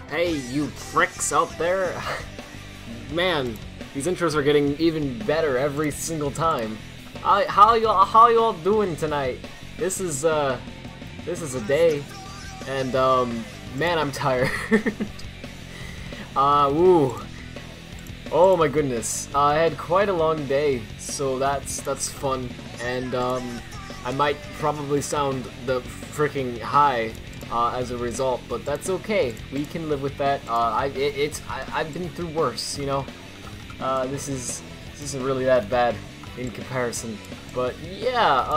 Hey, you pricks out there! Man, these intros are getting even better every single time. How y'all doing tonight? This is a day, and man, I'm tired. Woo. Oh my goodness, I had quite a long day, so that's fun, and I might probably sound the freaking high as a result, but that's okay. We can live with that. I've been through worse, you know. This isn't really that bad in comparison, but yeah.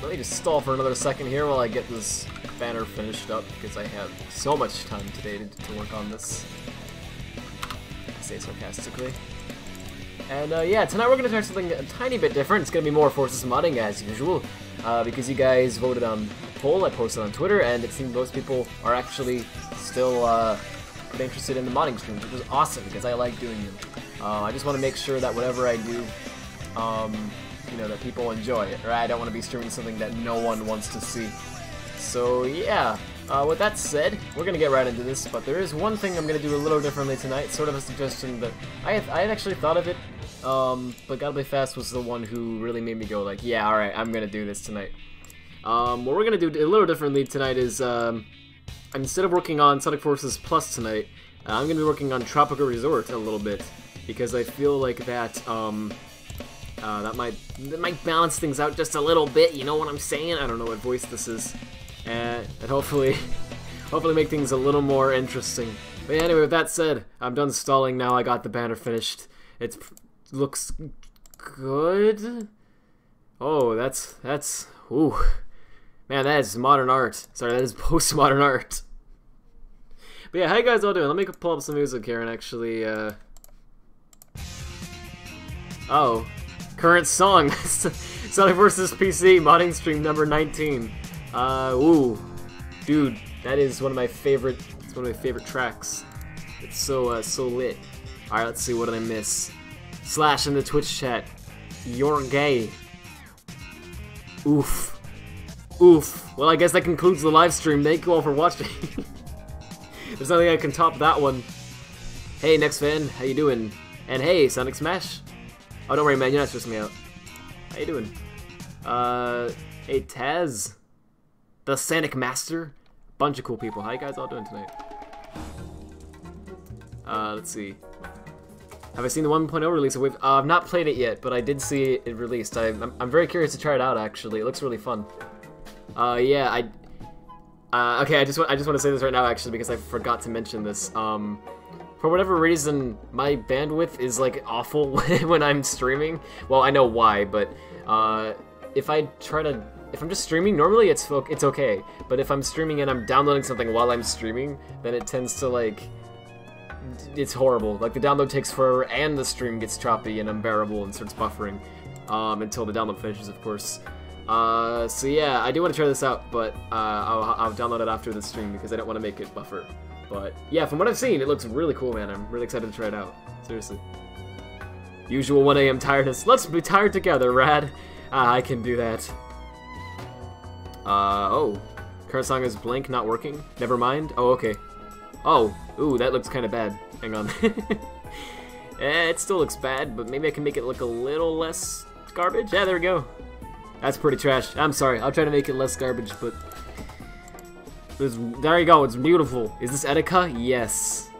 Let me just stall for another second here while I get this banner finished up because I have so much time today to work on this. I say sarcastically. And yeah, tonight we're gonna try something a tiny bit different. It's gonna be more Forces modding as usual, because you guys voted on a poll I posted on Twitter, and it seemed most people are actually still pretty interested in the modding streams, which is awesome because I like doing them. I just want to make sure that whatever I do, you know, that people enjoy it, right? I don't want to be streaming something that no one wants to see. So yeah, with that said, we're gonna get right into this. But there is one thing I'm gonna do a little differently tonight, sort of a suggestion that I had actually thought of it. But Gotta Play Fast was the one who really made me go like, yeah, alright, I'm gonna do this tonight. What we're gonna do a little differently tonight is, instead of working on Sonic Forces Plus tonight, I'm gonna be working on Tropical Resort a little bit, because I feel like that, that might balance things out just a little bit, you know what I'm saying? I don't know what voice this is. And hopefully make things a little more interesting. But yeah, anyway, with that said, I'm done stalling now. I got the banner finished. It looks good. Oh, that's ooh. Man, that is modern art. Sorry, that is postmodern art. But yeah, how you guys all doing? Let me pull up some music here and actually, oh, current song. Sonic vs. PC modding stream number 19. Ooh, dude, that is one of my favorite. It's one of my favorite tracks. It's so lit. All right, let's see, what did I miss? Slash in the Twitch chat. You're gay. Oof. Oof. Well, I guess that concludes the live stream. Thank you all for watching. There's nothing I can top that one. Hey, next fan, how you doing? And hey, Sonic Smash. Oh, don't worry, man, you're not stressing me out. How you doing? Hey, Taz. The Sonic Master. Bunch of cool people. How you guys all doing tonight? Let's see. Have I seen the 1.0 release? I've not played it yet, but I did see it released. I'm very curious to try it out, actually. It looks really fun. Yeah, okay, I just want to say this right now, actually, because I forgot to mention this. For whatever reason, my bandwidth is, like, awful when I'm streaming. Well, I know why, but, if I'm just streaming, normally it's okay. But if I'm streaming and I'm downloading something while I'm streaming, then it tends to, like, it's horrible. Like, the download takes forever, and the stream gets choppy and unbearable and starts buffering, until the download finishes, of course. So yeah, I do want to try this out, but I'll download it after the stream because I don't want to make it buffer. But yeah, from what I've seen, it looks really cool, man. I'm really excited to try it out. Seriously. Usual 1 AM tiredness. Let's be tired together, Rad. I can do that. Oh. Current song is blank, not working. Never mind. Oh, okay. Oh. Ooh, that looks kind of bad. Hang on. It still looks bad, but maybe I can make it look a little less garbage. Yeah, there we go. That's pretty trash. I'm sorry. I'll try to make it less garbage, but there you go. It's beautiful. Is this Etika? Yes.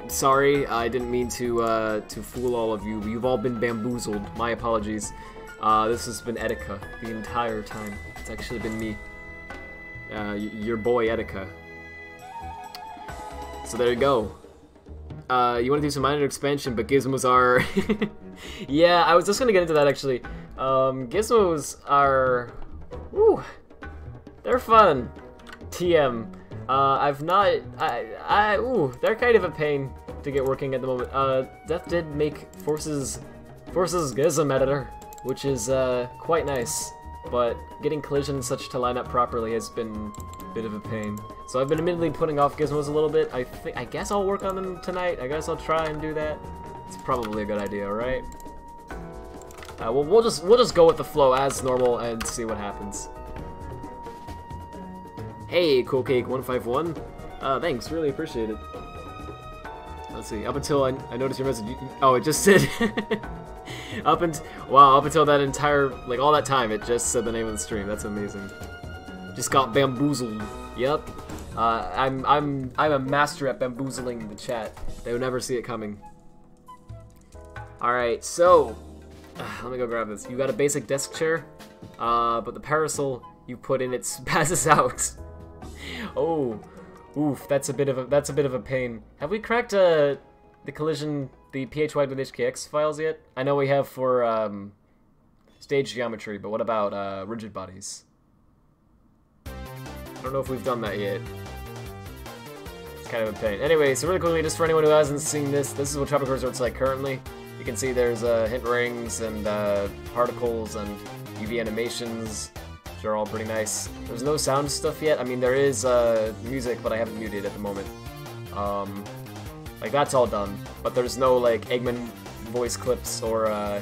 Sorry. I didn't mean to fool all of you. You've all been bamboozled. My apologies. This has been Etika the entire time. It's actually been me. Your boy Etika. So there you go. You want to do some minor expansion, but gizmos are... Yeah, I was just gonna get into that, actually. Gizmos are... Ooh, they're fun. TM. Ooh, they're kind of a pain to get working at the moment. Death did make Forces Gizm Editor, which is, quite nice. But getting collision and such to line up properly has been a bit of a pain. So I've been admittedly putting off gizmos a little bit. I guess I'll work on them tonight. I guess I'll try and do that. It's probably a good idea, right? Well, we'll just go with the flow as normal and see what happens. Hey, CoolCake151. Thanks, really appreciate it. Let's see, up until I noticed your message. Oh, it just said... up until that entire, like, all that time, it just said the name of the stream. That's amazing. Just got bamboozled. Yep. I'm a master at bamboozling the chat. They would never see it coming. Alright, so... let me go grab this. You got a basic desk chair, but the parasol you put in it passes out. Oh, oof, that's a bit of a pain. Have we cracked the collision, the PHY with HKX files yet? I know we have for stage geometry, but what about rigid bodies? I don't know if we've done that yet. It's kind of a pain. Anyway, so really quickly, just for anyone who hasn't seen this is what Tropical Resort's like currently. You can see there's hint rings and particles and UV animations, which are all pretty nice. There's no sound stuff yet. I mean, there is music, but I haven't muted at the moment. Like, that's all done. But there's no, like, Eggman voice clips or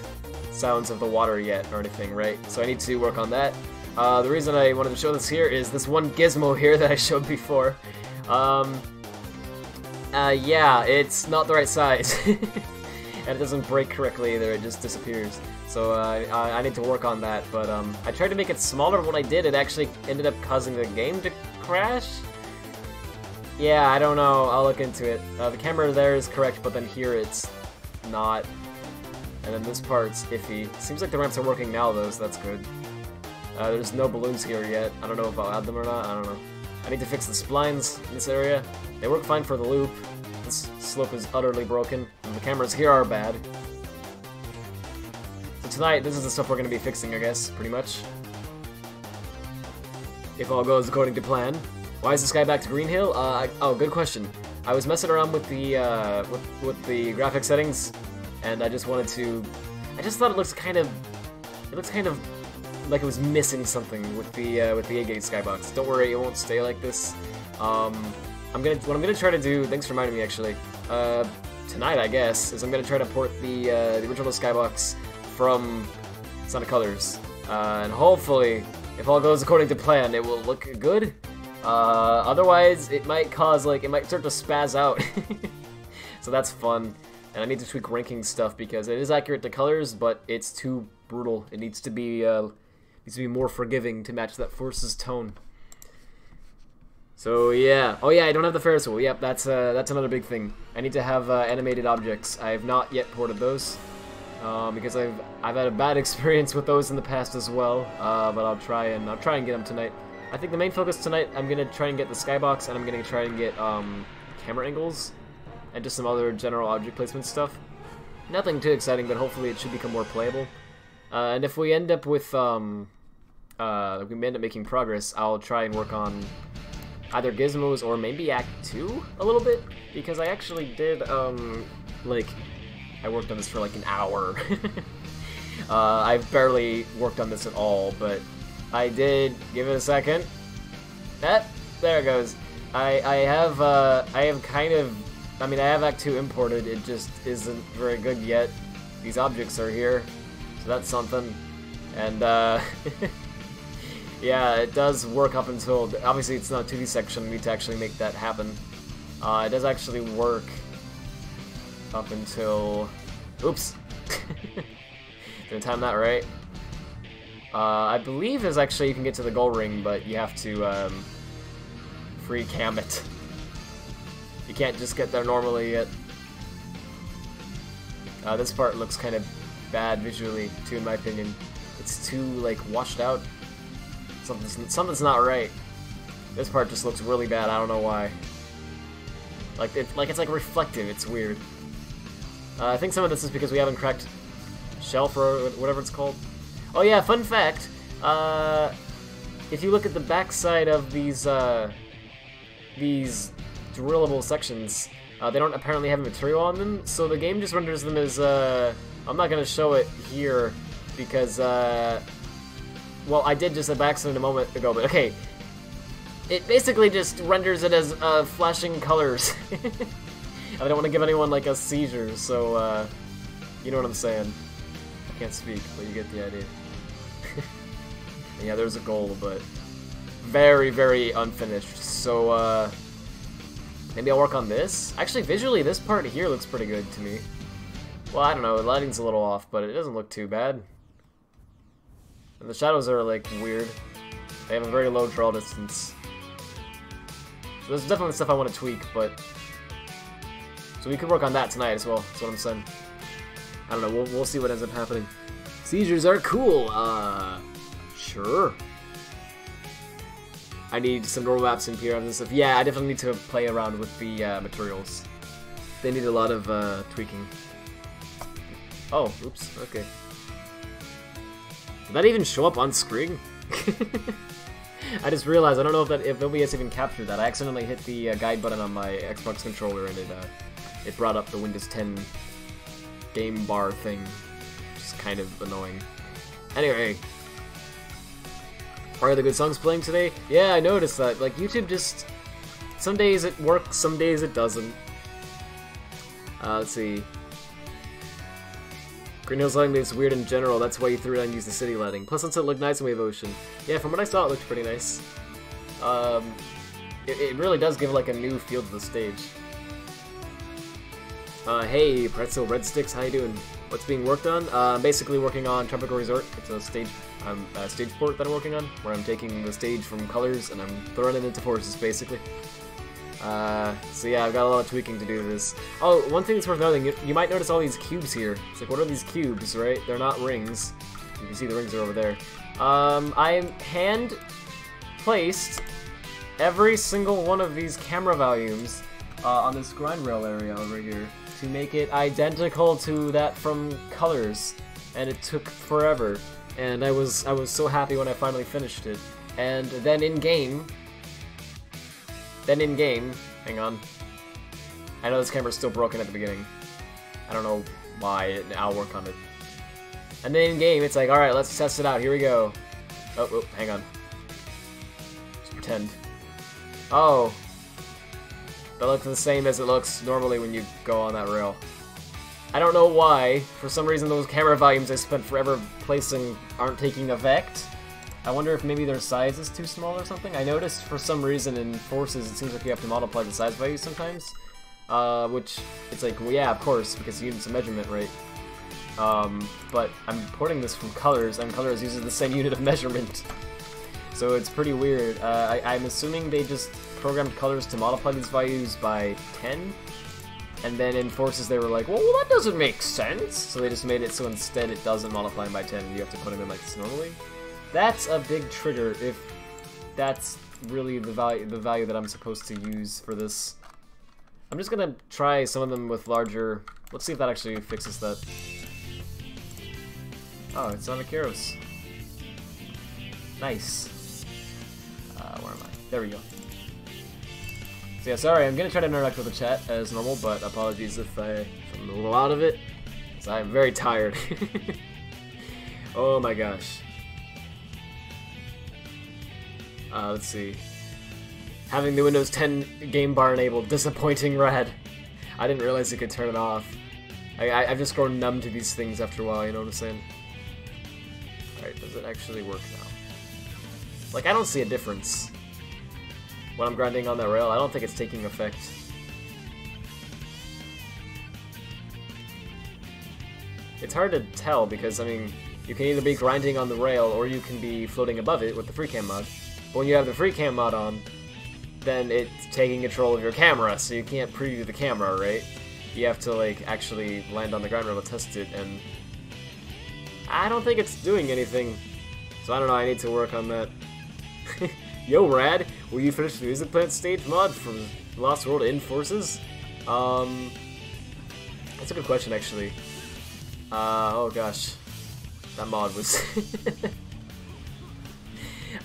sounds of the water yet or anything, right? So I need to work on that. The reason I wanted to show this here is this one gizmo here that I showed before. Yeah, it's not the right size. And it doesn't break correctly either, it just disappears. So I need to work on that, but I tried to make it smaller, but when I did, it actually ended up causing the game to crash? Yeah, I don't know, I'll look into it. The camera there is correct, but then here it's not. And then this part's iffy. Seems like the ramps are working now though, so that's good. There's no balloons here yet. I don't know if I'll add them or not, I don't know. I need to fix the splines in this area. They work fine for the loop. This slope is utterly broken, and the cameras here are bad. So tonight, this is the stuff we're going to be fixing, I guess, pretty much. If all goes according to plan. Why is the sky back to Green Hill? Oh, good question. I was messing around with the graphic settings, and I just wanted to... I just thought it looks kind of like it was missing something with the 8-gate skybox. Don't worry, it won't stay like this. What I'm gonna try to do, thanks for reminding me actually, tonight I guess, is I'm gonna try to port the original skybox from Sonic Colors. And hopefully, if all goes according to plan, it will look good. Otherwise, it might cause, like, it might start to spaz out. So that's fun. And I need to tweak ranking stuff because it is accurate to colors, but it's too brutal. It needs to be more forgiving to match that Force's tone. So yeah. Oh yeah, I don't have the Ferris wheel. Yep, that's another big thing. I need to have animated objects. I have not yet ported those because I've had a bad experience with those in the past as well. But I'll try and get them tonight. I think the main focus tonight, I'm gonna try and get the skybox, and I'm gonna try and get camera angles and just some other general object placement stuff. Nothing too exciting, but hopefully it should become more playable. And if we end up with making progress, I'll try and work on either gizmos or maybe Act 2 a little bit, because I actually did, like, I worked on this for like an hour. I've barely worked on this at all, but I did, give it a second. There it goes. I have Act 2 imported, it just isn't very good yet. These objects are here, so that's something. And, yeah, it does work up until, obviously it's not a 2D section, we need to actually make that happen. It does actually work up until, oops, didn't time that right. I believe there's actually, you can get to the goal ring, but you have to, free cam it. You can't just get there normally yet. This part looks kind of bad visually, too, in my opinion. It's too, like, washed out. Something's not right. This part just looks really bad. I don't know why. It's like reflective. It's weird. I think some of this is because we haven't cracked Shelf or whatever it's called. Oh yeah, fun fact. If you look at the backside of these drillable sections, they don't apparently have material on them, so the game just renders them as I'm not gonna show it here because well, I did just by accident a moment ago, but okay. It basically just renders it as flashing colors. I don't want to give anyone like a seizure, so you know what I'm saying. I can't speak, but you get the idea. Yeah, there's a goal, but very, very unfinished. So Maybe I'll work on this. Actually, visually, this part here looks pretty good to me. Well, I don't know, the lighting's a little off, but it doesn't look too bad. And the shadows are, like, weird. They have a very low draw distance. So there's definitely stuff I want to tweak, but... So we could work on that tonight as well, that's what I'm saying. I don't know, we'll see what ends up happening. Seizures are cool, sure. I need some normal maps in here and stuff. Yeah, I definitely need to play around with the materials. They need a lot of tweaking. Oh, oops, okay. Did that even show up on screen? I just realized, I don't know if OBS even captured that. I accidentally hit the guide button on my Xbox controller and it brought up the Windows 10 game bar thing, which is kind of annoying. Anyway, are the good songs playing today? Yeah, I noticed that. Like, YouTube just... Some days it works, some days it doesn't. Let's see. Green Hills lighting is weird in general, that's why you threw it on and used the city lighting. Plus, sunset looked nice in Wave Ocean. Yeah, from what I saw, it looked pretty nice. It really does give, like, a new feel to the stage. Hey, Pretzel Red Sticks, how you doing? What's being worked on? I'm basically working on Tropical Resort. It's a stage port that I'm working on, where I'm taking the stage from colors and I'm throwing it into forces, basically. So yeah, I've got a lot of tweaking to do to this. Oh, one thing that's worth noting, you might notice all these cubes here. It's like, what are these cubes, right? They're not rings. You can see the rings are over there. I hand-placed every single one of these camera volumes on this grind rail area over here to make it identical to that from Colors, and it took forever. And I was so happy when I finally finished it. And then in game, hang on. I know this camera's still broken at the beginning. I don't know why. I'll work on it. And then in game, it's like, all right, let's test it out. Here we go. Oh, hang on. Just pretend. Oh. That looks the same as it looks normally when you go on that rail. I don't know why. For some reason, those camera volumes I spent forever placing aren't taking effect. I wonder if maybe their size is too small or something. I noticed for some reason in Forces it seems like you have to multiply the size value sometimes. Which, it's like, well yeah, of course, because units of measurement, right? But I'm porting this from Colors, and Colors uses the same unit of measurement. So it's pretty weird. I'm assuming they just programmed Colors to multiply these values by 10. And then in Forces they were like, well, that doesn't make sense! So they just made it so instead it doesn't multiply by 10, and you have to put them in like this normally. That's a big trigger if that's really the value that I'm supposed to use for this. I'm just gonna try some of them with larger... Let's see if that actually fixes that. Oh, it's on the Keros. Nice. Where am I? There we go. So yeah, sorry, I'm gonna try to interact with the chat as normal, but apologies if I'm a little out of it, because I'm very tired. Oh my gosh. Let's see. Having the Windows 10 game bar enabled, disappointing rad. I didn't realize you could turn it off. I've just grown numb to these things after a while, you know what I'm saying? Alright, does it actually work now? Like, I don't see a difference. When I'm grinding on that rail, I don't think it's taking effect. It's hard to tell because, I mean, you can either be grinding on the rail or you can be floating above it with the FreeCam mod. But when you have the FreeCam mod on, then it's taking control of your camera, so you can't preview the camera, right? You have to, like, actually land on the grind rail to test it, and I don't think it's doing anything. So I don't know, I need to work on that. Yo, Rad, will you finish the Music Plant stage mod from Lost World in Forces? That's a good question, actually. Oh gosh. That mod was...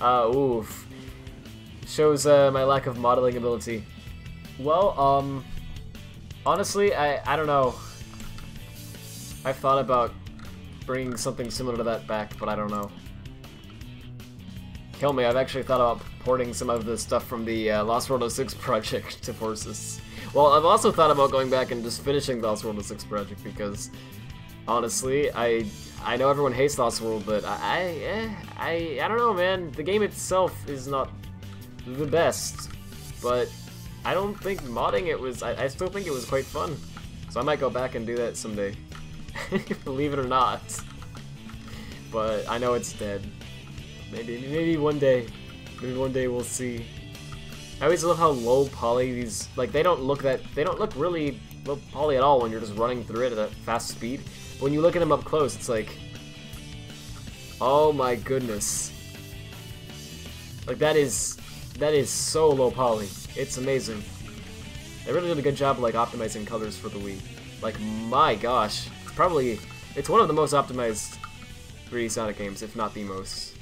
oof. Shows my lack of modeling ability. Well, honestly, I don't know. I've thought about bringing something similar to that back, but I don't know. Kill me, I've actually thought about porting some of the stuff from the Lost World 06 project to Forces. Well, I've also thought about going back and just finishing the Lost World 06 project because, honestly, I know everyone hates Lost World, but I don't know, man. The game itself is not the best, but I don't think modding it was, I still think it was quite fun. So I might go back and do that someday. Believe it or not. But I know it's dead. Maybe one day. Maybe one day we'll see. I always love how low poly these, like, they don't look really low poly at all when you're just running through it at a fast speed. But when you look at them up close, it's like, oh my goodness. Like, that is so low poly. It's amazing. They really did a good job, like, optimizing colors for the Wii. Like, my gosh. It's one of the most optimized 3D Sonic games, if not the most.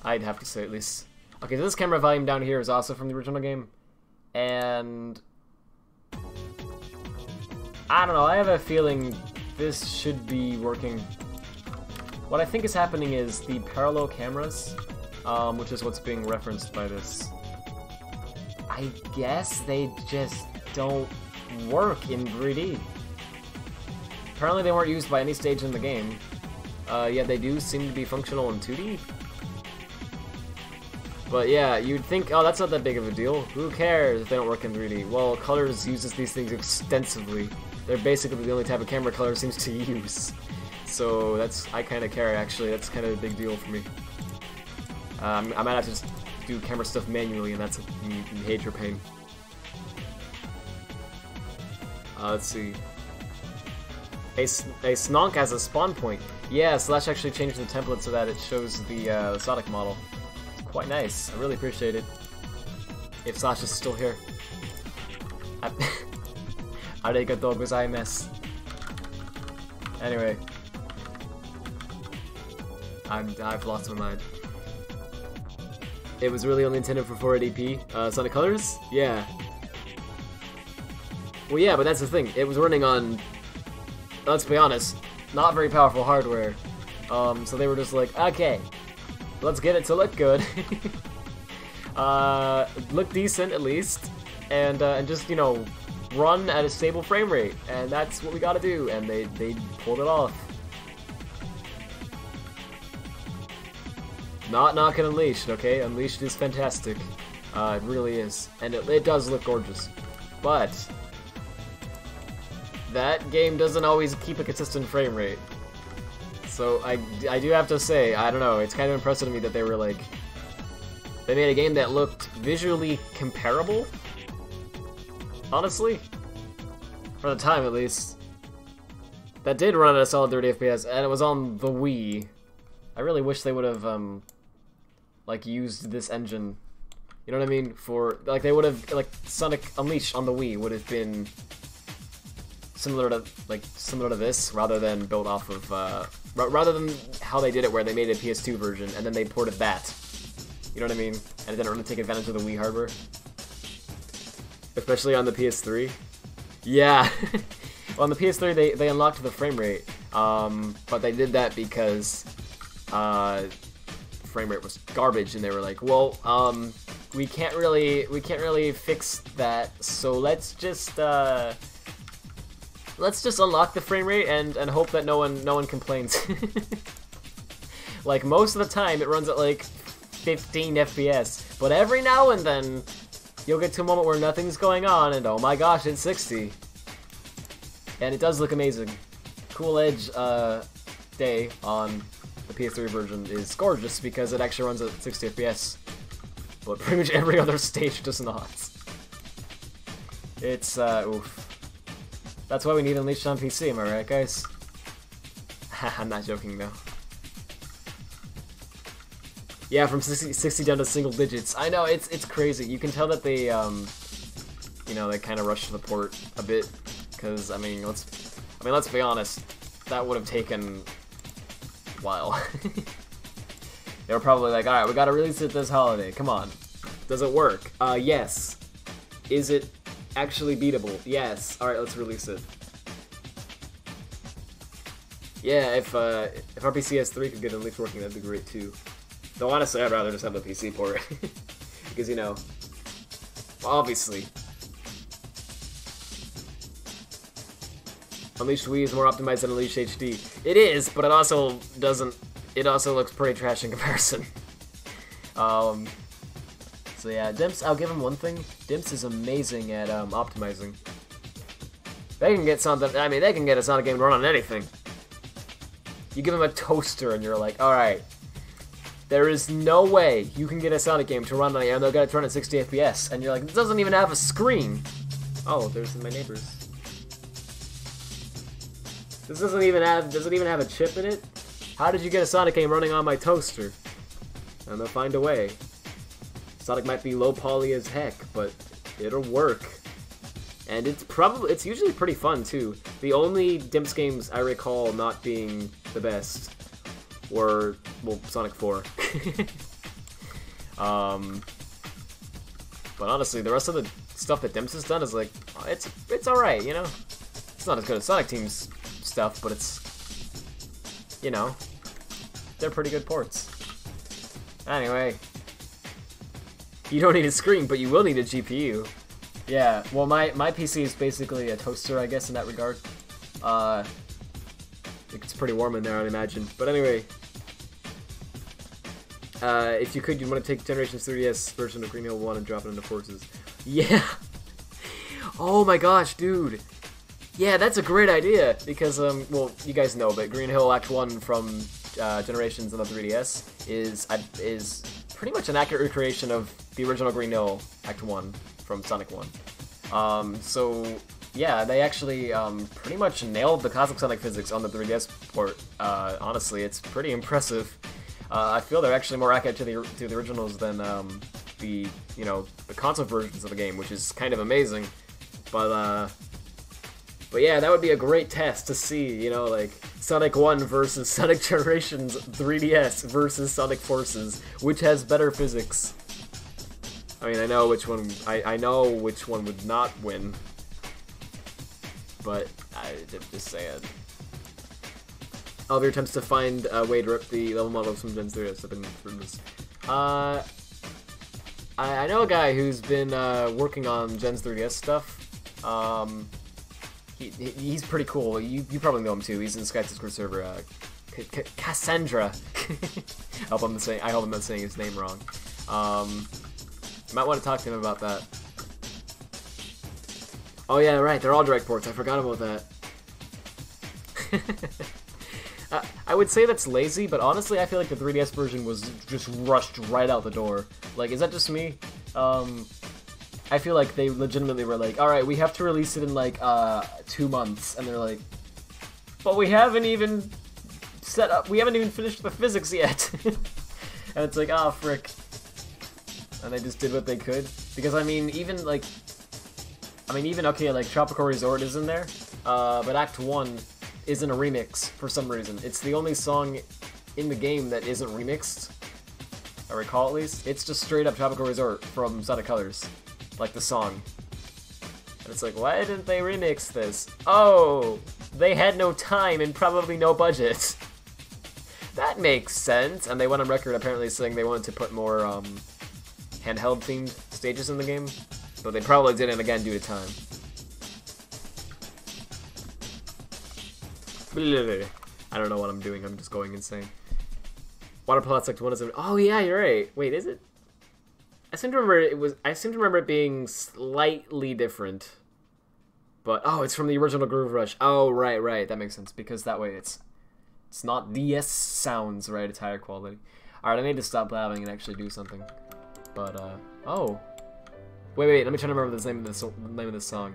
I'd have to say, at least. Okay, so this camera volume down here is also from the original game. And I don't know, I have a feeling this should be working. What I think is happening is the parallel cameras, which is what's being referenced by this. I guess they just don't work in 3D. Apparently they weren't used by any stage in the game, yet they do seem to be functional in 2D. But yeah, you'd think, oh, that's not that big of a deal. Who cares if they don't work in 3D? Well, Colors uses these things extensively. They're basically the only type of camera Colors seems to use. So I kind of care, actually. That's kind of a big deal for me. I might have to just do camera stuff manually, and that's a major pain. Let's see. A Snonk has a spawn point. Yeah, Slash actually changed the template so that it shows the Sonic model. Quite nice. I really appreciate it. If Slash is still here. Arigatou gozaimasu. Anyway. I've lost my mind. It was really only intended for 480p. Sonic Colors? Yeah. Well, yeah, but that's the thing. It was running on, let's be honest, not very powerful hardware. So they were just like, okay, let's get it to look good. Look decent at least, and just, you know, run at a stable frame rate, and that's what we gotta do, and they pulled it off. Not knocking Unleashed, okay? Unleashed is fantastic. It really is, and it does look gorgeous, but that game doesn't always keep a consistent frame rate. So I do have to say, I don't know, it's kind of impressive to me that they were like, they made a game that looked visually comparable, honestly, for the time at least, that did run at a solid 30 FPS, and it was on the Wii. I really wish they would have, like, used this engine, you know what I mean, for, like, they would have, like, Sonic Unleashed on the Wii would have been similar to this, rather than built off of, rather than how they did it where they made a PS2 version and then they ported that. You know what I mean? And it didn't really take advantage of the Wii hardware. Especially on the PS3. Yeah. Well, on the PS3 they unlocked the frame rate. But they did that because frame rate was garbage, and they were like, well, we can't really fix that, so let's just unlock the frame rate and hope that no one complains. Like, most of the time it runs at like 15 FPS, but every now and then you'll get to a moment where nothing's going on and oh my gosh, it's 60. And it does look amazing. Cool Edge Day on the PS3 version is gorgeous because it actually runs at 60 FPS. But pretty much every other stage does not. It's, oof. That's why we need Unleashed on PC, am I right, guys? I'm not joking, though. Yeah, from 60 down to single digits. I know, it's crazy. You can tell that they, you know, they kind of rushed the port a bit, because, I mean, let's be honest, that would have taken a while. They were probably like, alright, we gotta release it this holiday, come on. Does it work? Yes. Is it actually beatable? Yes. Alright, let's release it. Yeah, if RPCS3 could get at least working, that'd be great too. Though honestly, I'd rather just have the PC port. Because, you know, obviously, Unleashed Wii is more optimized than Unleashed HD. It is, but it also doesn't, it also looks pretty trash in comparison. So So yeah, Dimps, I'll give him one thing. Dimps is amazing at optimizing. They can get something, I mean, they can get a Sonic game to run on anything. You give them a toaster and you're like, alright, there is no way you can get a Sonic game to run on it and they'll get it to run at 60 FPS. And you're like, it doesn't even have a screen. Oh, there's my neighbors. This doesn't even have a chip in it? How did you get a Sonic game running on my toaster? And they'll find a way. Sonic might be low poly as heck, but it'll work. And it's usually pretty fun too. The only Dimps games I recall not being the best were, well, Sonic 4. But honestly, the rest of the stuff that Dimps has done is like, it's alright, you know? It's not as good as Sonic Team's stuff, but it's, you know, they're pretty good ports. Anyway, you don't need a screen, but you will need a GPU. Yeah, well, my PC is basically a toaster, I guess, in that regard. It's pretty warm in there, I'd imagine. But anyway, if you could, you'd want to take Generations 3DS version of Green Hill 1 and drop it into Forces. Yeah! Oh my gosh, dude! Yeah, that's a great idea, because, well, you guys know, but Green Hill Act 1 from Generations on the 3DS is pretty much an accurate recreation of the original Green Hill Act 1 from Sonic 1. So, yeah, they actually pretty much nailed the Cosmic Sonic physics on the 3DS port. Honestly, it's pretty impressive. I feel they're actually more accurate to the originals than the console versions of the game, which is kind of amazing. But yeah, that would be a great test to see, you know, like Sonic 1 versus Sonic Generations 3DS versus Sonic Forces, which has better physics. I mean, I know which one would not win, but I just saying. All of your attempts to find a way to rip the level models from Gens 3DS have been fruitless. I know a guy who's been working on Gens 3DS stuff. He's pretty cool. You probably know him too. He's in the Skype Discord server. Cassandra. I hope I'm not saying his name wrong. Might want to talk to him about that. Oh yeah, right. They're all direct ports. I forgot about that. I would say that's lazy, but honestly, I feel like the 3DS version was just rushed right out the door. Like, is that just me? I feel like they legitimately were like, alright, we have to release it in like 2 months, and they're like, but we haven't even finished the physics yet. And it's like, ah, frick. And they just did what they could. Because okay, like Tropical Resort is in there, but Act 1 isn't a remix for some reason. It's the only song in the game that isn't remixed, I recall at least. It's just straight up Tropical Resort from Sonic Colors. Like the song. And it's like, why didn't they remix this? Oh, they had no time and probably no budget. That makes sense. And they went on record apparently saying they wanted to put more handheld themed stages in the game, but they probably didn't again due to time. I don't know what I'm doing, I'm just going insane. Water Plots Act 1 is... Oh yeah, you're right. Wait, is it? I seem to remember it being slightly different. But oh, it's from the original Groove Rush. Oh, right. That makes sense because that way it's not DS sounds, right? It's higher quality. All right, I need to stop blabbing and actually do something. But oh. Wait, let me try to remember the name of this song.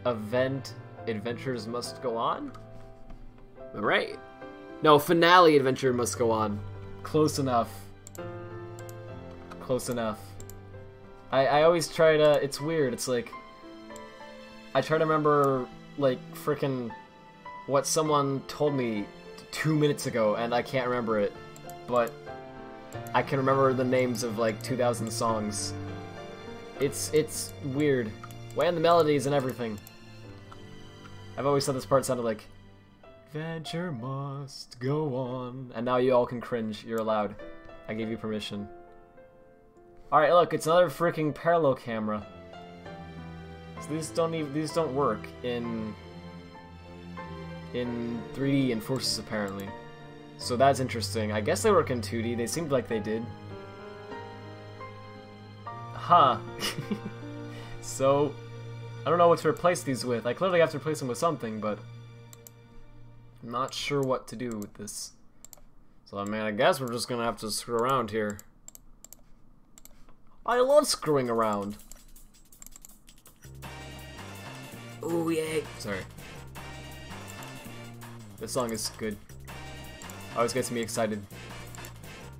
Event Adventures Must Go On? Right. No, Finale Adventure Must Go On. Close enough. Close enough. I always try to... It's weird. It's like... I try to remember, like, frickin' what someone told me 2 minutes ago, and I can't remember it. But I can remember the names of, like, 2,000 songs. It's weird. And the melodies and everything. I've always thought this part sounded like... Adventure must go on. And now you all can cringe. You're allowed. I gave you permission. Alright, look, it's another freaking parallel camera. So these don't work in 3D and Forces apparently. So that's interesting. I guess they work in 2D. They seemed like they did. Huh. So, I don't know what to replace these with. I clearly have to replace them with something, but I'm not sure what to do with this. So, I mean, I guess we're just gonna have to screw around here. I love screwing around. Oh, yay. Sorry. This song is good. Always gets me excited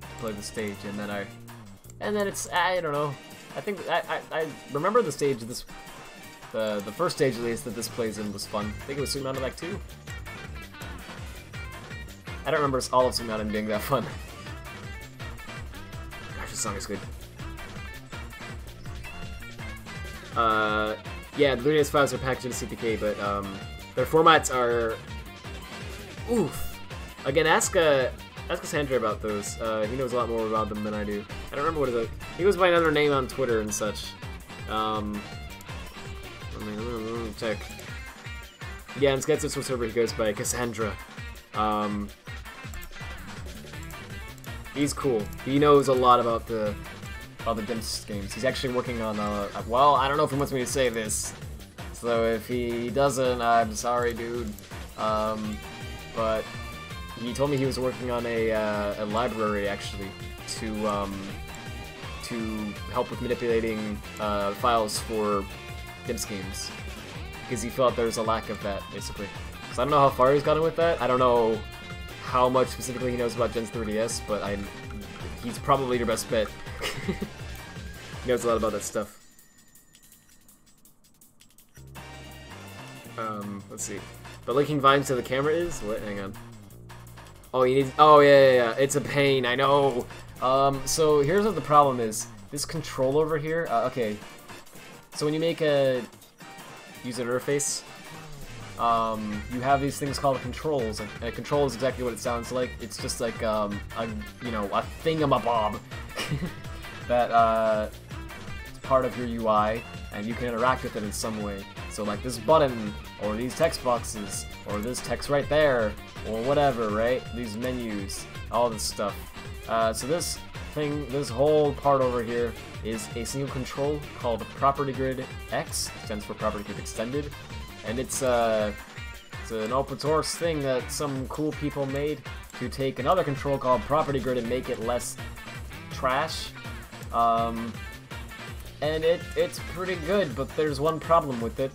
to play the stage, and then it's, I don't know. I think, I remember the stage of this, the first stage at least that this plays in was fun. I think it was Super Mountain Act 2. I don't remember all of Super Mountain being that fun. Gosh, this song is good. Yeah, the 3DS files are packaged in CPK, but their formats are oof. Again, ask Cassandra about those. He knows a lot more about them than I do. I don't remember what it is. He goes by another name on Twitter and such. I mean, let me check. Yeah, in Sketsup server he goes by Cassandra. He's cool. He knows a lot about the Dimps games. He's actually working on well, I don't know if he wants me to say this. So if he doesn't, I'm sorry, dude. But he told me he was working on a library actually to help with manipulating files for Dimps games, because he felt there was a lack of that basically. So I don't know how far he's gotten with that. I don't know how much specifically he knows about Gen's 3DS, but he's probably your best bet. He knows a lot about that stuff. Let's see. But linking vines to the camera is what? Hang on. Oh, you need. Oh yeah. It's a pain. I know. So here's what the problem is. This control over here. Okay. So when you make a user interface, you have these things called controls. And a control is exactly what it sounds like. It's just like a thingamabob that it's part of your UI, and you can interact with it in some way. So like this button, or these text boxes, or this text right there, or whatever, right? These menus, all this stuff. So this thing, this whole part over here is a single control called Property Grid X, stands for Property Grid Extended, and it's an open source thing that some cool people made to take another control called Property Grid and make it less trash. And it's pretty good, but there's one problem with it.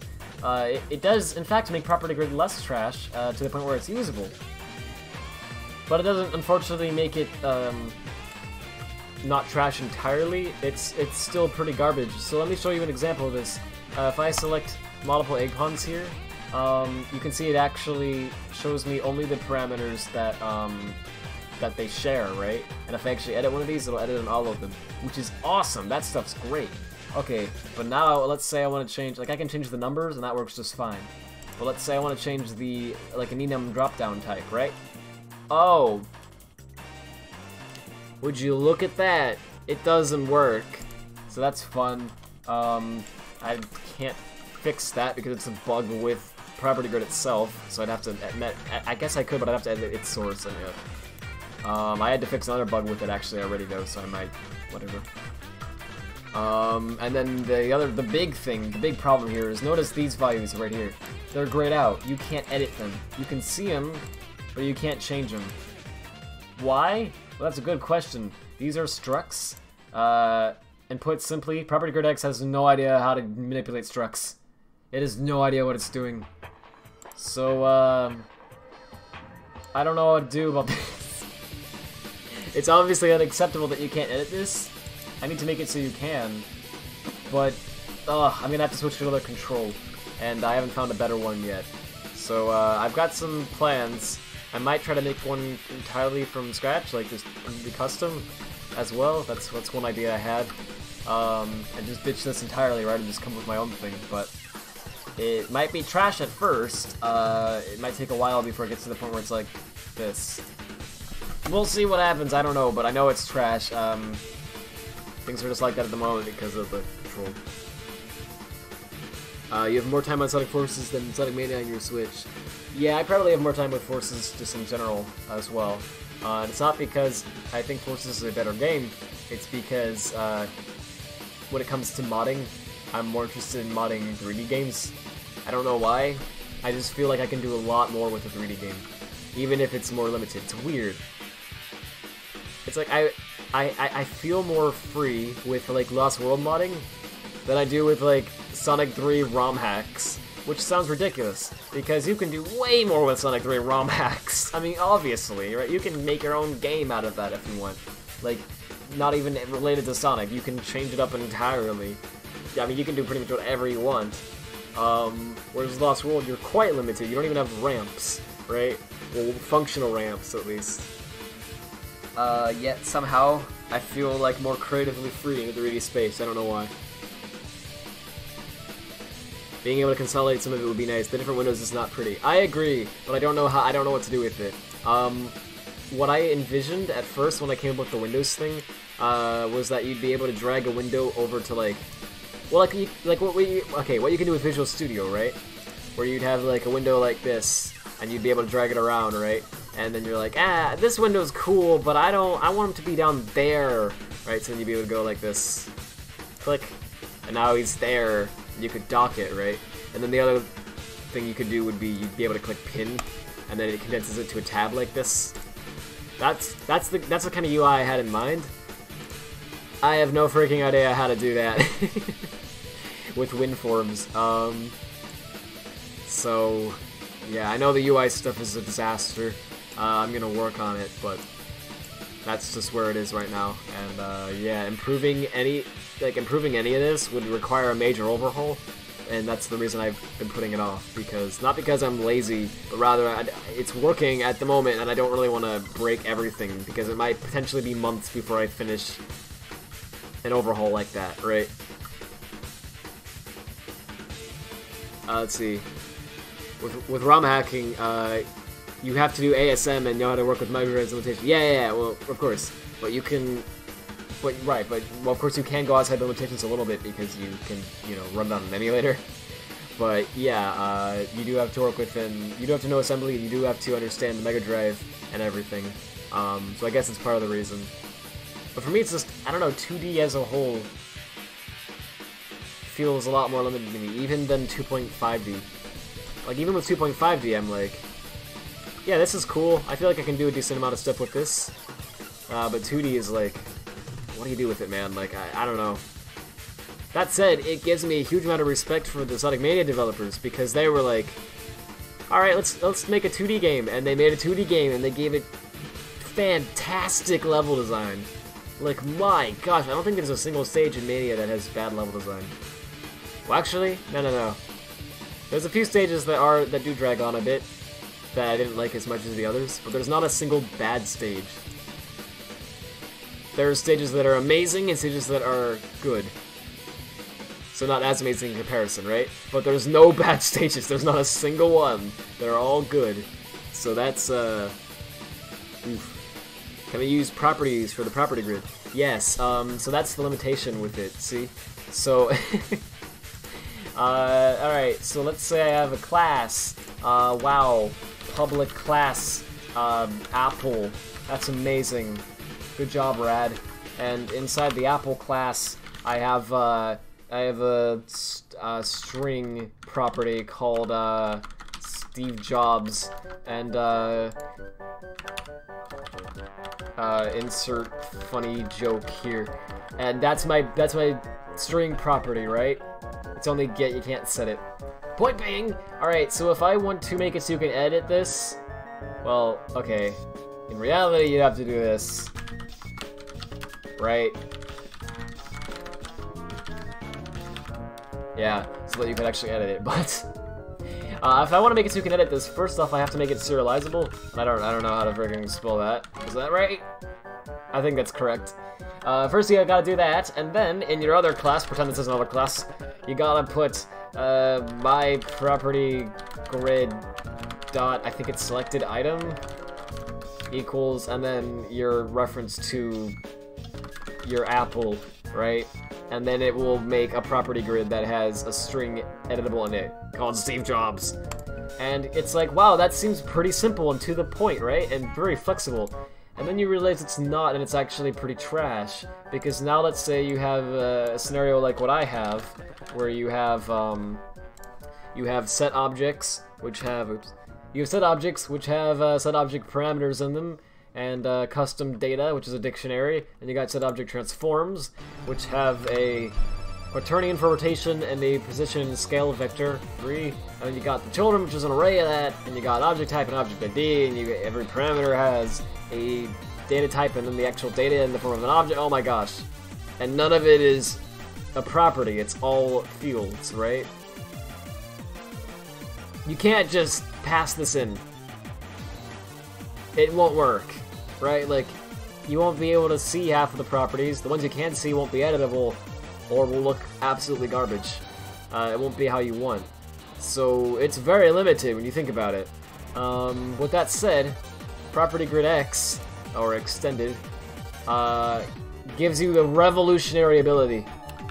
It does, in fact, make Property Grid less trash to the point where it's usable. But it doesn't, unfortunately, make it not trash entirely. It's still pretty garbage. So let me show you an example of this. If I select multiple egg puns here, you can see it actually shows me only the parameters that they share, right? And if I actually edit one of these, it'll edit on all of them, which is awesome. That stuff's great. Okay, but now let's say I want to change, like I can change the numbers and that works just fine. But let's say I want to change the, like an enum drop-down type, right? Oh. Would you look at that? It doesn't work. So that's fun. I can't fix that because it's a bug with Property Grid itself, so I'd have to admit, I guess I could, but I'd have to edit its source. And I had to fix another bug with it actually already though, so I might, whatever. And then the big problem here is notice these values right here. They're grayed out. You can't edit them. You can see them, but you can't change them. Why? Well, that's a good question. These are structs. And put simply, Property Grid X has no idea how to manipulate structs. It has no idea what it's doing. So, I don't know what to do about this. It's obviously unacceptable that you can't edit this. I need to make it so you can. But, I'm gonna have to switch to another control. And I haven't found a better one yet. So, I've got some plans. I might try to make one entirely from scratch, like just completely custom as well. That's one idea I had. And just ditch this entirely, right, and just come up with my own thing. But it might be trash at first. It might take a while before it gets to the point where it's like this. We'll see what happens, I don't know, but I know it's trash. Things are just like that at the moment because of the control. You have more time on Sonic Forces than Sonic Mania on your Switch. Yeah, I probably have more time with Forces just in general as well. And it's not because I think Forces is a better game, it's because when it comes to modding, I'm more interested in modding 3D games. I don't know why. I just feel like I can do a lot more with a 3D game, even if it's more limited. It's weird. It's like I feel more free with like Lost World modding than I do with like Sonic 3 ROM hacks, which sounds ridiculous because you can do way more with Sonic 3 ROM hacks. I mean, obviously, right? You can make your own game out of that if you want. Like, not even related to Sonic. You can change it up entirely. I mean, you can do pretty much whatever you want. Whereas Lost World, you're quite limited. You don't even have ramps, right? Well, functional ramps, at least. Yet somehow, I feel like more creatively free in the 3D space. I don't know why. Being able to consolidate some of it would be nice. The different windows is not pretty. I agree, but I don't know what to do with it. What I envisioned at first when I came up with the Windows thing, was that you'd be able to drag a window over to like, well, what you can do with Visual Studio, right? Where you'd have like a window like this, and you'd be able to drag it around, right? And then you're like, this window's cool, but I want him to be down there, right? So then you'd be able to go like this, click, and now he's there. You could dock it, right? And then the other thing you could do would be you'd be able to click pin, and then it condenses it to a tab like this. That's the kind of UI I had in mind. I have no freaking idea how to do that with WinForms. So yeah, I know the UI stuff is a disaster. I'm gonna work on it, but that's just where it is right now. And yeah, improving any of this would require a major overhaul, and that's the reason I've been putting it off. Because not because I'm lazy, but rather it's working at the moment, and I don't really want to break everything because it might potentially be months before I finish an overhaul like that, right? Let's see. With ROM hacking, you have to do ASM and know how to work with micro limitations. Yeah, well, of course. But you can... well, of course you can go outside the limitations a little bit because you can, run down an emulator. But yeah, you do have to work within... you do have to know assembly, and you do have to understand the Mega Drive and everything. So I guess it's part of the reason. But for me, it's just, I don't know, 2D as a whole feels a lot more limited to me, even than 2.5D. Like, even with 2.5D, I'm like, yeah, this is cool. I feel like I can do a decent amount of stuff with this. But 2D is like, what do you do with it, man? Like, I don't know. That said, it gives me a huge amount of respect for the Sonic Mania developers, because they were like, alright, let's make a 2D game. And they made a 2D game, and they gave it fantastic level design. Like, my gosh, I don't think there's a single stage in Mania that has bad level design. Well, actually, no. There's a few stages that do drag on a bit, that I didn't like as much as the others, but there's not a single bad stage. There are stages that are amazing and stages that are good. So not as amazing in comparison, right? But there's no bad stages, there's not a single one. They're all good. So that's, oof. Can I use properties for the property grid? Yes, so that's the limitation with it, see? So, alright, so let's say I have a class, wow, public class, Apple, that's amazing, good job, Rad. And inside the Apple class, I have a string property called, Steve Jobs, and, insert funny joke here. And that's my string property, right? It's only get, you can't set it. Point being, alright, so if I want to make it so you can edit this, well, okay. In reality, you have to do this. Right? Yeah, so that you can actually edit it, but... if I want to make it so you can edit this, first off I have to make it serializable, and I don't know how to friggin' spell that. Is that right? I think that's correct. First you gotta do that, and then in your other class, pretend this is another class, you gotta put my property grid dot, I think it's selected item equals, and then your reference to your Apple, right? And then it will make a property grid that has a string editable in it called Steve Jobs. And it's like, wow, that seems pretty simple and to the point, right? And very flexible. And then you realize it's not, and it's actually pretty trash. Because now let's say you have a scenario like what I have, where you have set objects which have set object parameters in them, and custom data, which is a dictionary, and you got set object transforms, which have a quaternion for rotation and a position and scale vector 3, and then you got the children, which is an array of that, and you got object type and object ID, and every parameter has a data type and then the actual data in the form of an object. Oh my gosh. And none of it is a property, it's all fields, right? You can't just pass this in. It won't work, right? Like, you won't be able to see half of the properties. The ones you can see won't be editable, or will look absolutely garbage. It won't be how you want. So it's very limited when you think about it. With that said, Property Grid X, or Extended, gives you the revolutionary ability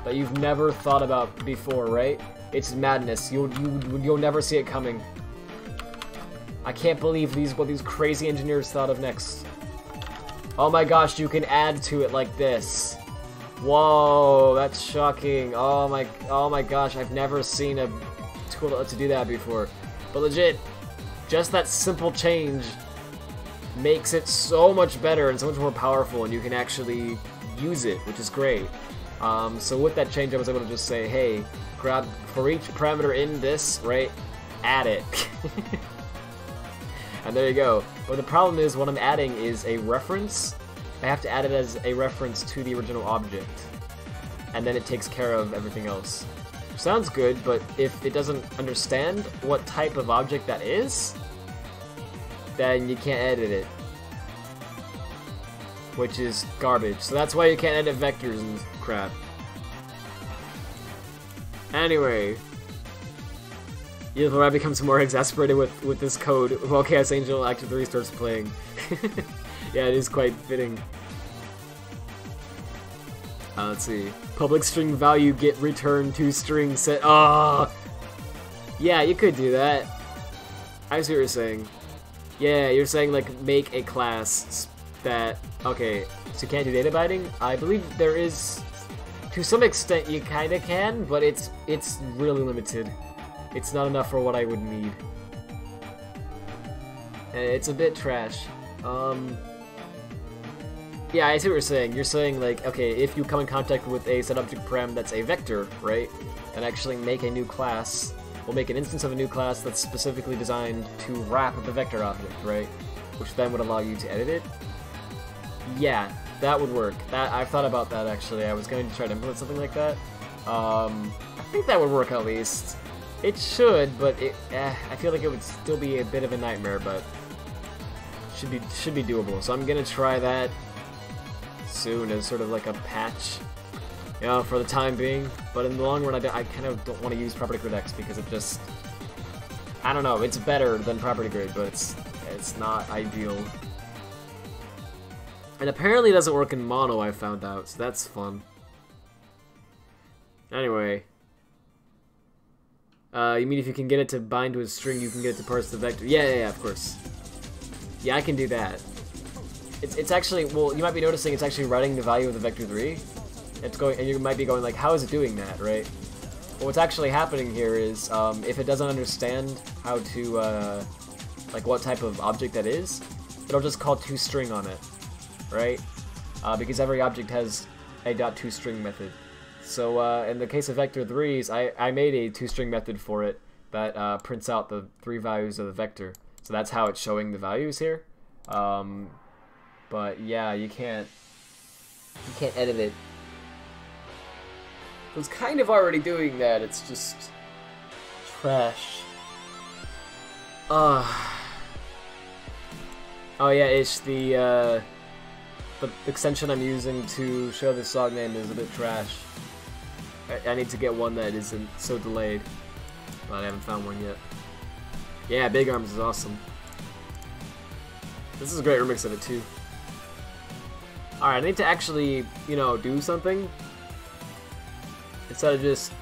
that you've never thought about before, right? It's madness. You'll never see it coming. I can't believe what these crazy engineers thought of next. Oh my gosh, you can add to it like this. Whoa, that's shocking. Oh my gosh, I've never seen a tool to do that before. But legit, just that simple change makes it so much better and so much more powerful, and you can actually use it, which is great. So with that change, I was able to just say, hey, grab for each parameter in this, right, add it. And there you go. But the problem is, what I'm adding is a reference. I have to add it as a reference to the original object, and then it takes care of everything else. Sounds good, but if it doesn't understand what type of object that is, then you can't edit it, which is garbage. So that's why you can't edit vectors and crap. Anyway, I becomes more exasperated with this code while Chaos Angel Act 3 starts playing. Yeah, it is quite fitting. Let's see. Public string value get return to string set. Oh! Yeah, you could do that. I see what you're saying. Yeah, you're saying, like, make a class that... Okay, so you can't do data binding? I believe there is... To some extent, you kinda can, but it's really limited. It's not enough for what I would need. And it's a bit trash. Yeah, I see what you're saying. You're saying, like, okay, if you come in contact with a set object param that's a vector, right, and actually make a new class, we'll make an instance of a new class that's specifically designed to wrap the vector object, right, which then would allow you to edit it. Yeah, that would work. I've thought about that, actually. I was going to try to implement something like that. I think that would work at least. It should, but I feel like it would still be a bit of a nightmare, but should be doable. So I'm gonna try that soon as sort of like a patch, you know, for the time being. But in the long run, I kind of don't want to use Property Grid X because it just, I don't know, it's better than Property Grid, but it's not ideal. And apparently it doesn't work in mono, I found out, so that's fun. Anyway. You mean if you can get it to bind to a string, you can get it to parse the vector? Yeah, of course. Yeah, I can do that. It's actually, well, you might be noticing it's actually writing the value of the vector 3. It's going, and you might be going like, how is it doing that, right? Well, what's actually happening here is, if it doesn't understand how to, like what type of object that is, it'll just call toString on it, right? Because every object has a .toString method. So in the case of vector 3s, I made a toString method for it that prints out the 3 values of the vector. So that's how it's showing the values here. But yeah, you can't edit it. It was kind of already doing that. It's just trash. Oh yeah, it's the extension I'm using to show the song name is a bit trash. I need to get one that isn't so delayed, but I haven't found one yet. Yeah, Big Arms is awesome. This is a great remix of it too. Alright, I need to actually, you know, do something instead of just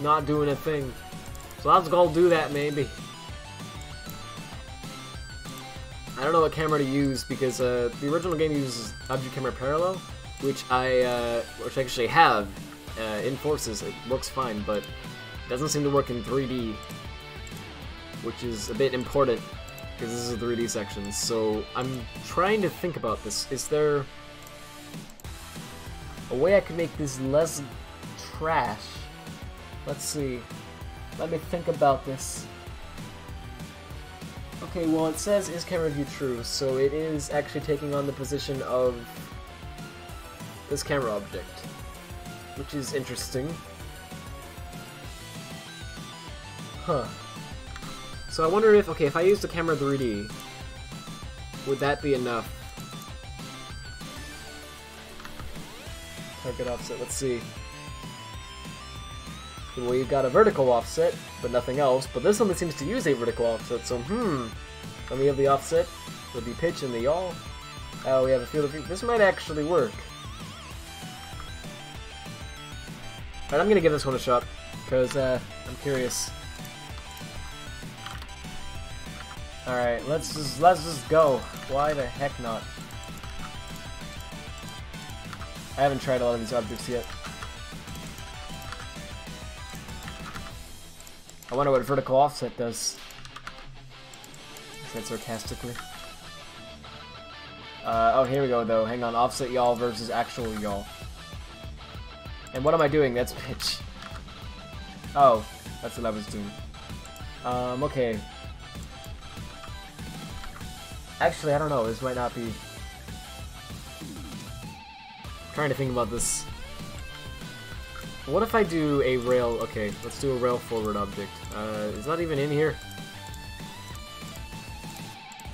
not doing a thing. So let's go do that maybe. I don't know what camera to use because the original game uses object camera parallel, which I actually have in Forces. It works fine, but it doesn't seem to work in 3D, which is a bit important because this is a 3D section. So I'm trying to think about this. Is there a way I could make this less trash? Let's see. Let me think about this. Okay, well it says is camera view true, so it is actually taking on the position of this camera object, which is interesting. Huh. So I wonder if, okay, if I use the camera 3D, would that be enough? Target offset, let's see. Well, you've got a vertical offset, but nothing else, but this one seems to use a vertical offset, so then we have the offset with the pitch and the yaw. Oh, we have a field of view. This might actually work. Alright, I'm gonna give this one a shot, because I'm curious. Alright, let's just go. Why the heck not? I haven't tried a lot of these objects yet. I wonder what vertical offset does. I said sarcastically. Oh, here we go though. Hang on, offset yaw versus actual yaw. And what am I doing? That's pitch. Oh, that's what I was doing. Okay. Actually, I don't know. This might not be. I'm trying to think about this. What if I do a rail? Okay, let's do a rail forward object. Is that even in here?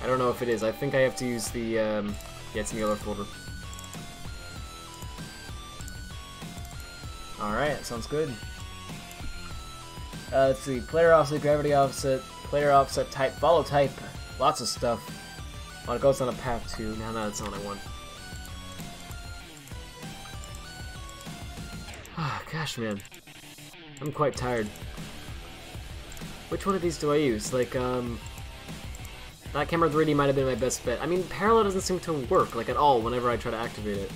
I don't know if it is. I think I have to use the, yeah, it's in the other folder. Alright, sounds good. Let's see, player offset, gravity offset, player offset, type, follow type, lots of stuff. Oh, it goes on a path too. No, that's not what I want. Ah, gosh, man. I'm quite tired. Which one of these do I use? Like, that camera 3D might have been my best bet. I mean, parallel doesn't seem to work, like, at all whenever I try to activate it.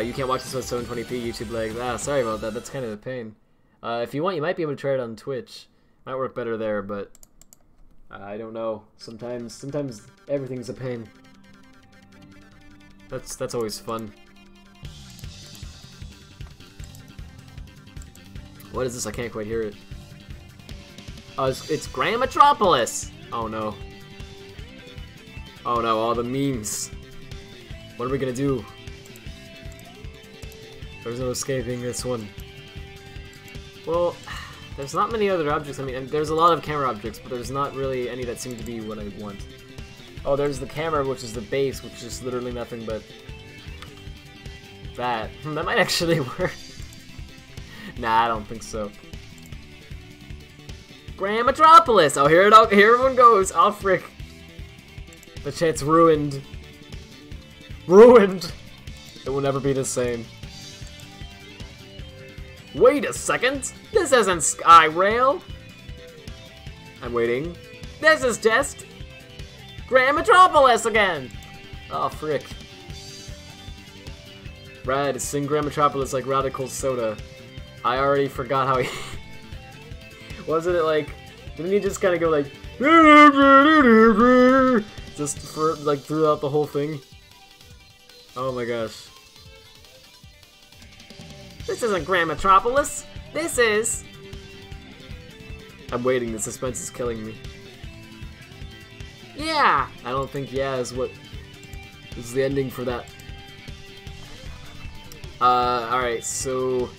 You can't watch this on 720p YouTube lag. Ah, sorry about that. That's kind of a pain. If you want, you might be able to try it on Twitch. Might work better there, but I don't know. Sometimes everything's a pain. That's always fun. What is this? I can't quite hear it. Oh, it's Grand Metropolis! Oh no. Oh no, all the memes. What are we gonna do? There's no escaping this one. Well, there's not many other objects. I mean, there's a lot of camera objects, but there's not really any that seem to be what I want. Oh, there's the camera, which is the base, which is literally nothing but that. That might actually work. Nah, I don't think so. Grand Metropolis! Oh, here everyone goes. Oh, frick. The chat's ruined. Ruined! It will never be the same. Wait a second! This isn't Sky Rail! I'm waiting. This is just Grand Metropolis again! Oh, frick. Red, sing Grand Metropolis like Radical Soda. I already forgot how he... Wasn't it like... Didn't he just kind of go like... Just for, like, throughout the whole thing? Oh my gosh. This isn't Grand Metropolis. This is... I'm waiting. The suspense is killing me. Yeah! I don't think yeah is what... is the ending for that. Alright, so...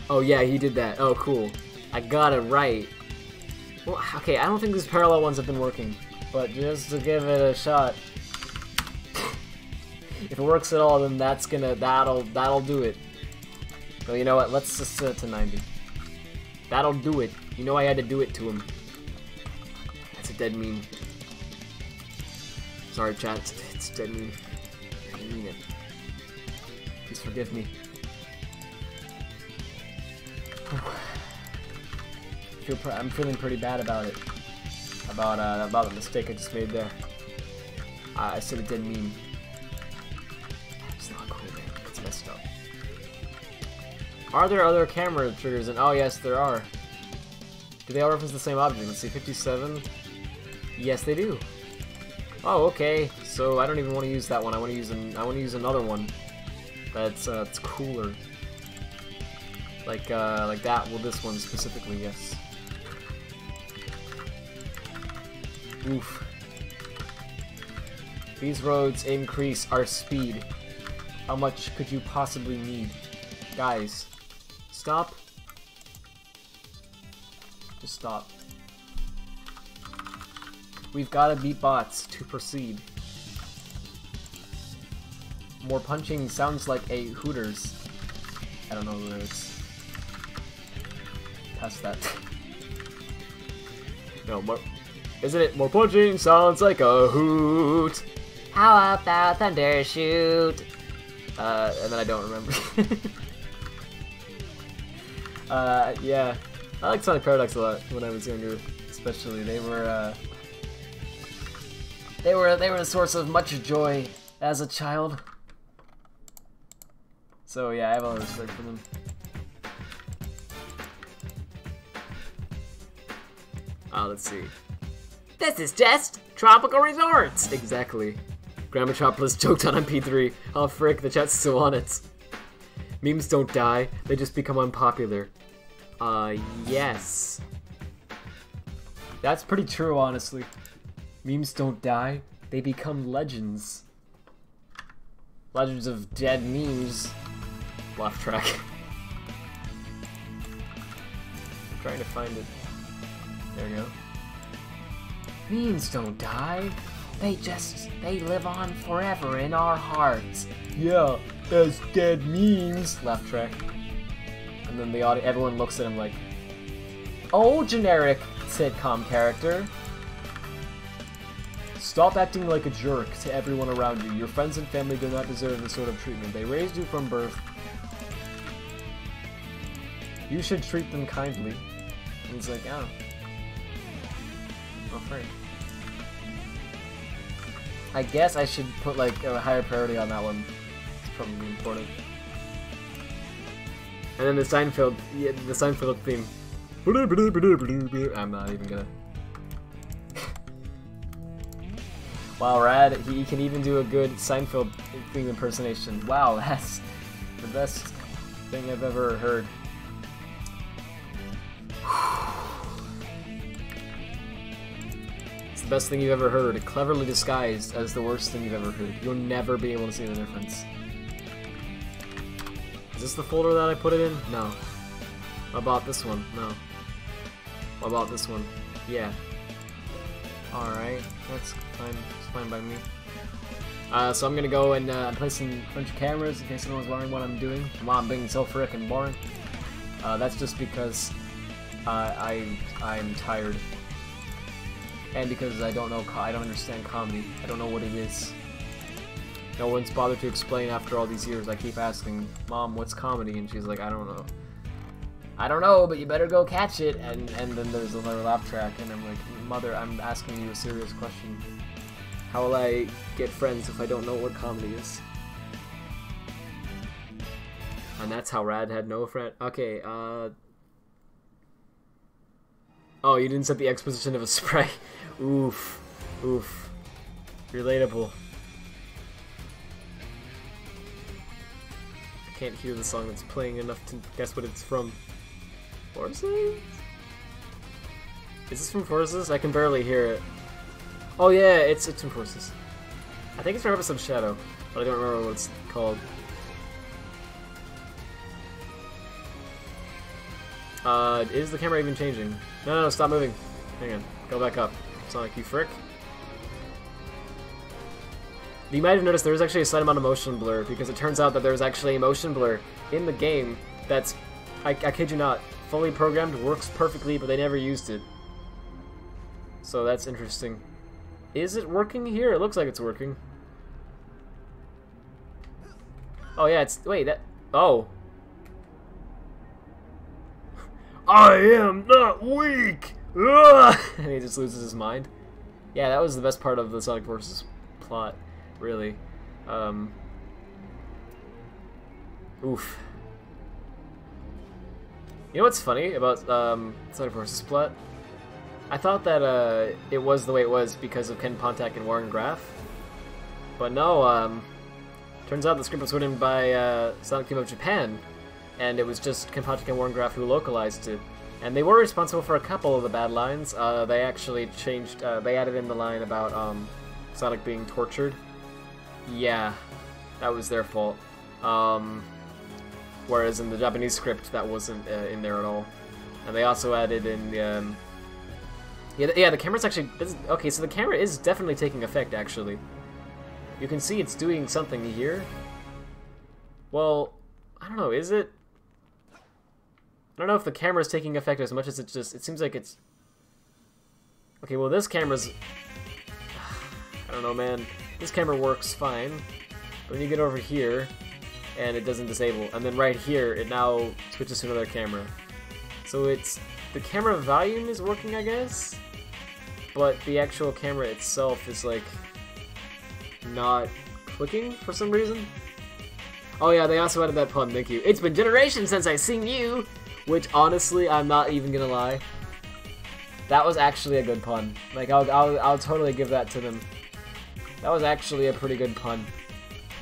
Oh yeah, he did that. Oh, cool. I got it right. Well, okay, I don't think these parallel ones have been working. But just to give it a shot... If it works at all, then that'll do it. Well, you know what? Let's just set it to 90. That'll do it. You know I had to do it to him. That's a dead meme. Sorry, chat. It's dead meme. I didn't mean it. Please forgive me. I'm feeling pretty bad about it. About the mistake I just made there. I said it didn't mean. It's not cool, man. It's messed up. Are there other camera triggers? And oh yes, there are. Do they all reference the same object? Let's see, 57. Yes, they do. Oh, okay. So I don't even want to use that one. I want to use another one. That's cooler. Like that. Well, this one specifically, yes. Oof. These roads increase our speed. How much could you possibly need? Guys, stop. Just stop. We've got to beat bots to proceed. More punching sounds like a Hooters. I don't know the lyrics. Past that. No, more. Isn't it? More punching sounds like a hoot. How about thunder shoot? And then I don't remember. Yeah. I liked Sonic Paradox a lot when I was younger, especially. They were a source of much joy as a child. So yeah, I have a lot of respect for them. Let's see. This is just Tropical Resorts! Exactly. Grandma Metropolis joked on MP3. Oh frick, the chat's still on it. Memes don't die, they just become unpopular. Yes. That's pretty true, honestly. Memes don't die, they become legends. Legends of dead memes. Left track. I'm trying to find it. There we go. Memes don't die. They live on forever in our hearts. Yeah, as dead memes. Left track. And then everyone looks at him like, oh, generic sitcom character. Stop acting like a jerk to everyone around you. Your friends and family do not deserve this sort of treatment. They raised you from birth. You should treat them kindly. And he's like, oh. Oh, frick. I guess I should put like a higher priority on that one. It's probably important. And then the Seinfeld theme. I'm not even gonna. Wow, Rad, he can even do a good Seinfeld theme impersonation. Wow, that's the best thing I've ever heard. It's the best thing you've ever heard, cleverly disguised as the worst thing you've ever heard. You'll never be able to see the difference. Is this the folder that I put it in? No. What about this one? No. What about this one? Yeah. Alright, that's fine. It's fine by me. So I'm gonna go and place a bunch of cameras in case anyone's wondering what I'm doing. Wow, I'm being so frickin' boring. That's just because I'm tired. And because I don't understand comedy. I don't know what it is. No one's bothered to explain after all these years. I keep asking, Mom, what's comedy? And she's like, I don't know. I don't know, but you better go catch it. And then there's another laugh track, and I'm like, Mother, I'm asking you a serious question. How will I get friends if I don't know what comedy is? And that's how Rad had no friend. Okay, oh, you didn't set the exposition of a spray. Oof. Oof. Relatable. I can't hear the song that's playing enough to guess what it's from. Forces? Is this from Forces? I can barely hear it. Oh yeah, it's from Forces. I think it's from episode Shadow, but I don't remember what it's called. Is the camera even changing? No, stop moving. Hang on, go back up. Sonic, you frick. You might have noticed there was actually a slight amount of motion blur, because it turns out that there's actually a motion blur in the game that's, I kid you not, fully programmed, works perfectly, but they never used it. So that's interesting. Is it working here? It looks like it's working. Oh yeah, it's, wait, that, oh. I am not weak! And he just loses his mind. Yeah, that was the best part of the Sonic Forces plot, really. Oof. You know what's funny about Sonic Forces plot? I thought that it was the way it was because of Ken Pontac and Warren Graff. But no, turns out the script was written by Sonic Team of Japan, and it was just Ken Pontac and Warren Graff who localized it. And they were responsible for a couple of the bad lines. They actually changed, they added in the line about Sonic being tortured. Yeah, that was their fault. Whereas in the Japanese script, that wasn't in there at all. And they also added in the... Yeah, the camera's actually... Okay, so the camera is definitely taking effect, actually. You can see it's doing something here. Well, I don't know, is it? I don't know if the camera's taking effect as much as it just... It seems like it's... Okay, well this camera's... I don't know, man. This camera works fine. But when you get over here, and it doesn't disable. And then right here, it now switches to another camera. So it's... The camera volume is working, I guess? But the actual camera itself is, like, not clicking for some reason. Oh yeah, they also added that pun, thank you. It's been generations since I seen you! Which, honestly, I'm not even gonna lie. That was actually a good pun. Like, I'll totally give that to them. That was actually a pretty good pun.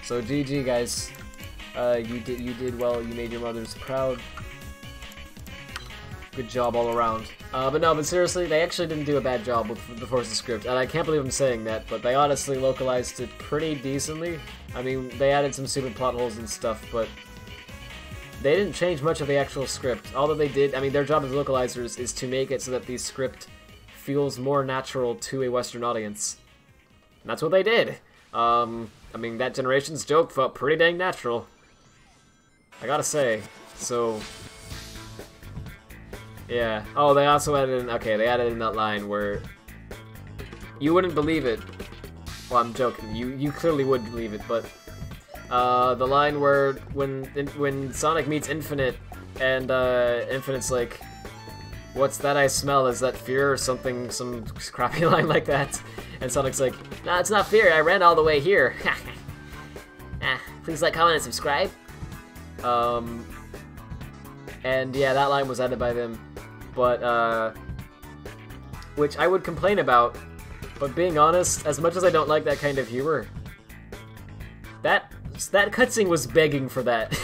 So GG, guys. You did well. You made your mothers proud. Good job all around. But seriously, they actually didn't do a bad job with the Forces script, and I can't believe I'm saying that, but they honestly localized it pretty decently. I mean, they added some stupid plot holes and stuff, but they didn't change much of the actual script. All that they did, I mean, their job as localizers is to make it so that the script feels more natural to a Western audience. And that's what they did. I mean, that generation's joke felt pretty dang natural. I gotta say. So... yeah. Oh, they also added in... Okay, they added in that line where... You wouldn't believe it. Well, I'm joking. You clearly would believe it, but... the line where when Sonic meets Infinite, and Infinite's like... What's that I smell? Is that fear or something? Some crappy line like that. And Sonic's like, nah, it's not fear. I ran all the way here. Please like, comment, and subscribe. And yeah, that line was added by them. But, which I would complain about. But being honest, as much as I don't like that kind of humor, that cutscene was begging for that.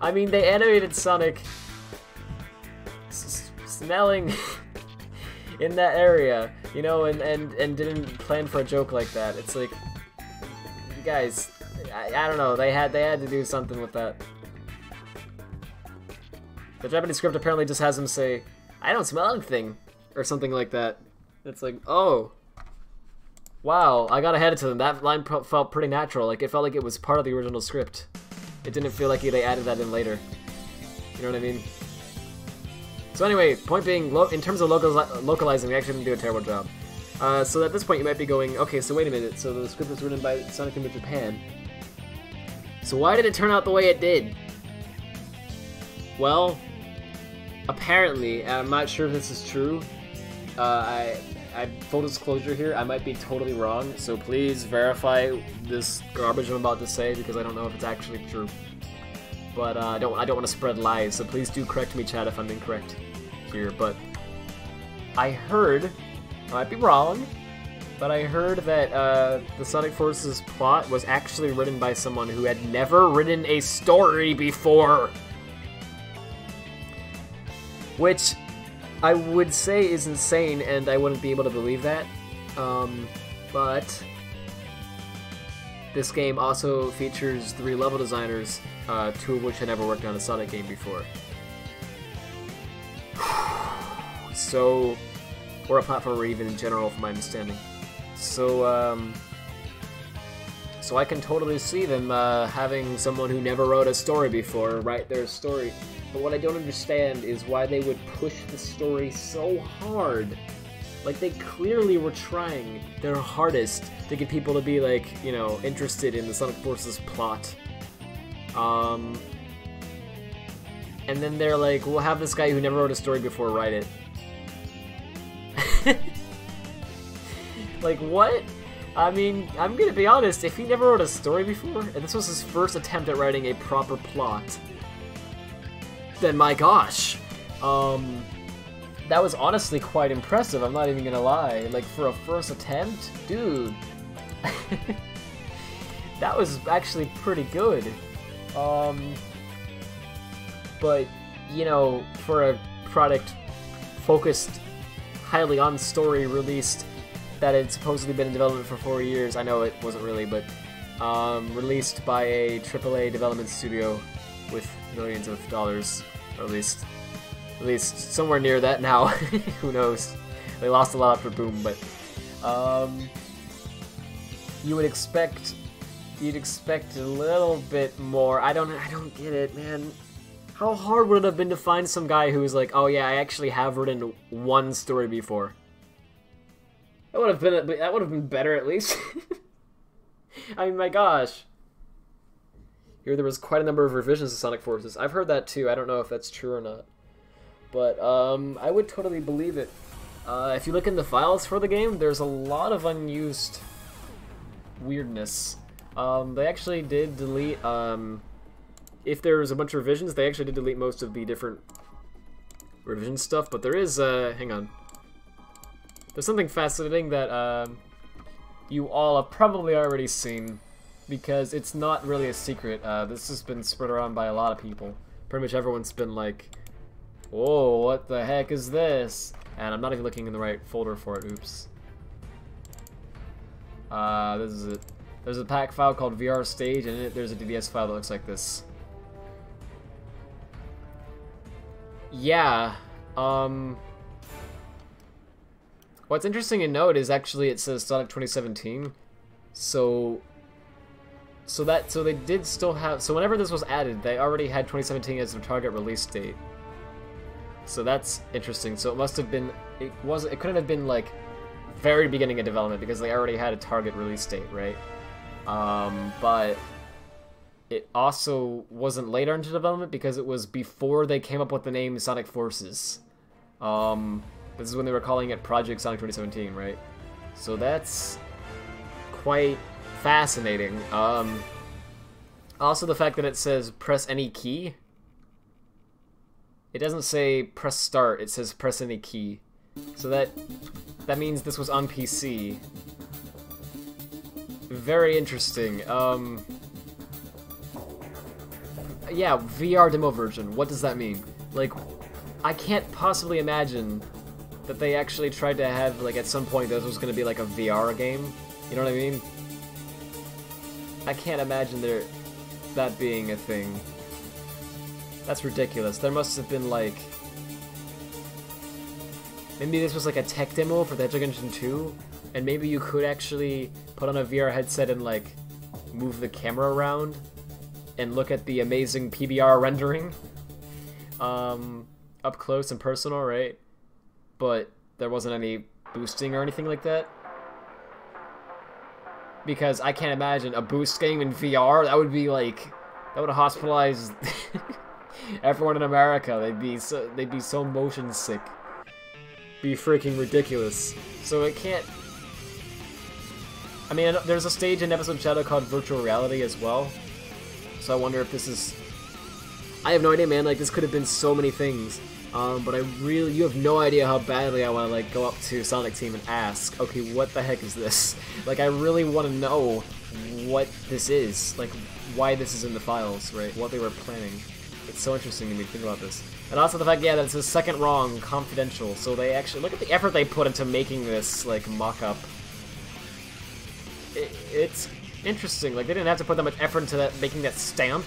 I mean, they animated Sonic smelling in that area, you know, and didn't plan for a joke like that. It's like, guys, I don't know, they had to do something with that. The Japanese script apparently just has him say, I don't smell anything, or something like that. It's like, oh, wow, I got ahead of them. That line felt pretty natural. Like, it felt like it was part of the original script. It didn't feel like they added that in later. You know what I mean? So anyway, point being, in terms of localizing, we actually didn't do a terrible job. So at this point you might be going, okay, so wait a minute, so the script was written by Sonic Team of Japan. So why did it turn out the way it did? Well, apparently, and I'm not sure if this is true, full disclosure here, I might be totally wrong, so please verify this garbage I'm about to say, because I don't know if it's actually true. But I don't want to spread lies, so please do correct me, chat, if I'm incorrect here. But I heard, I might be wrong, but I heard that the Sonic Forces plot was actually written by someone who had never written a story before. Which I would say is insane, and I wouldn't be able to believe that. But this game also features 3 level designers, 2 of which had never worked on a Sonic game before. So, or a platformer even in general, from my understanding. So, so I can totally see them having someone who never wrote a story before write their story. But what I don't understand is why they would push the story so hard. Like, they clearly were trying their hardest to get people to be, like, you know, interested in the Sonic Forces plot. and then they're like, we'll have this guy who never wrote a story before write it. Like, what? I mean, I'm gonna be honest, if he never wrote a story before, and this was his first attempt at writing a proper plot, then my gosh, that was honestly quite impressive, I'm not even gonna lie. Like, for a first attempt? Dude. That was actually pretty good. But, you know, for a product focused highly on story, released that had supposedly been in development for 4 years, I know it wasn't really, but released by a AAA development studio with millions of dollars, or at least somewhere near that now. Who knows? They lost a lot after Boom, but you'd expect a little bit more. I don't get it, man. How hard would it have been to find some guy who was like, oh yeah, I actually have written one story before? That would have been better at least. I mean, my gosh. Here there was quite a number of revisions to Sonic Forces. I've heard that too. I don't know if that's true or not. But I would totally believe it. If you look in the files for the game, there's a lot of unused weirdness. They actually did delete, if there was a bunch of revisions, they actually did delete most of the different revision stuff, but there is, hang on. There's something fascinating that, you all have probably already seen, because it's not really a secret. This has been spread around by a lot of people. Pretty much everyone's been like, whoa, what the heck is this? And I'm not even looking in the right folder for it, oops. This is it. There's a pack file called VR Stage, and in it there's a DDS file that looks like this. Yeah, what's interesting to note is actually it says Sonic 2017, so they did still have, so whenever this was added, they already had 2017 as their target release date. So that's interesting. So it must have been, it couldn't have been like very beginning of development because they already had a target release date, right? But it also wasn't later into development because it was before they came up with the name Sonic Forces. This is when they were calling it Project Sonic 2017, right? So that's quite fascinating. Also the fact that it says press any key. It doesn't say press start, it says press any key. So that means this was on PC. Very interesting. Yeah, VR demo version. What does that mean? Like, I can't possibly imagine that they actually tried to have, like, at some point this was going to be like a VR game. You know what I mean? I can't imagine that being a thing. That's ridiculous. There must have been, like... Maybe this was like a tech demo for the Hedgehog Engine 2, and maybe you could actually put on a VR headset and, like, move the camera around and look at the amazing PBR rendering up close and personal, right? But there wasn't any boosting or anything like that. Because I can't imagine a boost game in VR. That would be like, that would hospitalize everyone in America. They'd be so motion sick. Be freaking ridiculous. So it can't. I mean, there's a stage in Episode Shadow called Virtual Reality as well. So I wonder if this is... I have no idea, man. Like, this could have been so many things. But you have no idea how badly I want to, like, go up to Sonic Team and ask, okay, what the heck is this? Like, I really want to know what this is. Like, why this is in the files, right? What they were planning. It's so interesting to me to think about this. And also the fact, yeah, that it's a second wrong, confidential. So they actually... Look at the effort they put into making this, like, mock-up. It's interesting. Like, they didn't have to put that much effort into making that stamp.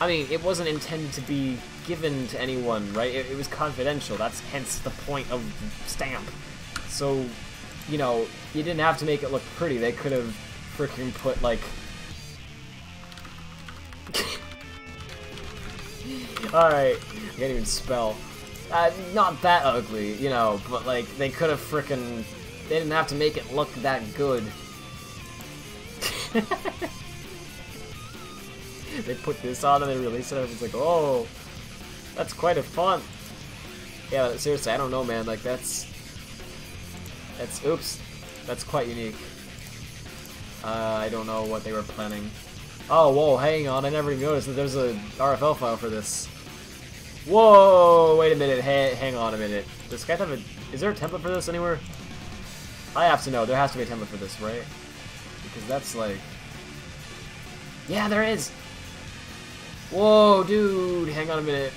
I mean, it wasn't intended to be given to anyone, right? It was confidential. That's hence the point of stamp. So, you know, you didn't have to make it look pretty. They could have freaking put, like... Alright, I can't even spell. Not that ugly, you know, but, like, they could have freaking... They didn't have to make it look that good. They put this on and they released it, and everyone's like, oh, that's quite a fun. Yeah, seriously, I don't know, man. Like, that's oops. That's quite unique. I don't know what they were planning. Oh, whoa, hang on. I never even noticed that there's a RFL file for this. Whoa, wait a minute. Hang on a minute. Does Skype have a... Is there a template for this anywhere? I have to know. There has to be a template for this, right? Because that's like... Yeah, there is! Whoa, dude. Hang on a minute.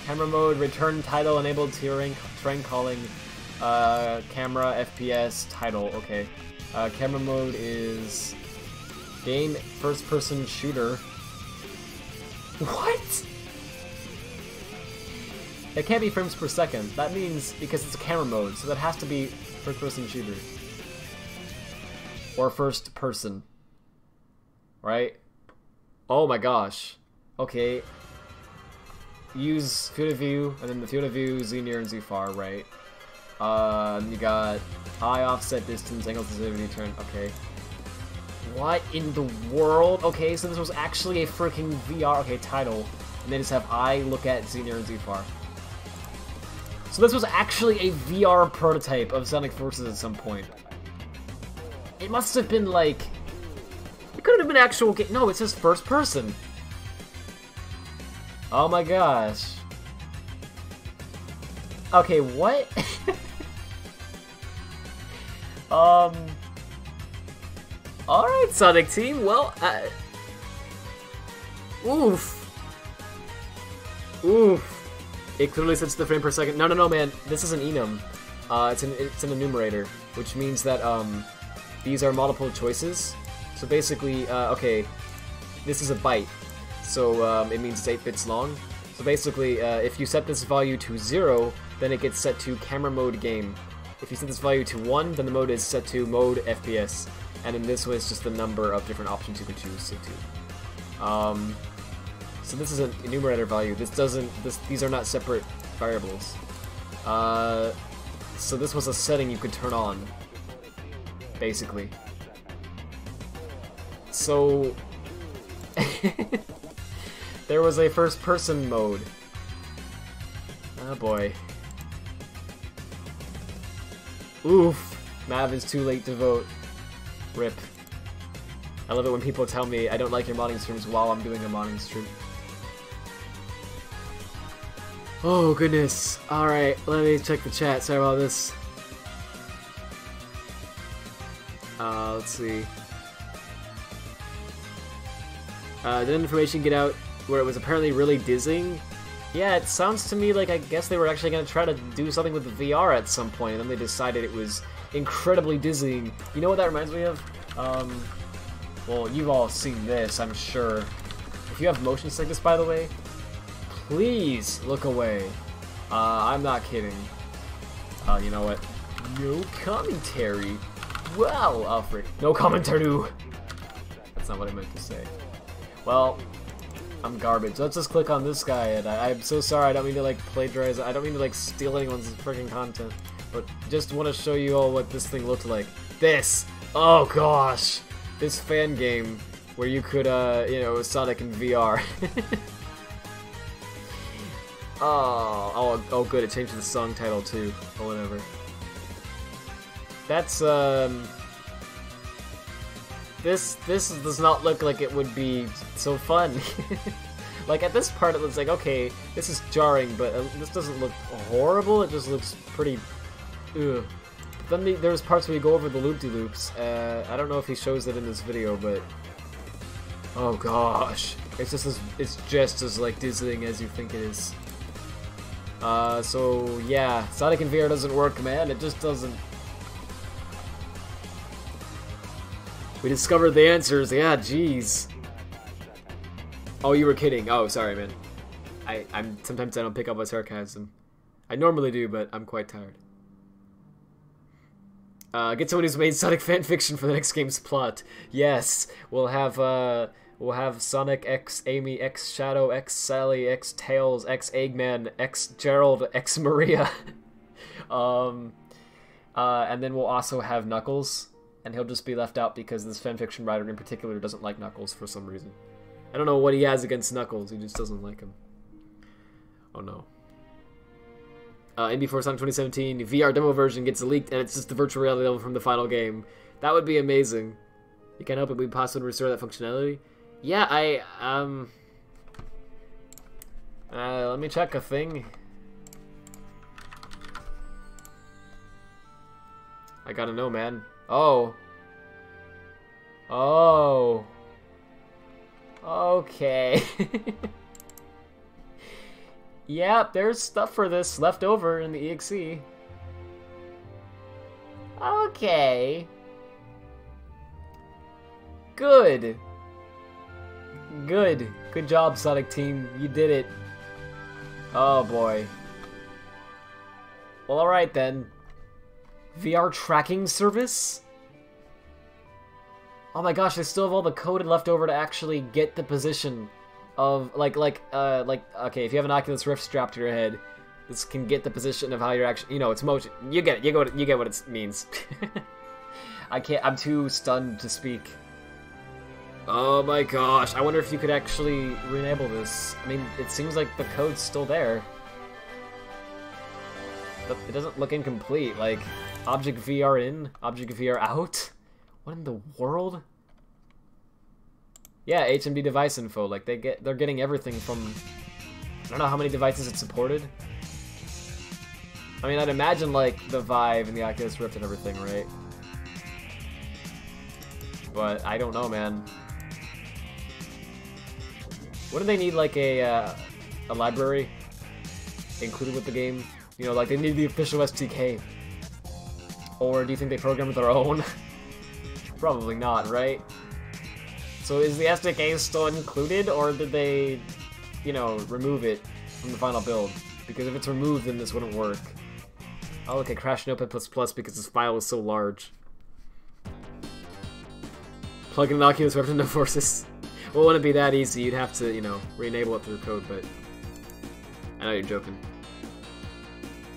Camera mode, return title, enabled terrain calling, camera, FPS, title, okay. Camera mode is game first person shooter. What? It can't be frames per second. That means, because it's a camera mode, so that has to be first person shooter. Or first person. Right? Oh my gosh. Okay. Use field of view, and then the field of view, Z near and Z far, right? You got eye offset, distance, angle sensitivity, turn, okay. What in the world? Okay, so this was actually a freaking VR, okay, title. And they just have eye, look at, Z near and Z far. So this was actually a VR prototype of Sonic Forces at some point. It must have been like... It could have been actual game. No, it says first person. Oh my gosh. Okay, what? Alright, Sonic Team, well, oof. Oof. It clearly sets the frame per second. No, no, no, man. This is an enum. It's an enumerator, which means that, these are multiple choices. So basically, okay, this is a byte. So it means it's 8 bits long. So basically, if you set this value to 0, then it gets set to camera mode game. If you set this value to 1, then the mode is set to mode FPS. And in this way, it's just the number of different options you can choose it to. So this is an enumerator value. These are not separate variables. So this was a setting you could turn on, basically. So there was a first-person mode. Oh boy. Oof. Mav is too late to vote. RIP. I love it when people tell me I don't like your modding streams while I'm doing a modding stream. Oh goodness. Alright, let me check the chat. Sorry about this. Let's see. Did information get out where it was apparently really dizzying? Yeah, it sounds to me like I guess they were actually going to try to do something with the VR at some point, and then they decided it was incredibly dizzying. You know what that reminds me of? Well, you've all seen this, I'm sure. If you have motion sickness, by the way, please look away. I'm not kidding. You know what? No commentary. Well, Alfred. No commentary. That's not what I meant to say. Well, I'm garbage. Let's just click on this guy, and I'm so sorry, I don't mean to, like, plagiarize, I don't mean to, like, steal anyone's freaking content, but just want to show you all what this thing looked like. This! Oh gosh! This fan game where you could, you know, Sonic in VR. Oh, good, it changed the song title too, or whatever. That's, This does not look like it would be so fun. Like, at this part it looks like, okay, this is jarring, but this doesn't look horrible, it just looks pretty... ugh. Then there's parts where you go over the loop-de-loops. I don't know if he shows it in this video, but... oh gosh. It's just as, like, dizzying as you think it is. So, yeah, Sonic in VR doesn't work, man, it just doesn't. We discovered the answers, yeah, jeez. Oh, you were kidding. Oh, sorry, man. Sometimes I don't pick up on sarcasm. I normally do, but I'm quite tired. Get someone who's made Sonic fanfiction for the next game's plot. Yes, we'll have Sonic X Amy, X Shadow, X Sally, X Tails, X Eggman, X Gerald, X Maria. And then we'll also have Knuckles. And he'll just be left out because this fanfiction writer in particular doesn't like Knuckles for some reason. I don't know what he has against Knuckles. He just doesn't like him. Oh no. NB4 Sonic 2017 VR demo version gets leaked, and it's just the virtual reality level from the final game. That would be amazing. You can't help it be possible to restore that functionality. Yeah, let me check a thing. I gotta know, man. Oh. Oh. Okay. Yeah, there's stuff for this left over in the EXE. Okay. Good. Good. Good job, Sonic Team. You did it. Oh boy. Well, alright then. VR tracking service? Oh my gosh, they still have all the code left over to actually get the position of, okay, if you have an Oculus Rift strapped to your head, this can get the position of how you're actually, you know, it's motion. You get it, you get what it means. I'm too stunned to speak. Oh my gosh, I wonder if you could actually re-enable this. I mean, it seems like the code's still there. But it doesn't look incomplete, like, Object VR in, Object VR out? What in the world? Yeah, HMD device info, like, they're getting everything from, I don't know how many devices it supported. I mean, I'd imagine, like, the Vive and the Oculus Rift and everything, right? But I don't know, man. Wouldn't they need, like, a library included with the game? You know, like, they need the official SDK. Or do you think they programmed their own? Probably not, right? So is the SDK still included, or did they, you know, remove it from the final build? Because if it's removed, then this wouldn't work. Oh, okay, Crash Notepad++ because this file is so large. Plug in an Oculus Rift into Forces. Well, it wouldn't be that easy. You'd have to, you know, re-enable it through code, but I know you're joking.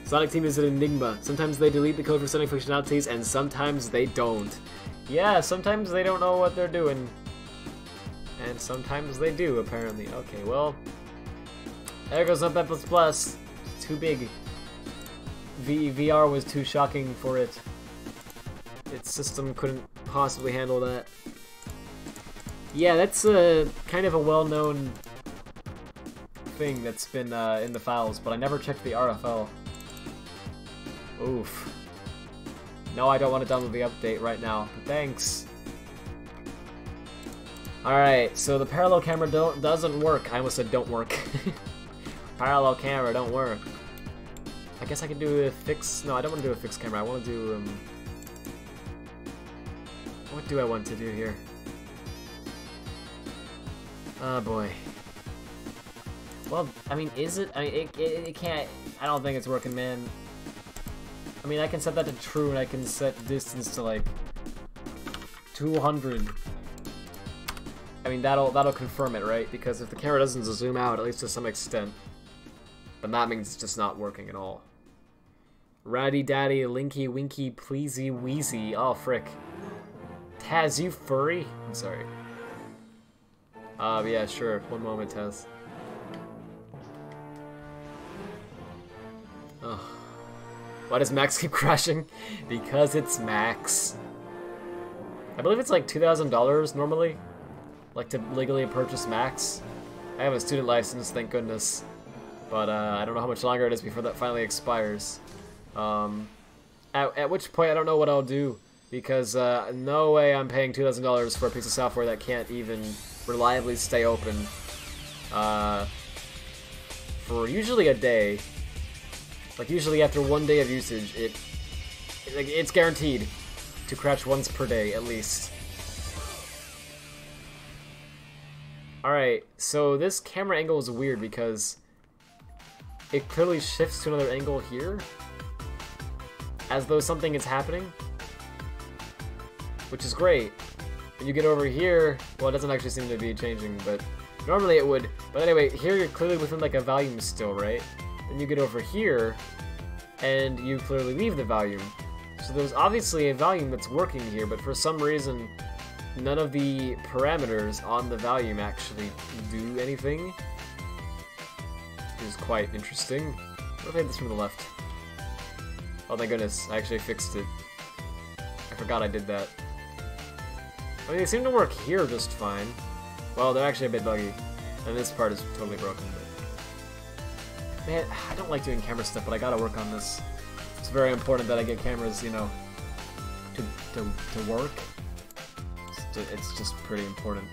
Sonic Team is an enigma. Sometimes they delete the code for Sonic functionalities, and sometimes they don't. Yeah, sometimes they don't know what they're doing. And sometimes they do, apparently. Okay, well, there goes Notepad++. Too big. VR was too shocking for it. Its system couldn't possibly handle that. Yeah, that's kind of a well-known thing that's been in the files, but I never checked the RFL. Oof. No, I don't want to download the update right now, but thanks. Alright, so the parallel camera doesn't work. I almost said don't work. Parallel camera don't work. I guess I could do a fix. No, I don't want to do a fixed camera. I want to do, what do I want to do here? Oh boy. Well, I mean, is it? I mean, it can't. I don't think it's working, man. I mean, I can set that to true, and I can set distance to like 200. I mean, that'll confirm it, right? Because if the camera doesn't zoom out, at least to some extent, then that means it's just not working at all. Ratty Daddy, Linky Winky, Pleasy Wheezy. Oh, frick. Taz, you furry? I'm sorry. Yeah, sure. One moment, Taz. Ugh. Why does Max keep crashing? Because it's Max. I believe it's like $2,000 normally, like to legally purchase Max. I have a student license, thank goodness. But I don't know how much longer it is before that finally expires. At which point I don't know what I'll do, because no way I'm paying $2,000 for a piece of software that can't even reliably stay open for usually a day. Like, usually after 1 day of usage, it's guaranteed to crash once per day, at least. Alright, so this camera angle is weird because it clearly shifts to another angle here, as though something is happening, which is great. When you get over here, well, it doesn't actually seem to be changing, but normally it would. But anyway, here you're clearly within like a volume still, right? Then you get over here, and you clearly leave the volume. So there's obviously a volume that's working here, but for some reason, none of the parameters on the volume actually do anything, which is quite interesting. What if I hit this from the left? Oh thank goodness, I actually fixed it. I forgot I did that. I mean, they seem to work here just fine. Well, they're actually a bit buggy, and this part is totally broken. But man, I don't like doing camera stuff, but I gotta work on this. It's very important that I get cameras, you know, to work. It's just pretty important.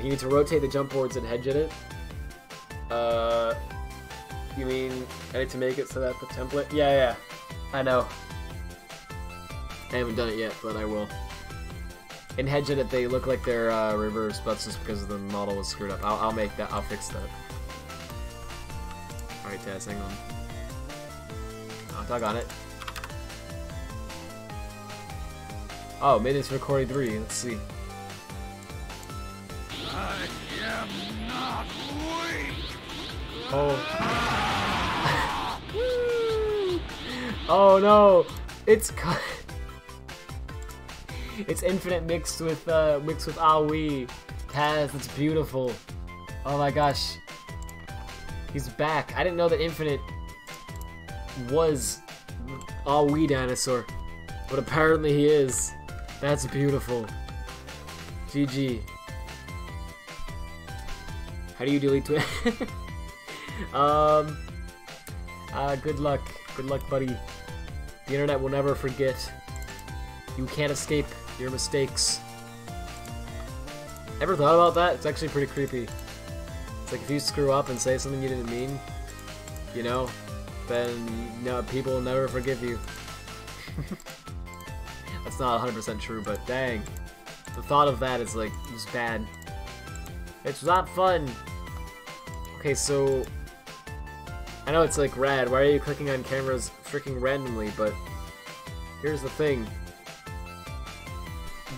You need to rotate the jump boards and hedge it. You mean I need to make it so that the template? Yeah, I know. I haven't done it yet, but I will. In hedge edit, they look like they're reversed, but that's just because the model was screwed up. I'll make that. I'll fix that. Alright, Taz, hang on. I'll tug on it. Oh, minutes for Corey 3. Let's see. I am not weak. Oh. Oh no! It's infinite mixed with Aoi. Taz, that's beautiful. Oh my gosh. He's back. I didn't know that infinite was Aoi dinosaur, but apparently he is. That's beautiful. GG. How do you delete Twitter? Good luck. Good luck, buddy. The internet will never forget. You can't escape your mistakes. Ever thought about that? It's actually pretty creepy. It's like if you screw up and say something you didn't mean, you know, then people will never forgive you. That's not 100% true, but dang. The thought of that is like, just bad. It's not fun. Okay, so I know it's like rad. Why are you clicking on cameras freaking randomly? But here's the thing.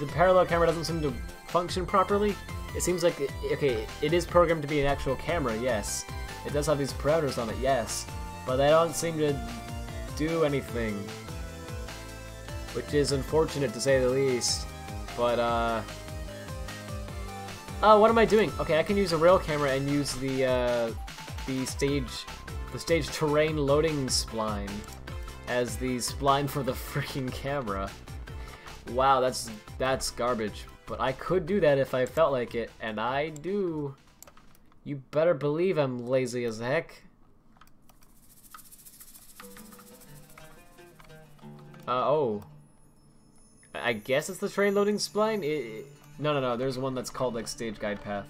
The parallel camera doesn't seem to function properly. It seems like, okay, it is programmed to be an actual camera, yes. It does have these parameters on it, yes. But they don't seem to do anything. Which is unfortunate to say the least. But, oh, what am I doing? Okay, I can use a rail camera and use the stage terrain loading spline as the spline for the freaking camera. Wow, that's garbage. But I could do that if I felt like it, and I do. You better believe I'm lazy as heck. Oh. I guess it's the terrain loading spline? No, there's one that's called like stage guide path.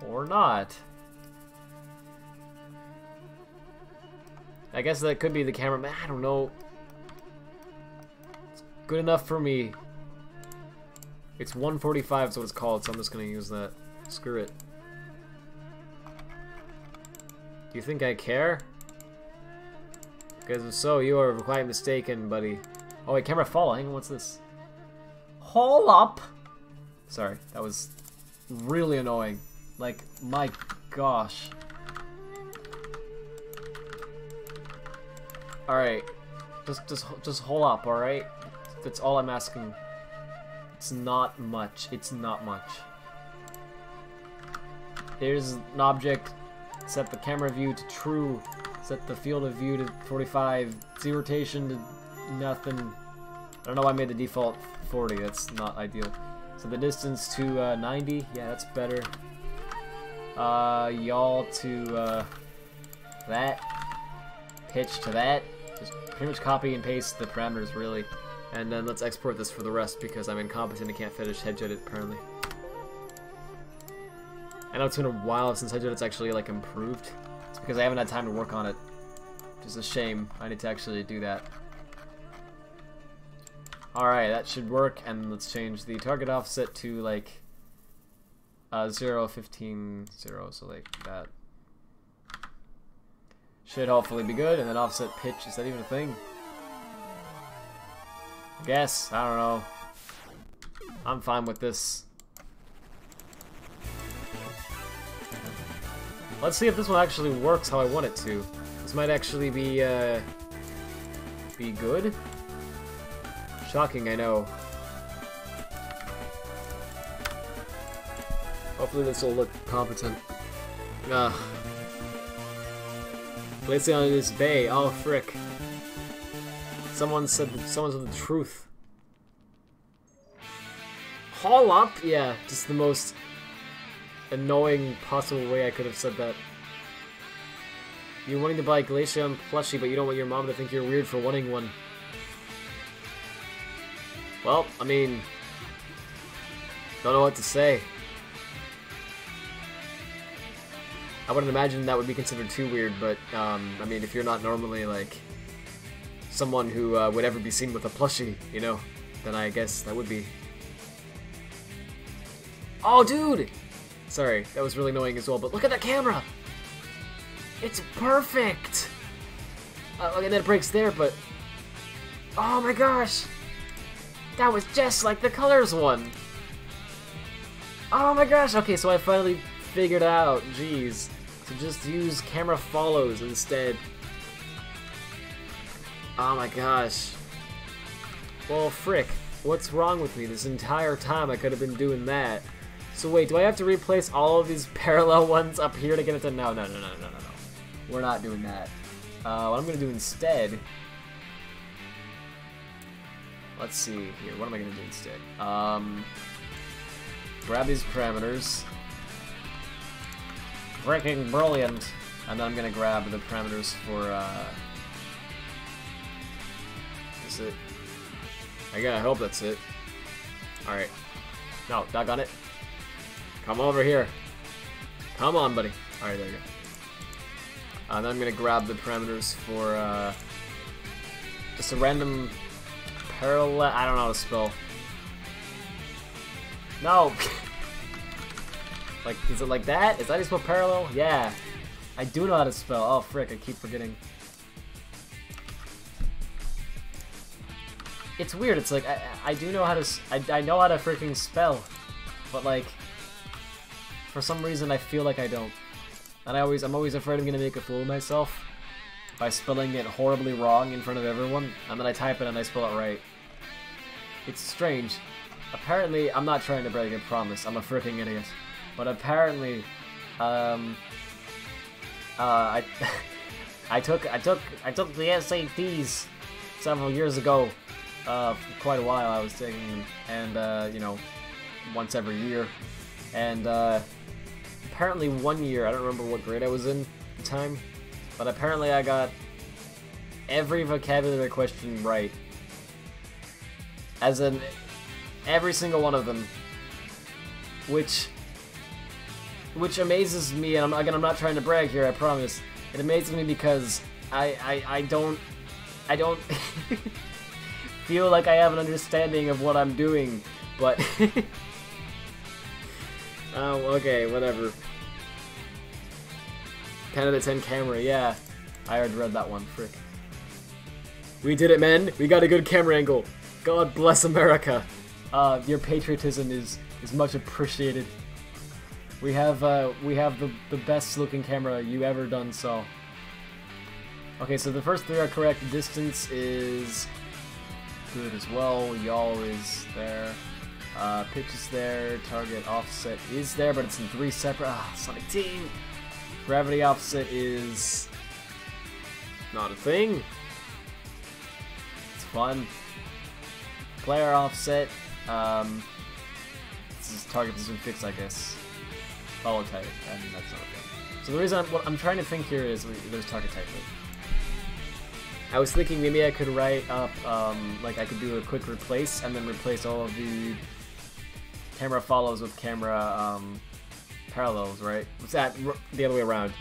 Or not. I guess that could be the camera. I don't know. It's good enough for me. It's 145 is what it's called, so I'm just gonna use that. Screw it. Do you think I care? Because if so, you are quite mistaken, buddy. Oh wait, camera fall. Hang on, what's this? Hold up! Sorry, that was really annoying. Like, my gosh. Alright. Just hold up, alright? That's all I'm asking. It's not much. It's not much. Here's an object. Set the camera view to true. Set the field of view to 45. Z rotation to nothing. I don't know why I made the default 40. That's not ideal. So the distance to 90. Yeah, that's better. Y'all to that. Pitch to that. Just pretty much copy and paste the parameters, really. And then let's export this for the rest because I'm incompetent and can't finish hedge edit apparently. I know it's been a while since hedge edit's actually like improved. It's because I haven't had time to work on it. Which is a shame. I need to actually do that. Alright, that should work, and let's change the target offset to like 0, 15, 0, so like that. Should hopefully be good, and then offset pitch, is that even a thing? I guess, I don't know. I'm fine with this. Let's see if this one actually works how I want it to. This might actually be be good. Shocking, I know. Hopefully this will look competent. Ugh. Placing on this bay. Oh, frick. Someone said the truth. Haul up? Yeah, just the most annoying possible way I could have said that. You're wanting to buy Glacium plushie, but you don't want your mom to think you're weird for wanting one. Well, I mean, don't know what to say. I wouldn't imagine that would be considered too weird, but, I mean, if you're not normally, like, someone who would ever be seen with a plushie, you know, then I guess that would be. Oh, dude! Sorry, that was really annoying as well, but look at that camera! It's perfect! Okay, that breaks there, but... Oh my gosh! That was just like the colors one! Oh my gosh! Okay, so I finally figured out, jeez, to just use camera follows instead. Oh my gosh. Well, frick. What's wrong with me? This entire time I could have been doing that. So wait, do I have to replace all of these parallel ones up here to get it to... No. We're not doing that. What I'm going to do instead... Let's see here. What am I going to do instead? Grab these parameters. Freaking brilliant. And then I'm going to grab the parameters for... Is it? I gotta hope that's it. Alright. No, doggone it. Come over here. Come on, buddy. Alright, there you go. Then I'm gonna grab the parameters for, just a random parallel... I don't know how to spell. No! Like, is it like that? Is that how you spell parallel? Yeah. I do know how to spell. Oh, frick, I keep forgetting. It's weird, it's like, I do know how to... I know how to freaking spell. But, like... For some reason, I feel like I don't. And I'm always afraid I'm gonna make a fool of myself by spelling it horribly wrong in front of everyone, and then I type it and I spell it right. It's strange. Apparently, I'm not trying to brag, I promise. I'm a freaking idiot. But apparently, I took the SATs several years ago. For quite a while I was taking them, and you know, once every year. And apparently one year, I don't remember what grade I was in at the time, but apparently I got every vocabulary question right. As in, every single one of them. Which amazes me, and I'm not trying to brag here, I promise. It amazes me because I don't feel like I have an understanding of what I'm doing, but oh, okay, whatever. 10 out of 10 camera, yeah. I already read that one, frick. We did it, men! We got a good camera angle! God bless America! Your patriotism is much appreciated. We have the best looking camera you ever done so. Okay, so the first three are correct. Distance is good as well. Yaw is there. Pitch is there. Target offset is there, but it's in 3 separate. Sonic Team. Gravity offset is not a thing. It's fun. Player offset. This is target position fixed, I guess. Follow type, and that's not okay. So the reason what I'm trying to think here is there's target type. I was thinking maybe I could write up, like I could do a quick replace and then replace all of the camera follows with camera parallels, right? What's that? The other way around.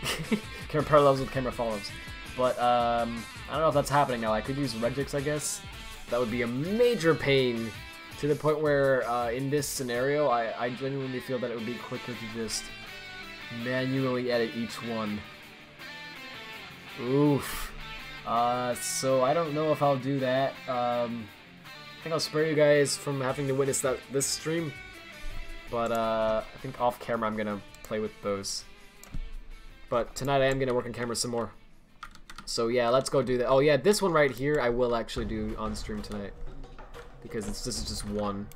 Camera parallels with camera follows. But I don't know if that's happening now. I could use regex, I guess. That would be a major pain to the point where in this scenario, I genuinely feel that it would be quicker to just manually edit each one. Oof. So I don't know if I'll do that. I think I'll spare you guys from having to witness this stream. But I think off camera I'm gonna play with those. But tonight I am gonna work on camera some more. So yeah, let's go do that. Oh yeah, this one right here I will actually do on stream tonight. Because this is just one.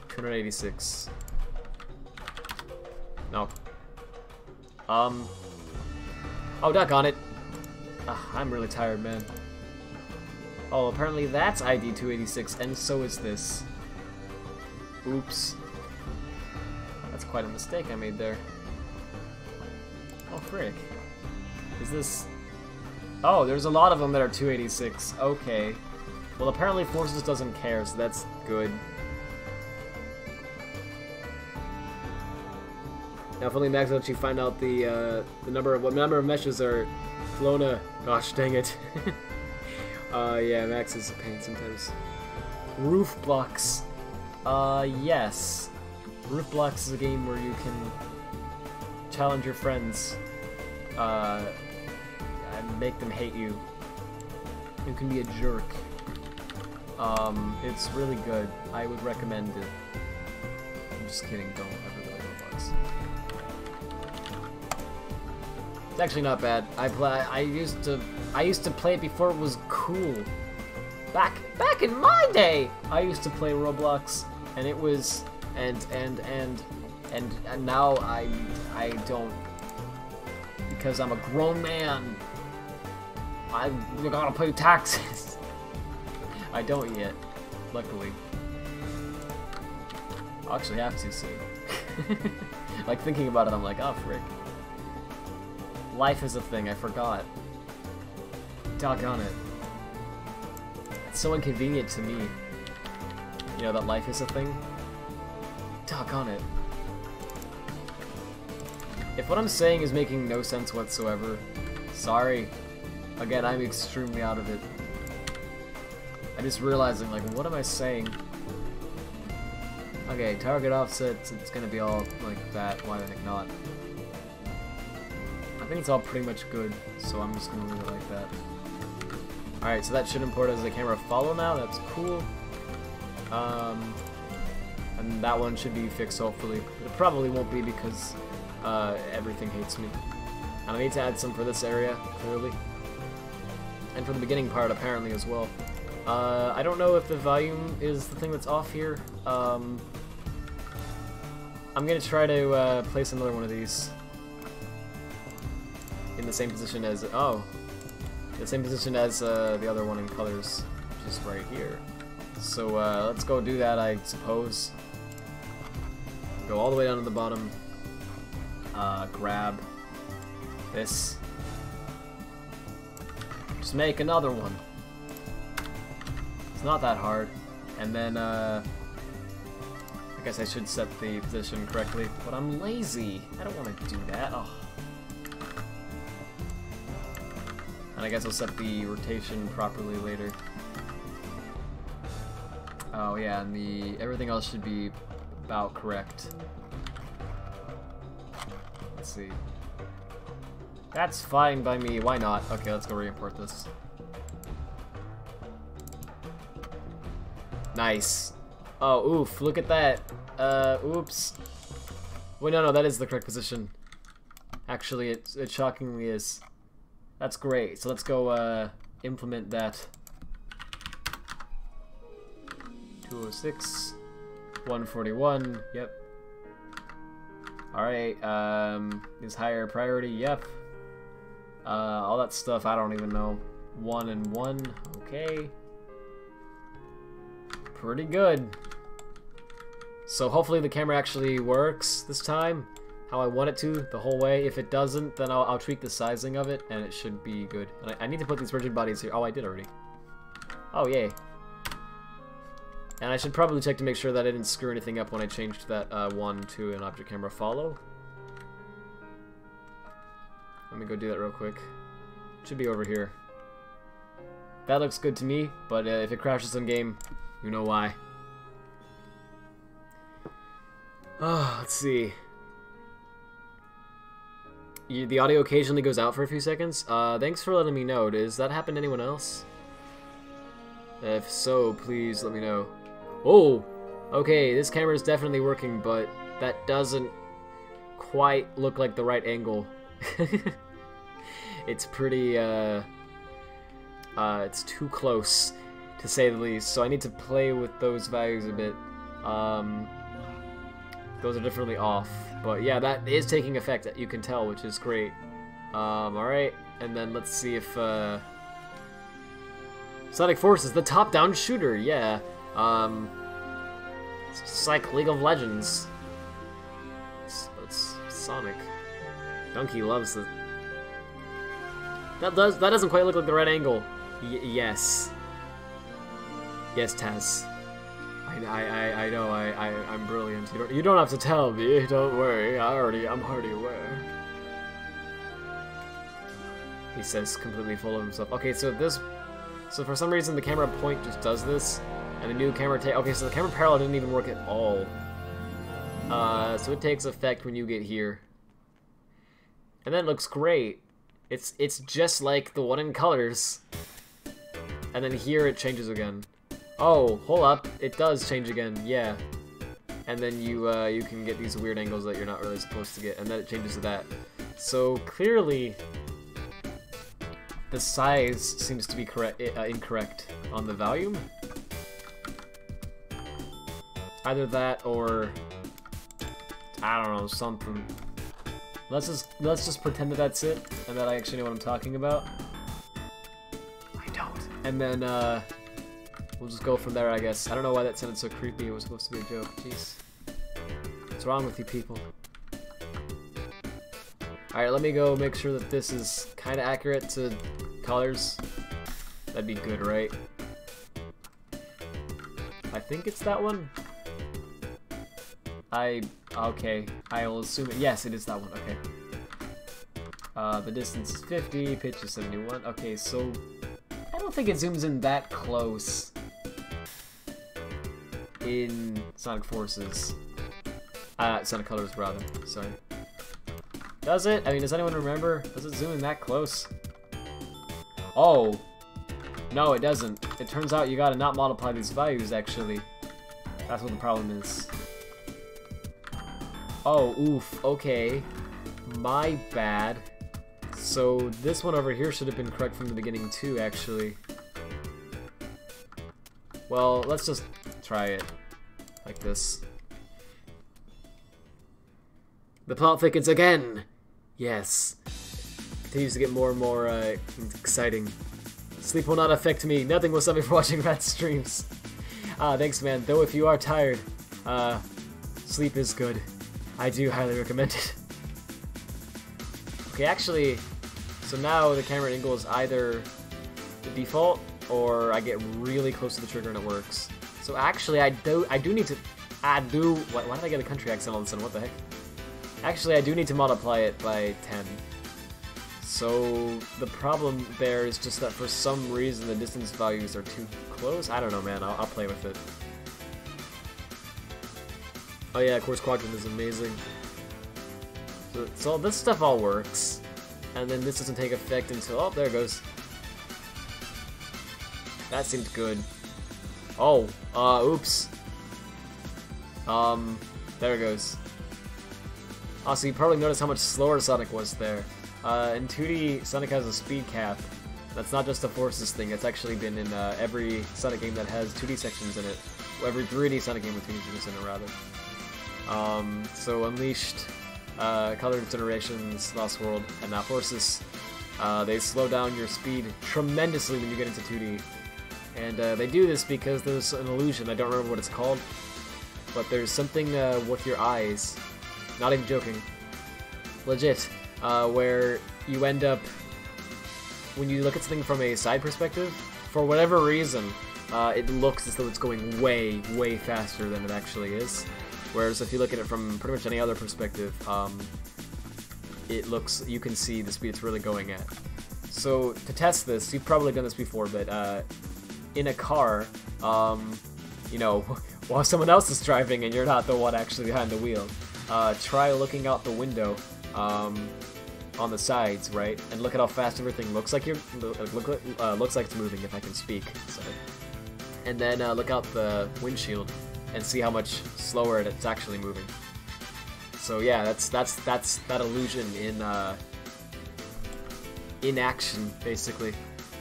286. No. Oh, duck on it. I'm really tired, man. Oh, apparently that's ID 286, and so is this. Oops. That's quite a mistake I made there. Oh, frick. Is this... Oh, there's a lot of them that are 286. Okay. Well, apparently Forces doesn't care, so that's good. Now, if only Max will actually find out what number of meshes are Flona. Gosh, dang it. Yeah, Max is a pain sometimes. Roof blocks. Yes. Roof blocks is a game where you can challenge your friends, and make them hate you. You can be a jerk. It's really good. I would recommend it. I'm just kidding, don't ever play Roblox. It's actually not bad. I used to play it before it was cool. Back in my day, I used to play Roblox, and it was and now I don't, because I'm a grown man. I gotta pay taxes. I don't yet, luckily. I'll actually have to soon. Like, thinking about it, I'm like, oh frick. Life is a thing, I forgot. Doggone it. It's so inconvenient to me. You know, that life is a thing? Doggone it. If what I'm saying is making no sense whatsoever, sorry. Again, I'm extremely out of it. I'm just realizing, like, what am I saying? Okay, target offsets, it's gonna be all like that. Why the heck not? I think it's all pretty much good, so I'm just gonna leave it like that. Alright, so that should import as a camera follow now, that's cool. And that one should be fixed hopefully. But it probably won't be because everything hates me. And I need to add some for this area, clearly. And for the beginning part, apparently, as well. I don't know if the volume is the thing that's off here. I'm gonna try to place another one of these in the same position as the other one in colors, which is right here. So let's go do that, I suppose. Go all the way down to the bottom. Grab this. Just make another one. It's not that hard. And then I guess I should set the position correctly, but I'm lazy. I don't want to do that. Oh. And I guess I'll set the rotation properly later. Oh yeah, and everything else should be about correct. Let's see. That's fine by me. Why not? Okay, let's go re-import this. Nice. Oh, oof, look at that. Oops. Wait, no, that is the correct position. Actually, it shockingly is. That's great. So let's go implement that. 206, 141, yep. Alright, is higher priority, yep. All that stuff, I don't even know. 1 and 1, okay. Pretty good. So hopefully the camera actually works this time, how I want it to, the whole way. If it doesn't, then I'll tweak the sizing of it, and it should be good. And I need to put these rigid bodies here. Oh, I did already. Oh, yay. And I should probably check to make sure that I didn't screw anything up when I changed that 1 to an object camera follow. Let me go do that real quick. It should be over here. That looks good to me, but if it crashes in game, you know why. Oh, let's see. The audio occasionally goes out for a few seconds. Thanks for letting me know. Does that happen to anyone else? If so, please let me know. Oh! Okay, this camera is definitely working, but that doesn't quite look like the right angle. it's pretty, it's too close, to say the least. So I need to play with those values a bit. Those are definitely off. But yeah, that is taking effect, you can tell, which is great. Alright, and then let's see if, Sonic Forces, the top-down shooter, yeah. It's just like League of Legends. It's Sonic. Donkey loves it. That doesn't quite look like the right angle. Yes. Yes, Taz. I know, I'm brilliant. You don't have to tell me, don't worry, I'm already aware. He says, completely full of himself. Okay, so for some reason the camera point just does this, and the new camera okay, so the camera parallel didn't even work at all. So it takes effect when you get here. And then it looks great. It's just like the one in colors. And then here it changes again. Oh, hold up, it does change again, yeah. And then you can get these weird angles that you're not really supposed to get, and then it changes to that. So clearly, the size seems to be incorrect on the volume. Either that or I don't know, something. Let's just pretend that that's it, and that I actually know what I'm talking about. I don't. And then we'll just go from there, I guess. I don't know why that sounded so creepy. It was supposed to be a joke. Jeez. What's wrong with you people? Alright, let me go make sure that this is kind of accurate to colors. That'd be good, right? I think it's that one. Okay, I will assume it. Yes, it is that one. Okay. The distance is 50, pitch is 71. Okay, so I don't think it zooms in that close in Sonic Forces. Sonic Colors, rather. Sorry. Does it? I mean, does anyone remember? Does it zoom in that close? Oh. No, it doesn't. It turns out you gotta not multiply these values, actually. That's what the problem is. Oh, oof. Okay. My bad. So this one over here should have been correct from the beginning, too, actually. Well, let's just try it. Like this. The plot thickens again! Yes. Continues to get more and more exciting. Sleep will not affect me. Nothing will stop me from watching Rat streams. Thanks, man. Though if you are tired, sleep is good. I do highly recommend it. Okay, actually, so now the camera angle is either the default, or I get really close to the trigger and it works. So actually, I do need to, why did I get a country accent all of a sudden? What the heck? Actually, I do need to multiply it by 10. So the problem there is just that for some reason the distance values are too close. I don't know, man. I'll play with it. Oh yeah, of course, Quadrant is amazing. So this stuff all works, and then this doesn't take effect until, oh, there it goes. That seemed good. Oh, oops. There it goes. Also, you probably noticed how much slower Sonic was there. In 2D, Sonic has a speed cap. That's not just a Forces thing, it's actually been in every Sonic game that has 2D sections in it. Well, every 3D Sonic game with 2D sections in it, rather. So Unleashed, Colored Generations, Lost World, and now Forces, they slow down your speed tremendously when you get into 2D. And they do this because there's an illusion, I don't remember what it's called, but there's something with your eyes, not even joking, legit, where you end up, when you look at something from a side perspective, for whatever reason, it looks as though it's going way, way faster than it actually is. Whereas if you look at it from pretty much any other perspective, it looks, you can see the speed it's really going at. So to test this, you've probably done this before, but in a car, you know, while someone else is driving and you're not the one actually behind the wheel, try looking out the window on the sides, right? And look at how fast everything looks like looks like it's moving, if I can speak. Sorry. And then look out the windshield and see how much slower it's actually moving. So yeah, that's that illusion inaction, basically.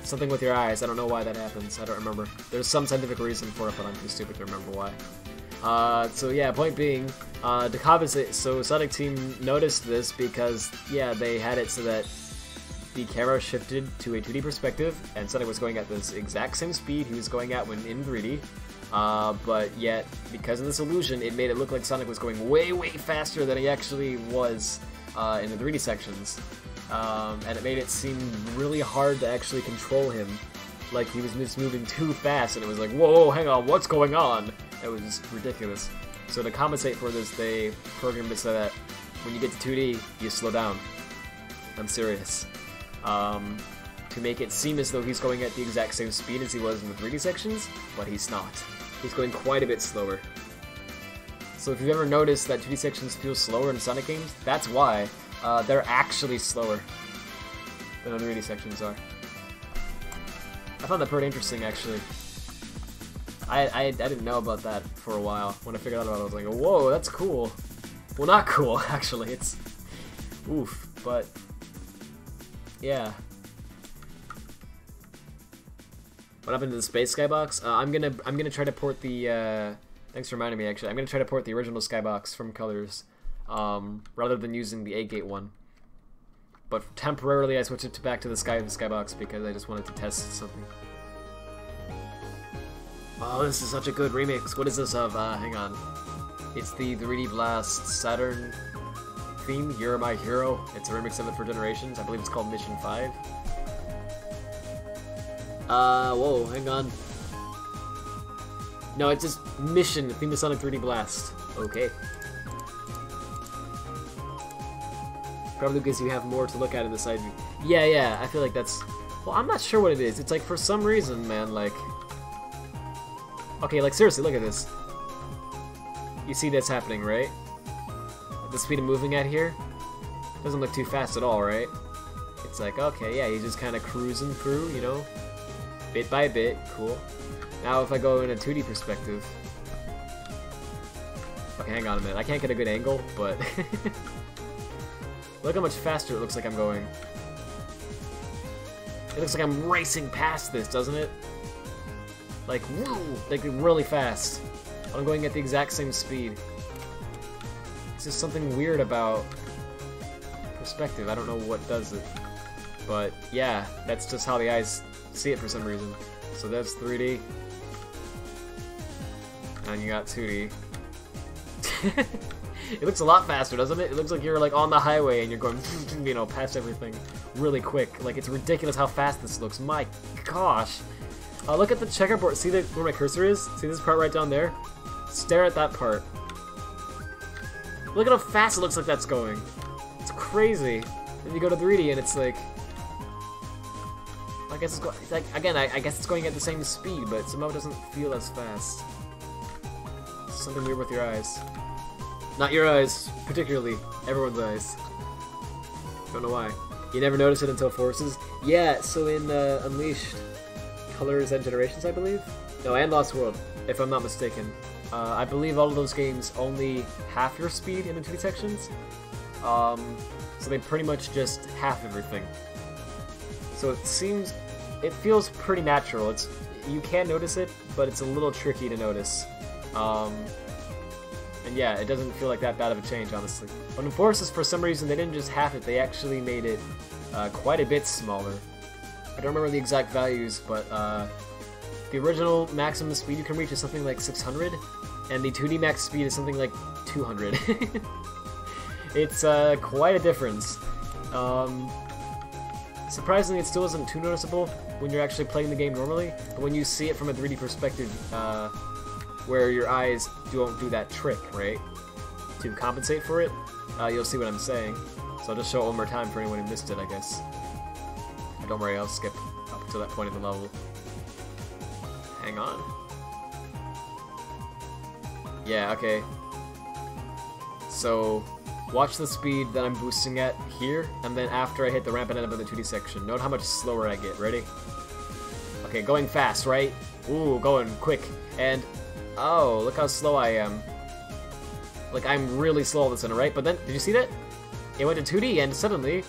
Something with your eyes. I don't know why that happens. I don't remember. There's some scientific reason for it, but I'm too stupid to remember why. So yeah, point being, to compensate, so Sonic Team noticed this because, yeah, they had it so that the camera shifted to a 2D perspective, and Sonic was going at this exact same speed he was going at when in 3D. But yet, because of this illusion, it made it look like Sonic was going way, way faster than he actually was in the 3D sections. And it made it seem really hard to actually control him. Like he was just moving too fast, and it was like, whoa, hang on, what's going on? It was just ridiculous. So to compensate for this, they programmed it so that when you get to 2D, you slow down. I'm serious. To make it seem as though he's going at the exact same speed as he was in the 3D sections, but he's not. He's going quite a bit slower. So if you've ever noticed that 2D sections feel slower in Sonic games, that's why. They're actually slower than the 3D sections are. I found that pretty interesting, actually. I didn't know about that for a while. When I figured out about it, I was like, whoa, that's cool. Well, not cool, actually. It's oof, but yeah. What happened to the Space Skybox? I'm gonna try to port the. Thanks for reminding me. Actually, I'm gonna try to port the original Skybox from Colors, rather than using the 8-gate one. But temporarily, I switched it back to the Skybox because I just wanted to test something. Oh, this is such a good remix. What is this of? Hang on. It's the 3D Blast Saturn theme, You're My Hero. It's a remix of it for Generations. I believe it's called Mission 5. Whoa, hang on. No, it's just Mission, theme to Sonic 3D Blast. Okay. Probably because you have more to look at in the side view. Yeah, I feel like that's... Well, I'm not sure what it is. It's like, for some reason, man, like... Okay, like, seriously, look at this. You see that's happening, right? The speed I'm moving at here doesn't look too fast at all, right? It's like, okay, yeah, he's just kind of cruising through, you know? Bit by bit, cool. Now if I go in a 2D perspective... Okay, hang on a minute. I can't get a good angle, but... Look how much faster it looks like I'm going. It looks like I'm racing past this, doesn't it? Like, woo! Like, really fast. I'm going at the exact same speed. It's just something weird about perspective. I don't know what does it. But, yeah, that's just how the eyes see it for some reason. So that's 3D. And you got 2D. It looks a lot faster, doesn't it? It looks like you're like on the highway and you're going, you know, past everything really quick. Like, it's ridiculous how fast this looks. My gosh. Look at the checkerboard. See where my cursor is? See this part right down there? Stare at that part. Look at how fast it looks like that's going. It's crazy. Then you go to 3D and it's like... I guess it's going... Like, again, I guess it's going at the same speed, but somehow it doesn't feel as fast. Something weird with your eyes. Not your eyes, particularly. Everyone's eyes. Don't know why. You never notice it until Forces? Yeah, so in Unleashed, Colors and Generations, I believe? No, and Lost World, if I'm not mistaken. I believe all of those games only half your speed in the 2D sections. So they pretty much just half everything. So it feels pretty natural. You can notice it, but it's a little tricky to notice. And yeah, it doesn't feel like that bad of a change, honestly. But in Forces, for some reason, they didn't just half it, they actually made it quite a bit smaller. I don't remember the exact values, but the original maximum speed you can reach is something like 600, and the 2D max speed is something like 200. It's quite a difference. Surprisingly, it still isn't too noticeable when you're actually playing the game normally, but when you see it from a 3D perspective, where your eyes don't do that trick, right? To compensate for it, you'll see what I'm saying. So I'll just show it one more time for anyone who missed it, I guess. Don't worry, I'll skip up to that point in the level. Hang on. Yeah, okay. So, watch the speed that I'm boosting at here, and then after I hit the ramp and end up in the 2D section, note how much slower I get. Ready? Okay, going fast, right? Ooh, going quick. And, oh, look how slow I am. Like, I'm really slow all of a sudden, right? But then, did you see that? It went to 2D, and suddenly,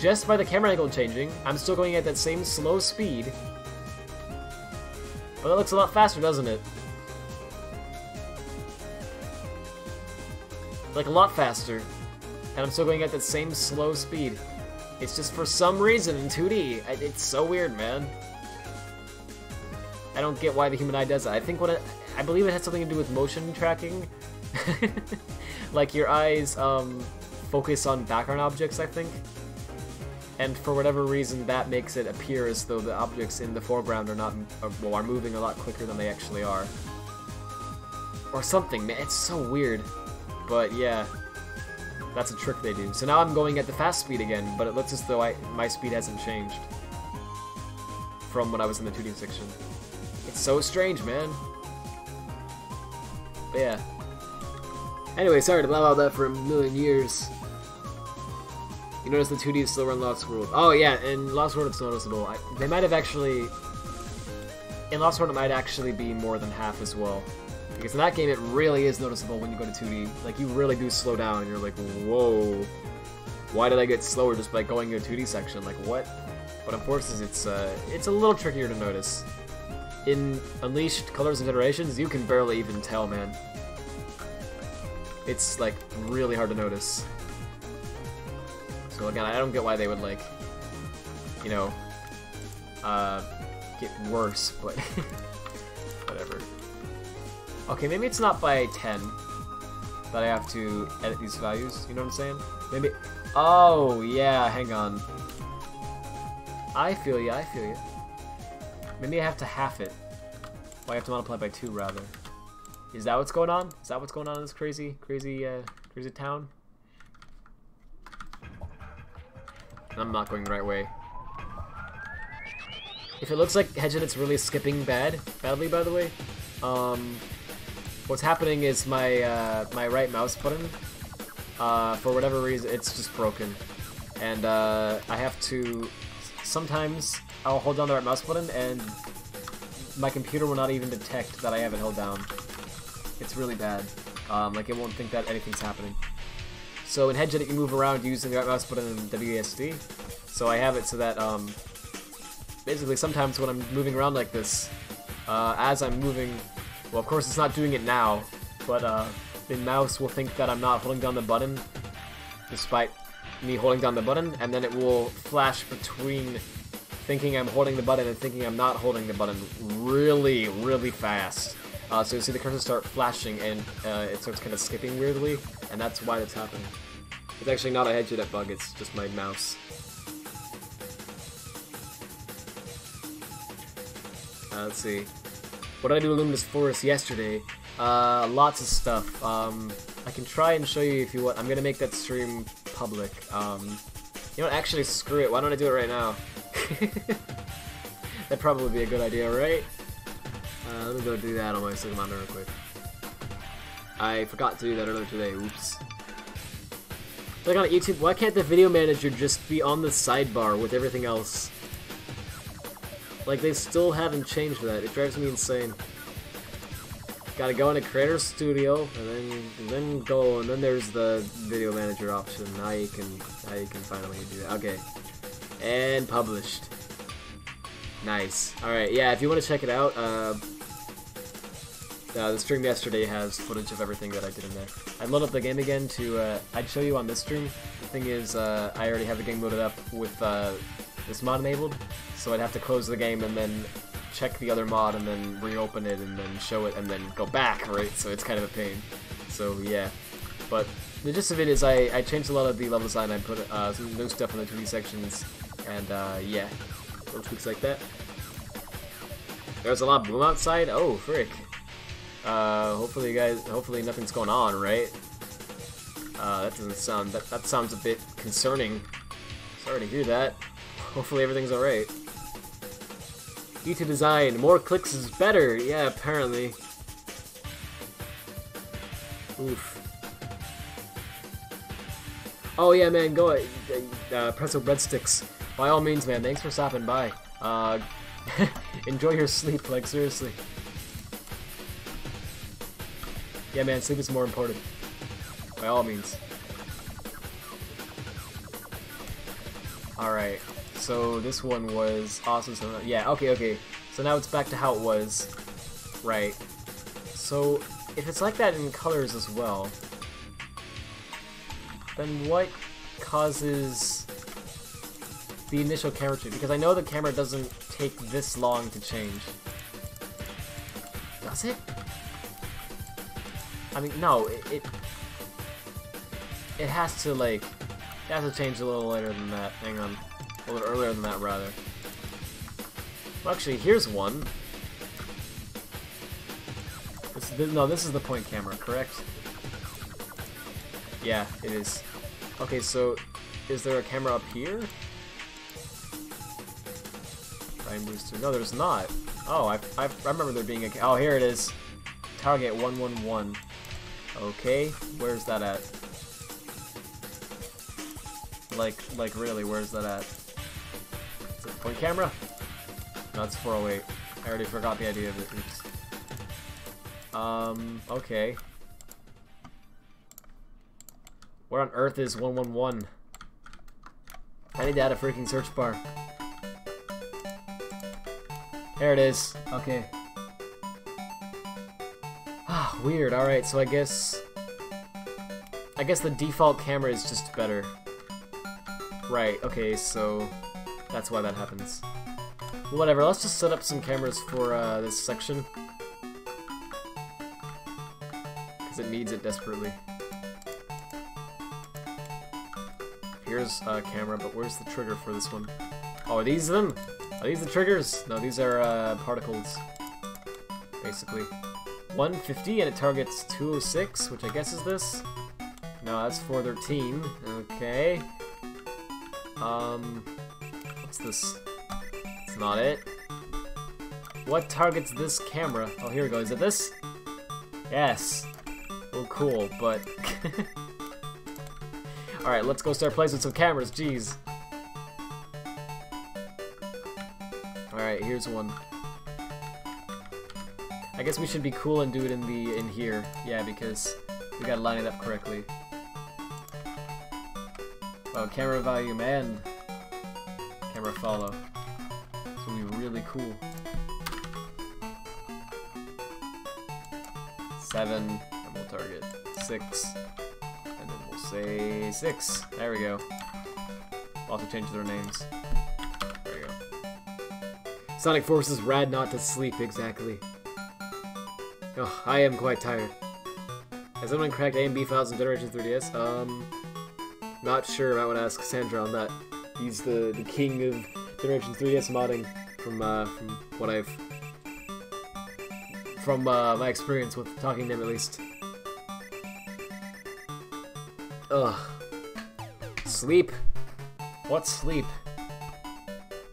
just by the camera angle changing, I'm still going at that same slow speed. But it looks a lot faster, doesn't it? Like a lot faster. And I'm still going at that same slow speed. It's just for some reason in 2D. It's so weird, man. I don't get why the human eye does that. I think I believe it has something to do with motion tracking. Like your eyes focus on background objects, I think. And for whatever reason, that makes it appear as though the objects in the foreground are moving a lot quicker than they actually are. Or something, man. It's so weird. But yeah, that's a trick they do. So now I'm going at the fast speed again, but it looks as though my speed hasn't changed from when I was in the 2D section. It's so strange, man. But yeah. Anyway, sorry to blah that for a million years. You notice the 2D is slower in Lost World. Oh yeah, in Lost World it's noticeable. They might have actually... In Lost World it might actually be more than half as well. Because in that game it really is noticeable when you go to 2D. Like, you really do slow down and you're like, whoa. Why did I get slower just by going to a 2D section? Like, what? But of course it's a little trickier to notice. In Unleashed Colors and Generations, you can barely even tell, man. It's, like, really hard to notice. So again, I don't get why they would, like, you know, get worse, but whatever. Okay, maybe it's not by 10 that I have to edit these values, you know what I'm saying? Maybe... Oh, yeah, hang on. I feel ya, I feel ya. Maybe I have to half it. Well, I have to multiply by 2, rather. Is that what's going on? Is that what's going on in this crazy town? I'm not going the right way. If it looks like Hedgehet's really skipping badly, by the way, what's happening is my my right mouse button, for whatever reason, it's just broken, and I have to. Sometimes I'll hold down the right mouse button, and my computer will not even detect that I have it held down. It's really bad. Like, it won't think that anything's happening. So in Hedgehet, you move around using the right mouse button and WASD. So I have it so that, basically sometimes when I'm moving around like this, as I'm moving, well, of course it's not doing it now, but the mouse will think that I'm not holding down the button, despite me holding down the button, and then it will flash between thinking I'm holding the button and thinking I'm not holding the button really, really fast. So you see the cursor start flashing, and it starts kind of skipping weirdly, and that's why that's happening. It's actually not a Hedgehet bug, it's just my mouse. Let's see. What did I do in Luminous Forest yesterday? Lots of stuff. I can try and show you if you want. I'm gonna make that stream public. You know what, actually, screw it. Why don't I do it right now? That'd probably be a good idea, right? Let me go do that on my Sigma monitor real quick. I forgot to do that earlier today, oops. Like on YouTube, why can't the video manager just be on the sidebar with everything else? Like, they still haven't changed that. It drives me insane. Gotta go into Creator Studio, and then go, and then there's the video manager option. Now you can finally do that. Okay. And published. Nice. Alright, yeah, if you want to check it out, the stream yesterday has footage of everything that I did in there. I'd load up the game again to, I'd show you on this stream. The thing is, I already have the game loaded up with, this mod enabled, so I'd have to close the game and then check the other mod and then reopen it and then show it and then go back, right? So it's kind of a pain. So, yeah. But the gist of it is I changed a lot of the level design. I put, some new stuff in the 2D sections, and, yeah. Little tweaks like that. There's a lot of bloom outside. Oh, frick. Hopefully nothing's going on, right? That doesn't sound, that sounds a bit concerning. Sorry to hear that. Hopefully everything's alright. YouTube design, more clicks is better. Yeah, apparently. Oof. Oh yeah, man, go pretzel breadsticks. By all means, man, thanks for stopping by. Enjoy your sleep, like, seriously. Yeah, man, sleep is more important. By all means. Alright, so this one was awesome. So yeah, okay. So now it's back to how it was. Right. So if it's like that in colors as well, then what causes the initial camera change? Because I know the camera doesn't take this long to change. Does it? I mean, no, it has to, like, it has to change a little later than that. Hang on. A little earlier than that, rather. Well, actually, here's one. No, this is the point camera, correct? Yeah, it is. Okay, so is there a camera up here? Time booster. No, there's not. Oh, I remember there being a... Oh, here it is. Target 111. Okay, where's that at? Like really, where's that at? Is it point camera? No, it's 408. I already forgot the idea of it. Oops. Okay. Where on earth is 111? I need to add a freaking search bar. There it is. Okay. Ah, weird. Alright, so I guess the default camera is just better. Right, okay, so that's why that happens. Whatever, let's just set up some cameras for this section. Because it needs it desperately. Here's a camera, but where's the trigger for this one? Oh, are these them? Are these the triggers? No, these are particles. Basically. 150 and it targets 206, which I guess is this. No, that's 413. Okay. What's this? It's not it. What targets this camera? Oh, here we go. Is it this? Yes. Oh, cool, but... Alright, let's go start placing some cameras, jeez. Alright, here's one. I guess we should be cool and do it in here. Yeah, because we gotta line it up correctly. Oh, camera volume and camera follow. This will be really cool. 7, and we'll target 6, and then we'll say 6. There we go. Also change their names. There we go. Sonic Force's rad not to sleep, exactly. Oh, I am quite tired. Has anyone cracked A and B files in Generation 3DS? Not sure. I would ask Sandra on that. He's the king of Generation 3DS modding from what I've... From my experience with talking to him, at least. Ugh. Sleep? What's sleep?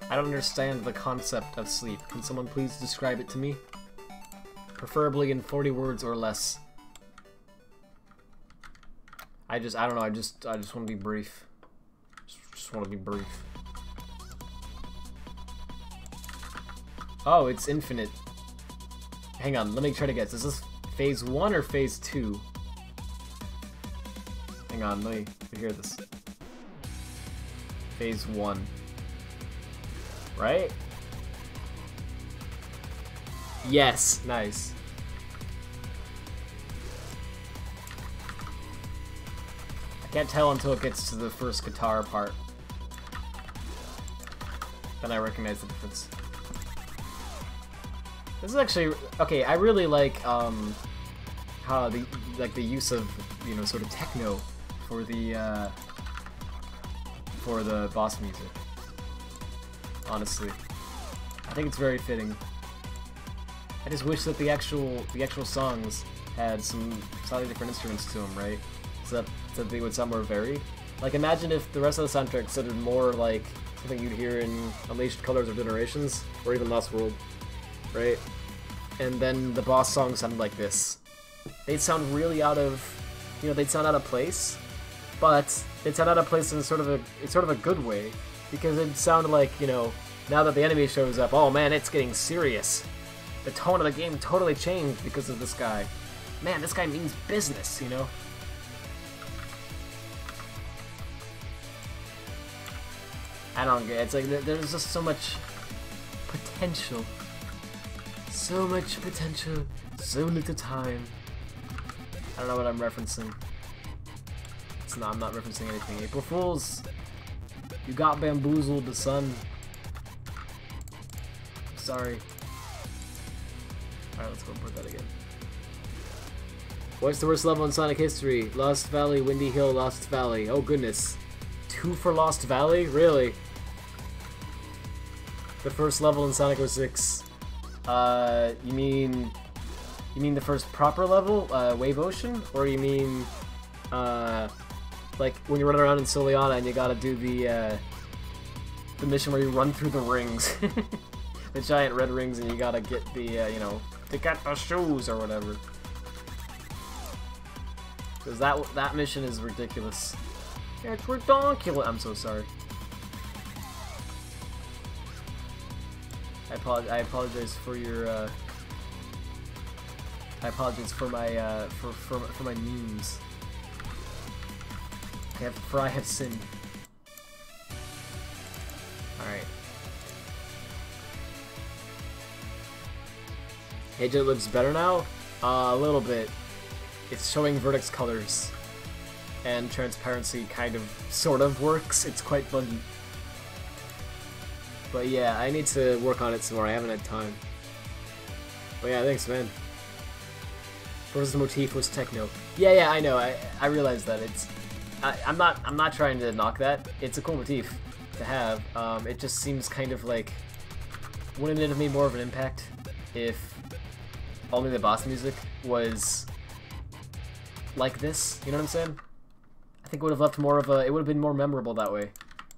I don't understand the concept of sleep. Can someone please describe it to me? Preferably in 40 words or less. I don't know, I just want to be brief. Just want to be brief. Oh, it's infinite. Hang on, let me try to guess. Is this phase 1 or phase 2? Hang on, let me hear this. Phase 1. Right? Yes, nice. I can't tell until it gets to the first guitar part. Then I recognize the difference. This is actually okay. I really like how the use of, you know, sort of techno for the boss music. Honestly, I think it's very fitting. I just wish that the actual songs had some slightly different instruments to them, right? So that they would sound more varied. Like, imagine if the rest of the soundtrack sounded more like something you'd hear in Unleashed Colors or Generations, or even Lost World, right? And then the boss songs sounded like this. They'd sound really out of, you know, they'd sound out of place, but they'd sound out of place in sort of a good way, because it'd sound like, you know, now that the enemy shows up, oh man, it's getting serious. The tone of the game totally changed because of this guy. Man, this guy means business, you know? I I don't get it. It's like there's just so much potential. So much potential. So little time. I don't know what I'm referencing. I'm not referencing anything. April Fools! You got bamboozled, the sun. Sorry. Alright, let's go put that again. What's the worst level in Sonic history? Lost Valley, Windy Hill, Lost Valley. Oh goodness. 2 for Lost Valley? Really? The first level in Sonic 06. You mean the first proper level? Wave Ocean? Or you mean, like when you run around in Soliana and you gotta do the mission where you run through the rings. The giant red rings and you gotta get the, you know, to get the shoes or whatever. Because that mission is ridiculous. It's ridiculous. I'm so sorry. I apologize for your, I apologize for my, for my memes. For I have sinned. Alright. Agent looks better now? A little bit. It's showing vertex colors. And transparency kind of, sort of works. It's quite buggy. But yeah, I need to work on it some more. I haven't had time. But yeah, thanks, man. First motif was techno. Yeah, I know. I realize that. I'm not trying to knock that. It's a cool motif to have. It just seems kind of like, wouldn't it have made more of an impact if only the boss music was like this? You know what I'm saying? I think it would have left more of a. It would have been more memorable that way,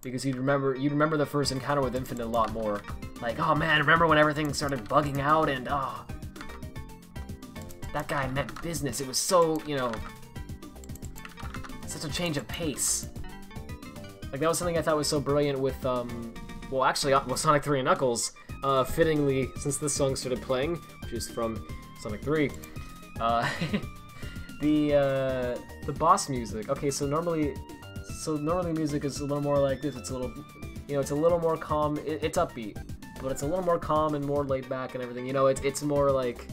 because you'd remember the first encounter with Infinite a lot more. Like, oh man, remember when everything started bugging out and that guy meant business. It was so, you know, such a change of pace. Like that was something I thought was so brilliant with well actually with Sonic 3 and Knuckles. Fittingly, since this song started playing, which is from Sonic 3, the boss music. Okay, so normally music is a little more like this. It's a little, you know, it's a little more calm. It's upbeat, but it's a little more calm and more laid back and everything. You know, it's more like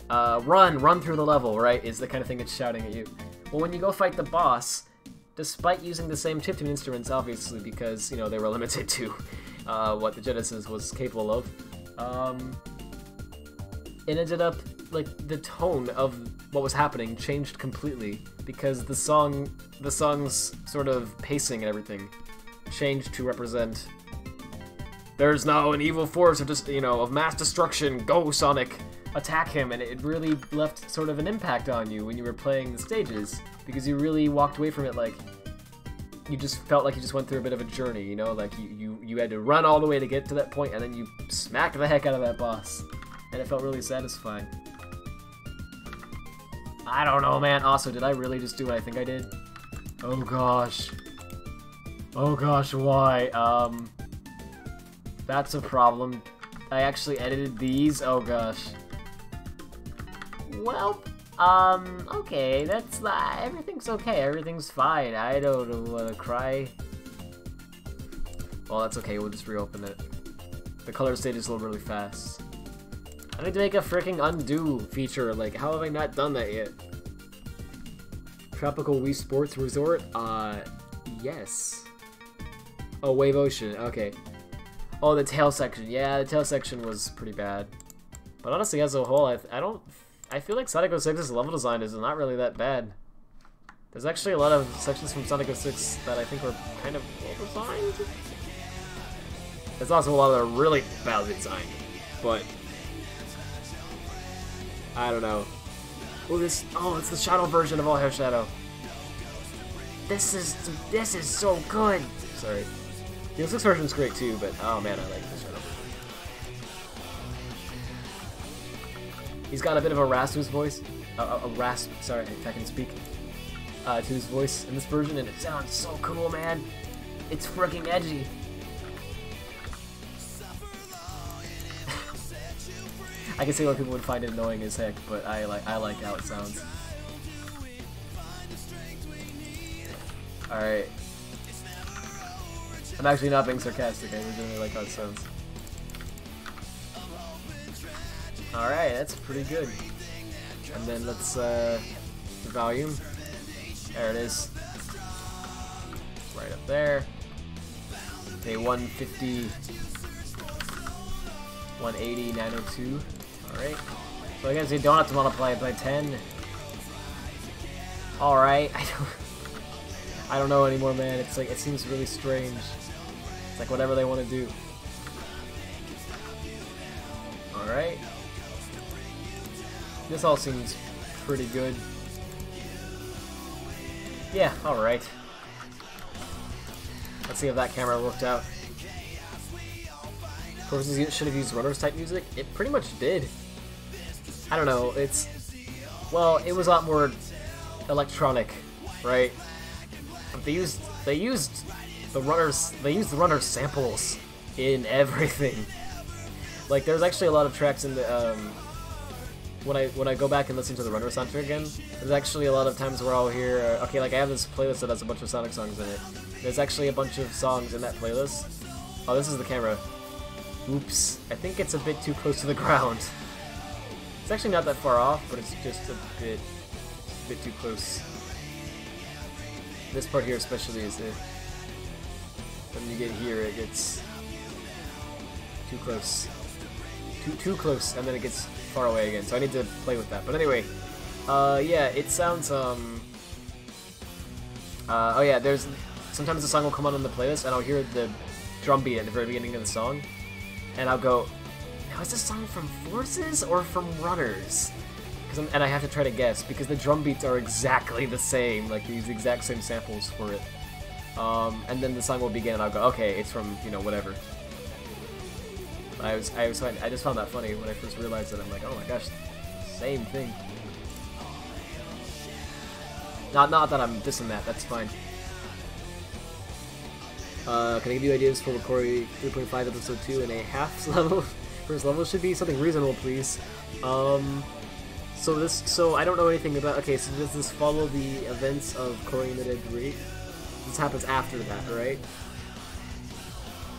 run through the level, right? Is the kind of thing it's shouting at you. Well, when you go fight the boss, despite using the same chiptune instruments, obviously, because, you know, they were limited to what the Genesis was capable of, it ended up, like, the tone of what was happening changed completely, because the song's sort of pacing and everything changed to represent, there's now an evil force of just, you know, of mass destruction, go Sonic, attack him, and it really left sort of an impact on you when you were playing the stages, because you really walked away from it like, you just felt like you just went through a bit of a journey, you know, like you had to run all the way to get to that point, and then you smacked the heck out of that boss, and it felt really satisfying. I don't know, man. Also, did I really just do what I think I did? Oh gosh. Oh gosh, why? That's a problem. I actually edited these? Oh gosh. Well, okay, that's everything's okay, everything's fine. I don't wanna cry. Well, that's okay, we'll just reopen it. The color stage is a little really fast. I need to make a freaking undo feature, like, how have I not done that yet? Tropical Wii Sports Resort? Yes. Oh, Wave Ocean, okay. Oh, the tail section, yeah, the tail section was pretty bad. But honestly, as a whole, I feel like Sonic 06's level design is not really that bad. There's actually a lot of sections from Sonic 06 that I think were kind of well designed. There's also a lot that are really badly designed, but I don't know. Oh, it's the Shadow version of All Hair Shadow. This is so good. Sorry. The 06 version's great too, but oh man, I like the Shadow version. He's got a bit of a rasp to his voice. A rasp, sorry, if I can speak. To his voice in this version, and it sounds so cool, man. It's freaking edgy. I can see why people would find it annoying as heck, but I like how it sounds. Alright. I'm actually not being sarcastic, I legitimately like how it sounds. Alright, that's pretty good. And then let's, the volume. There it is. Right up there. Okay, 150, 180, 902. Alright. So I guess you don't have to multiply it by 10. Alright, I don't know anymore, man. It's like, it seems really strange. It's like whatever they want to do. Alright. This all seems pretty good. Yeah, alright. Let's see if that camera worked out. Of course, should have used runners type music. It pretty much did. I don't know, it's... Well, it was a lot more electronic, right? But they used the runners samples in everything. Like, there's actually a lot of tracks in the when I go back and listen to the runner soundtrack again, there's actually a lot of times where I'll hear okay, like I have this playlist that has a bunch of Sonic songs in it. There's actually a bunch of songs in that playlist. Oh, this is the camera. Oops, I think it's a bit too close to the ground. It's actually not that far off, but it's just a bit too close. This part here especially is when you get here, it gets too close. Too close, and then it gets far away again, so I need to play with that. But anyway, yeah, it sounds, oh yeah, sometimes the song will come on in the playlist, and I'll hear the drum beat at the very beginning of the song, and I'll go, now is this song from Forces or from Runners? And I have to try to guess, because the drum beats are exactly the same, like these exact same samples for it. And then the song will begin, and I'll go, okay, it's from, you know, whatever. I just found that funny when I first realized it. I'm like, oh my gosh, same thing. Not that I'm dissing that. That's fine. Can I give you ideas for Corey 3.5 episode 2 and a half level? First level should be something reasonable, please. So I don't know anything about. Okay, so does this follow the events of Corey and the Dead 3? This happens after that, right?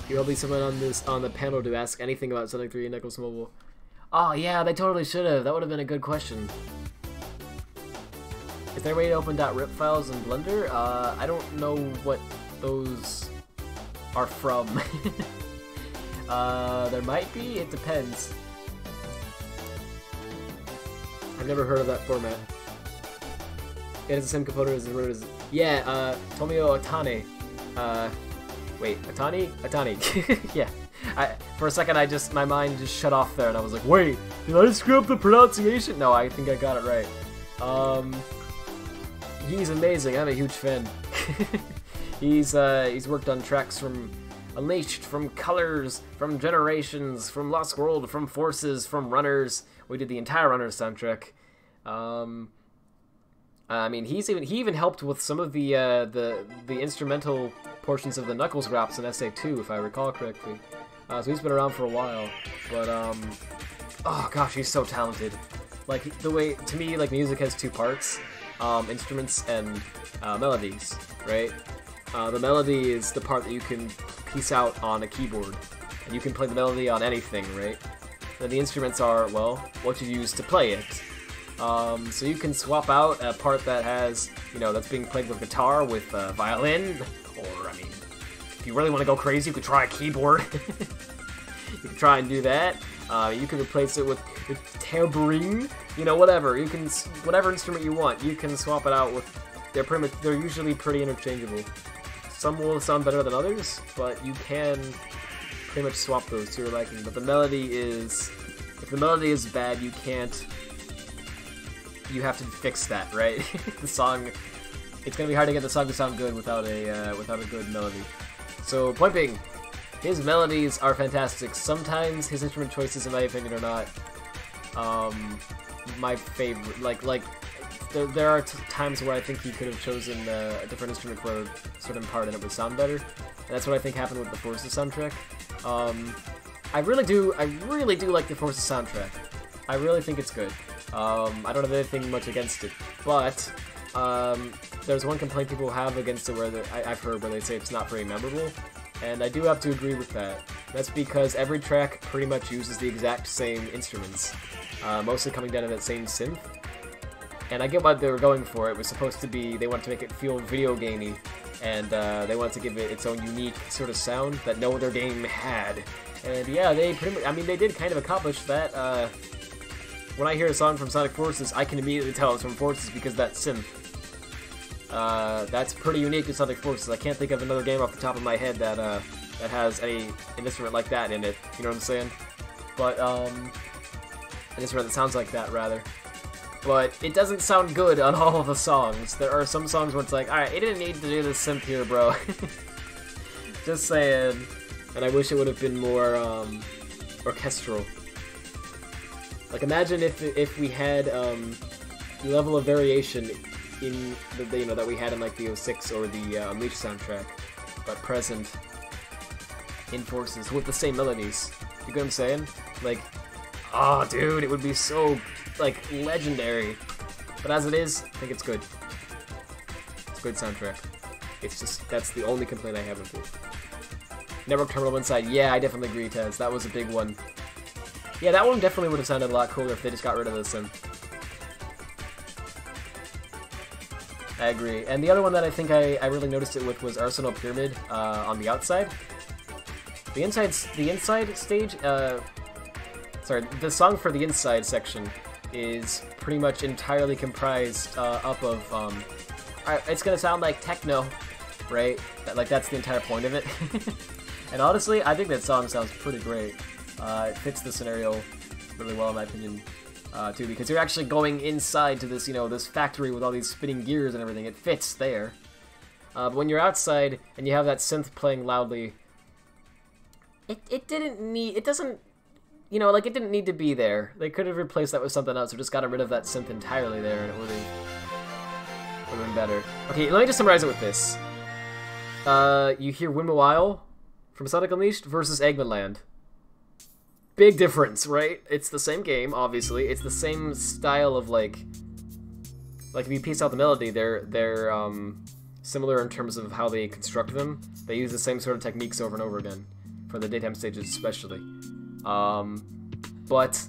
You'll be someone on the panel to ask anything about Sonic 3 and Knuckles Mobile. Oh yeah, they totally should have. That would have been a good question. Is there a way to open .rip files in Blender? I don't know what those are from. There might be. It depends. I've never heard of that format. It has the same component as the road. Yeah, Tomio Atane. Wait, Atani? Atani. Yeah. For a second, my mind just shut off there, and I was like, wait, did I screw up the pronunciation? No, I think I got it right. He's amazing. I'm a huge fan. He's worked on tracks from Unleashed, from Colors, from Generations, from Lost World, from Forces, from Runners. We did the entire Runners soundtrack. I mean, he even helped with some of the instrumental portions of the Knuckles raps in SA2, if I recall correctly. So he's been around for a while, but oh gosh, he's so talented. Like the way, to me, like music has two parts: instruments and melodies, right? The melody is the part that you can piece out on a keyboard, and you can play the melody on anything, right? And the instruments are, well, what you use to play it. So you can swap out a part that has, you know, that's being played with guitar with violin, or, I mean, if you really want to go crazy, you could try a keyboard. You can try and do that. You can replace it with tambourine, you know, whatever. You can, whatever instrument you want, you can swap it out with, they're usually pretty interchangeable. Some will sound better than others, but you can pretty much swap those to your liking. But the melody is, if the melody is bad, you can't, you have to fix that, right? The song, it's gonna be hard to get the song to sound good without a good melody. So, point being, his melodies are fantastic. Sometimes his instrument choices, in my opinion, are not my favorite. Like there are times where I think he could have chosen a different instrument for a certain part and it would sound better. And that's what I think happened with the Forces soundtrack. I really do like the Forces soundtrack. I really think it's good. I don't have anything much against it, but there's one complaint people have against it where I've heard where they say it's not very memorable. And I do have to agree with that. That's because every track pretty much uses the exact same instruments, mostly coming down to that same synth. And I get why they were going for it. It was supposed to be, they wanted to make it feel video gamey, and they wanted to give it its own unique sort of sound that no other game had. And yeah, they pretty much, I mean, they did kind of accomplish that. When I hear a song from Sonic Forces, I can immediately tell it's from Forces because that synth. That's pretty unique to Sonic Forces. I can't think of another game off the top of my head that that has an instrument like that in it. You know what I'm saying? But an instrument that sounds like that, rather. But it doesn't sound good on all of the songs. There are some songs where it's like, alright, it didn't need to do this synth here, bro. Just saying. And I wish it would have been more orchestral. Like, imagine if we had the level of variation in the you know, that we had in like the 06 or the Unleashed soundtrack, but present in Forces with the same melodies. You get what I'm saying? Like, oh, dude, it would be so like legendary. But as it is, I think it's good. It's a good soundtrack. It's just, that's the only complaint I have with it. Network Terminal Inside, yeah, I definitely agree, Tez. That was a big one. Yeah, that one definitely would have sounded a lot cooler if they just got rid of the synth. I agree. And the other one that I think I really noticed it with was Arsenal Pyramid on the outside. The inside stage, sorry, the song for the inside section is pretty much entirely comprised up of, alright, it's gonna sound like techno, right? Like, that's the entire point of it. And honestly, I think that song sounds pretty great. It fits the scenario really well, in my opinion, too, because you're actually going inside to this, you know, this factory with all these spinning gears and everything. It fits there. But when you're outside and you have that synth playing loudly, it doesn't, you know, like, it didn't need to be there. They could have replaced that with something else, or just got rid of that synth entirely there, and it would have been better. Okay, let me just summarize it with this. You hear Win Mawile from Sonic Unleashed versus Eggman Land. Big difference, right? It's the same game, obviously. It's the same style of, like if you piece out the melody, they're similar in terms of how they construct them. They use the same sort of techniques over and over again, for the daytime stages especially. But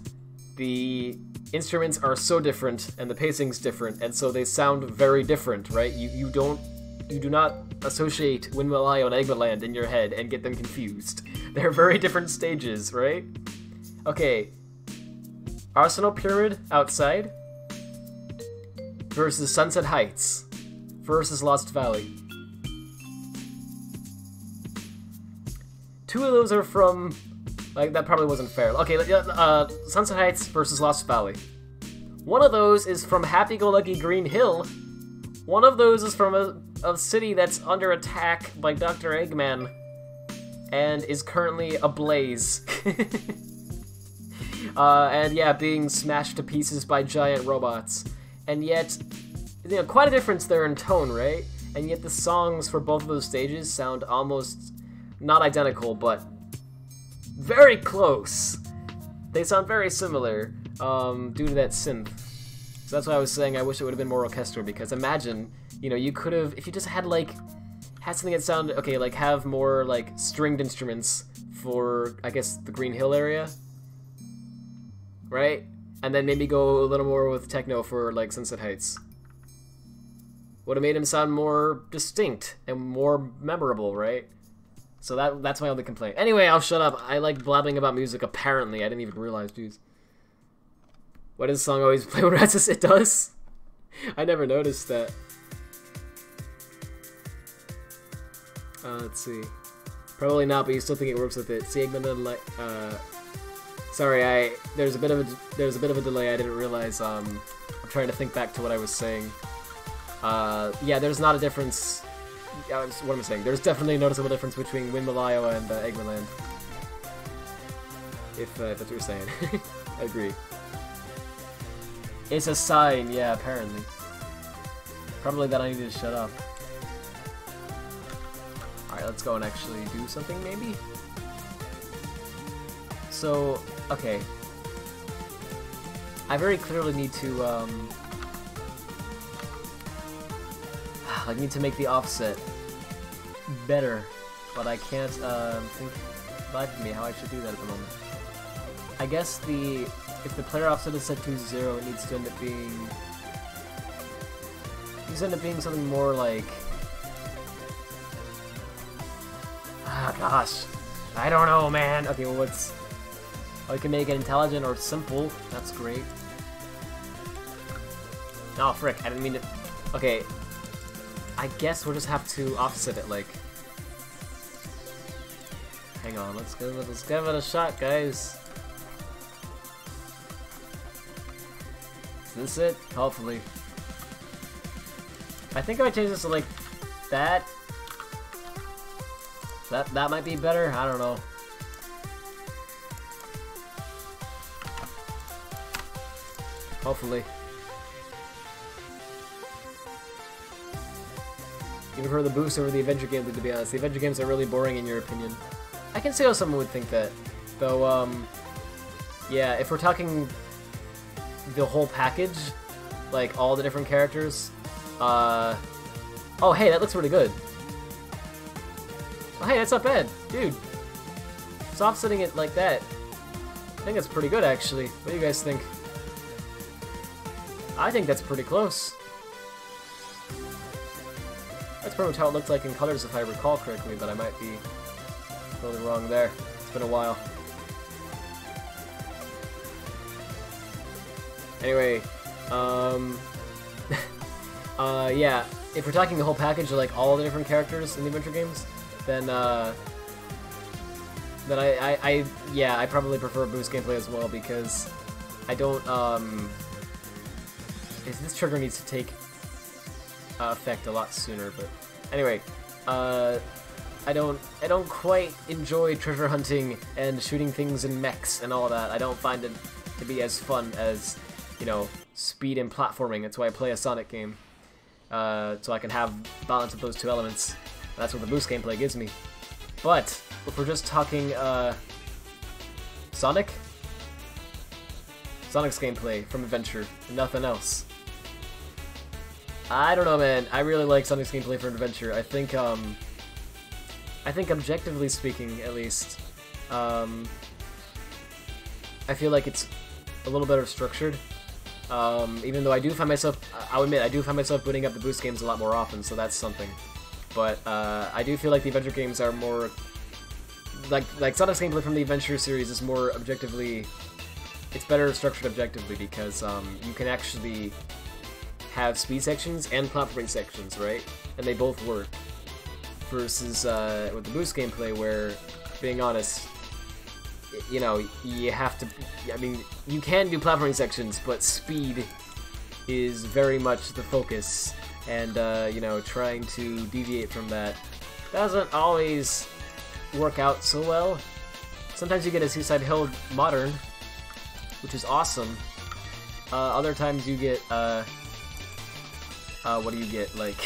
the instruments are so different, and the pacing's different, and so they sound very different, right? You do not associate Win Mawile and Eggman Land in your head and get them confused. They're very different stages, right? Okay, Arsenal Pyramid outside versus Sunset Heights versus Lost Valley. Two of those are from, like, that probably wasn't fair. Okay, Sunset Heights versus Lost Valley. One of those is from Happy-Go-Lucky Green Hill. One of those is from a city that's under attack by Dr. Eggman and is currently ablaze. And yeah, being smashed to pieces by giant robots. And yet, you know, quite a difference there in tone, right? And yet the songs for both of those stages sound almost, not identical, but very close. They sound very similar, due to that synth. So that's why I was saying I wish it would have been more orchestral, because imagine, you know, you could have, if you just had, like, had something that sounded, okay, like, have more, like, stringed instruments for, I guess, the Green Hill area, right? And then maybe go a little more with techno for, like, Sunset Heights. Would have made him sound more distinct and more memorable, right? So that's my only complaint. Anyway, I'll shut up. I like blabbing about music, apparently. I didn't even realize, jeez. Why does the song always play when Ratsus? It does? I never noticed that. Let's see. Probably not, but you still think it works with it. See, Eggman, sorry, there's a bit of a delay. I didn't realize. I'm trying to think back to what I was saying. Yeah, there's not a difference. What am I saying? There's definitely a noticeable difference between Win Mawile and Eggman Land. If that's what you're saying. I agree. It's a sign, yeah, apparently. Probably that I need to shut up. Alright, let's go and actually do something, maybe? So, okay. I very clearly need to, need to make the offset better. but I can't think live for me how I should do that at the moment. I guess if the player offset is set to 0, it needs to end up being something more like, ah gosh, I don't know, man. Okay, well we can make it intelligent or simple. That's great. Oh frick, I didn't mean to. Okay, I guess we'll just have to offset it, like. Hang on, let's give it a shot, guys. Is this it? Hopefully. I think if I change this to like that might be better. I don't know. Hopefully. You prefer the boost over the adventure games, to be honest. The adventure games are really boring in your opinion. I can see how someone would think that. Though, yeah, if we're talking the whole package, like all the different characters, oh hey, that looks really good. Oh hey, that's not bad. Dude. It's offsetting it like that. I think that's pretty good, actually. What do you guys think? I think that's pretty close. That's pretty much how it looked like in colors, if I recall correctly, but I might be totally wrong there. It's been a while. Anyway, yeah, if we're talking the whole package of like all the different characters in the adventure games, then I probably prefer boost gameplay as well, because I don't, this trigger needs to take effect a lot sooner, but anyway, I don't quite enjoy treasure hunting and shooting things in mechs and all that. I don't find it to be as fun as, you know, speed and platforming. That's why I play a Sonic game, so I can have balance of those two elements. That's what the boost gameplay gives me. But if we're just talking Sonic's gameplay from Adventure and nothing else, I don't know, man. I really like Sonic's gameplay from Adventure. I think objectively speaking, at least, I feel like it's a little better structured. Even though I do find myself, I'll admit, I do find myself booting up the boost games a lot more often, so that's something. But I do feel like the adventure games are more, like Sonic's gameplay from the Adventure series is more objectively, it's better structured objectively, because you can actually have speed sections and platforming sections, right? And they both work. Versus with the boost gameplay, where, being honest, you know, you have to, I mean, you can do platforming sections, but speed is very much the focus, and, you know, trying to deviate from that doesn't always work out so well. Sometimes you get a Seaside Hill Modern, which is awesome. Other times you get, what do you get, like,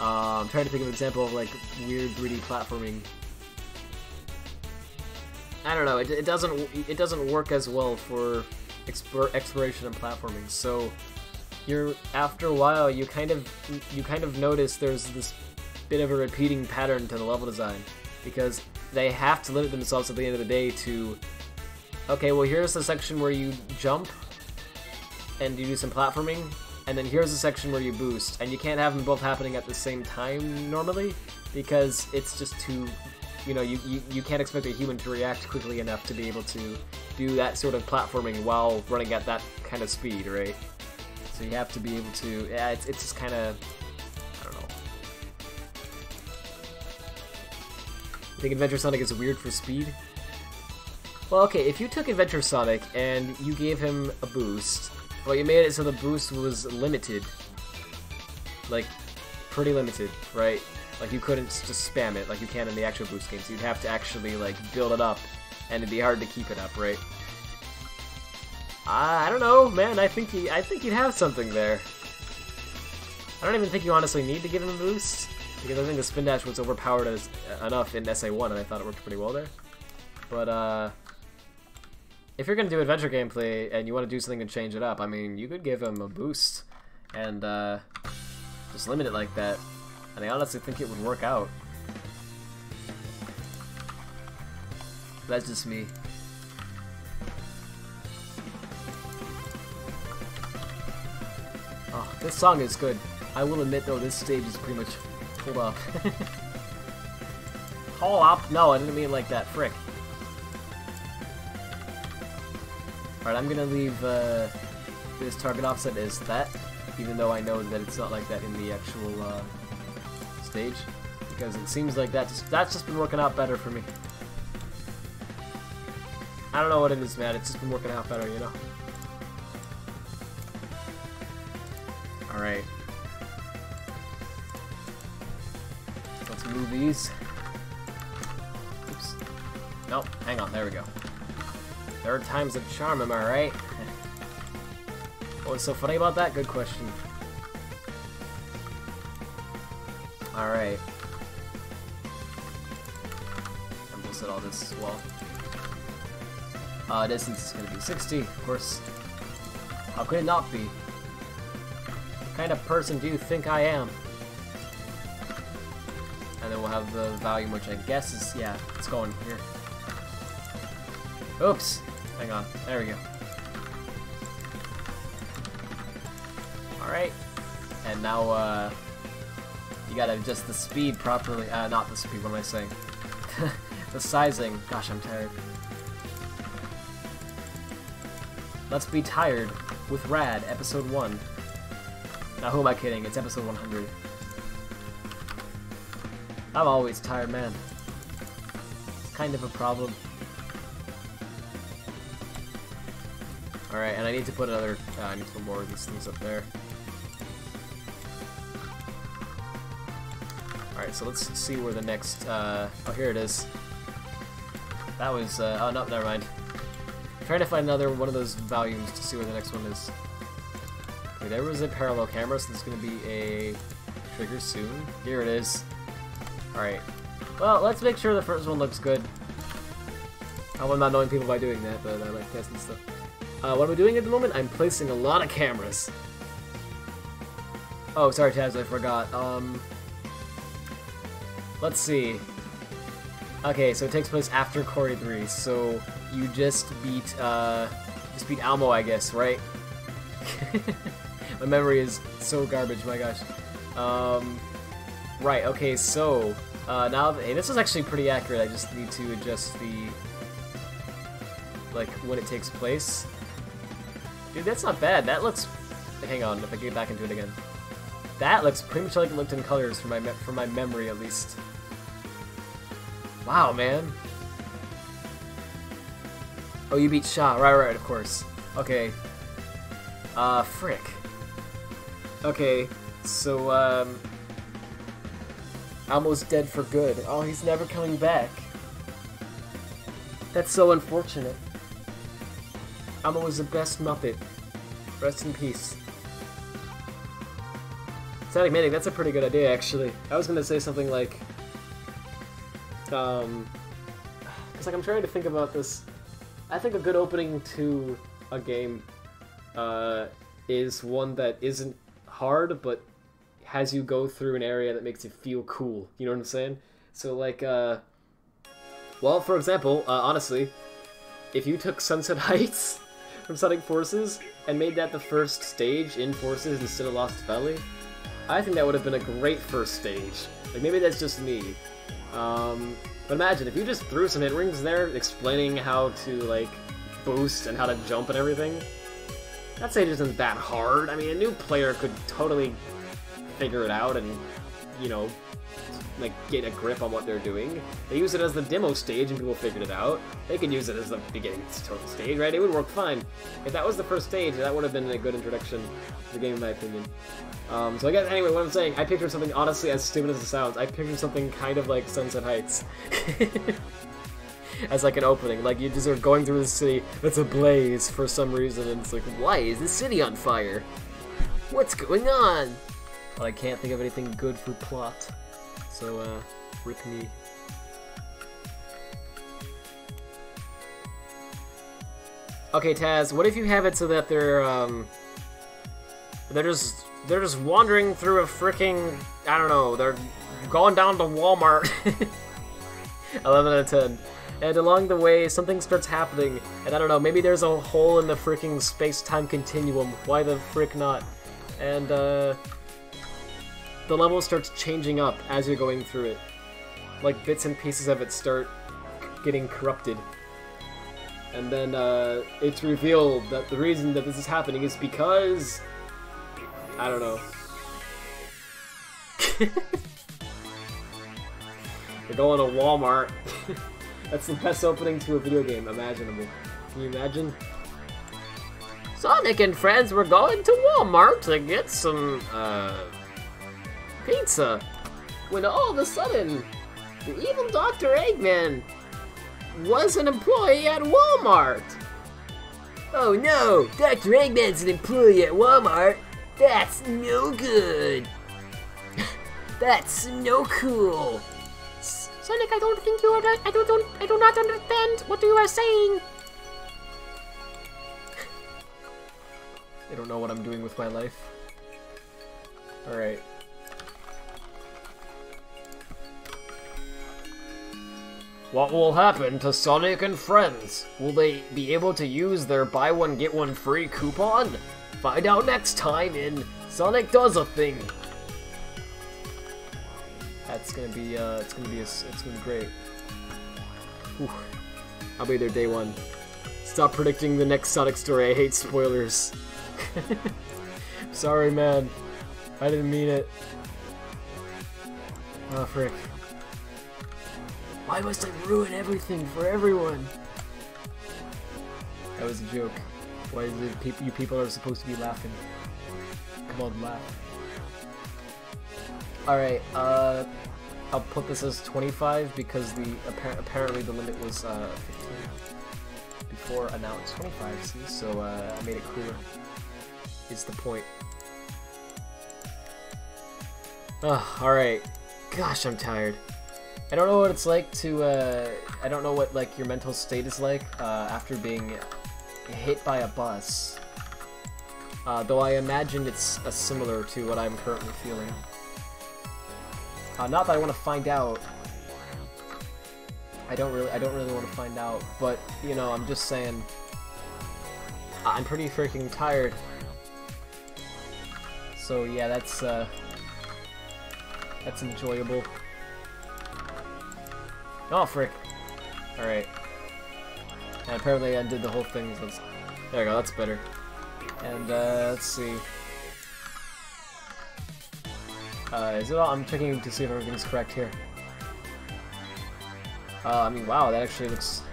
I'm trying to think of an example of, like, weird 3D platforming. I don't know, it doesn't work as well for exploration and platforming, so after a while you kind of notice there's this bit of a repeating pattern to the level design, because they have to limit themselves at the end of the day to, okay, well, here's the section where you jump and you do some platforming, and then here's a section where you boost, and you can't have them both happening at the same time normally, because it's just too, you know, you can't expect a human to react quickly enough to be able to do that sort of platforming while running at that kind of speed, right? So you have to be able to, yeah, it's just kind of, I don't know. You think Adventure Sonic is weird for speed? Well, okay, if you took Adventure Sonic and you gave him a boost, well, you made it so the boost was limited. Like, pretty limited, right? Like, you couldn't just spam it like you can in the actual boost games. You'd have to actually, like, build it up, and it'd be hard to keep it up, right? I don't know, man. I think you'd have something there. I don't even think you honestly need to give him a boost, because I think the spin dash was overpowered enough in SA1, and I thought it worked pretty well there. But, if you're gonna do adventure gameplay and you want to do something to change it up, I mean, you could give him a boost and just limit it like that. And I honestly think it would work out. That's just me. Oh, this song is good. I will admit though, this stage is pretty much pulled up. Pull up? No, I didn't mean like that. Frick. Alright, I'm gonna leave this target offset as that, even though I know that it's not like that in the actual stage, because it seems like that's just been working out better for me. I don't know what it is, man. It's just been working out better, you know? Alright. Let's move these. Oops. Nope, hang on, there we go. Third time's a charm, am I right? What's so funny about that? Good question. Alright. I'm gonna set all this as well. Distance is gonna be 60, of course. How could it not be? What kind of person do you think I am? And then we'll have the volume, which I guess is, yeah, it's going here. Oops! Hang on. There we go. Alright. And now, you gotta adjust the speed properly. Not the speed, what am I saying? The sizing. Gosh, I'm tired. Let's be tired with Rad, episode 1. Now, who am I kidding? It's episode 100. I'm always tired, man. It's kind of a problem. Alright, and I need to put another, I need to put more of these things up there. Alright, so let's see where the next, oh, here it is. That was, oh, no, never mind. I'm trying to find another one of those volumes to see where the next one is. Okay, there was a parallel camera, so there's gonna be a trigger soon. Here it is. Alright. Well, let's make sure the first one looks good. I'm not knowing people by doing that, but I like testing stuff. What am I doing at the moment? I'm placing a lot of cameras. Oh, sorry, Taz, I forgot. Let's see. Okay, so it takes place after Corey 3, so you just beat Almo, I guess, right? My memory is so garbage, my gosh. Right, okay, so, now, hey, this is actually pretty accurate. I just need to adjust the, like, when it takes place. Dude, that's not bad. That looks, hang on, if I get back into it again. That looks pretty much like it looked in colors from my memory, at least. Wow, man. Oh, you beat Shaw. Right, of course. Okay. Frick. Okay, so, Almost dead for good. Oh, he's never coming back. That's so unfortunate. Almo was the best Muppet. Rest in peace. Sad admitting, that's a pretty good idea, actually. I was gonna say something like, because like I'm trying to think about this. I think a good opening to a game is one that isn't hard, but has you go through an area that makes you feel cool. You know what I'm saying? So like, well, for example, honestly, if you took Sunset Heights from Sonic Forces and made that the first stage in Forces instead of Lost Valley, I think that would have been a great first stage. Like, maybe that's just me. But imagine, if you just threw some hit rings there explaining how to, like, boost and how to jump and everything, that stage isn't that hard. I mean, a new player could totally figure it out and, you know, like, get a grip on what they're doing. They use it as the demo stage and people figured it out. They could use it as the beginning total stage, right? It would work fine. If that was the first stage, that would have been a good introduction to the game, in my opinion. So I guess, anyway, what I'm saying, I pictured something, honestly, as stupid as it sounds, I pictured something kind of like Sunset Heights. As like an opening, like you just are going through the city that's ablaze for some reason, and it's like, why is the city on fire? What's going on? Well, I can't think of anything good for plot. So, rip me. Okay, Taz, what if you have it so that they're just wandering through a freaking, I don't know, they're going down to Walmart. 11 out of 10. And along the way, something starts happening, and I don't know, maybe there's a hole in the freaking space-time continuum. Why the frick not? And, the level starts changing up as you're going through it. Like, bits and pieces of it start getting corrupted. And then, it's revealed that the reason that this is happening is because... I don't know. You're going to Walmart. That's the best opening to a video game imaginable. Can you imagine? Sonic and friends were going to Walmart to get some, pizza. When all of a sudden, the evil Dr. Eggman was an employee at Walmart. Oh no, Dr. Eggman's an employee at Walmart? That's no good. That's no cool. Sonic, I don't think you are. I do not understand. What you are saying? I don't know what I'm doing with my life. All right. What will happen to Sonic and friends? Will they be able to use their buy one get one free coupon? Find out next time in Sonic Does a Thing. That's gonna be it's gonna be great. Whew. I'll be there day one. Stop predicting the next Sonic story. I hate spoilers. Sorry, man. I didn't mean it. Oh frick. Why must I ruin everything for everyone? That was a joke. Why is it you people are supposed to be laughing? Come on, laugh. Alright, I'll put this as 25 because apparently the limit was 15 before, and now it's 25, see? So I made it cooler. Is the point. Alright. Gosh, I'm tired. I don't know what it's like to, I don't know what, like, your mental state is like after being hit by a bus. Though I imagine it's similar to what I'm currently feeling. Not that I want to find out. I don't really want to find out, but, you know, I'm just saying, I'm pretty freaking tired. So yeah, that's enjoyable. Oh, frick. Alright. And apparently I undid the whole thing, so there we go, that's better. And, let's see. Is it all? I'm checking to see if everything's correct here. I mean, wow, that actually looks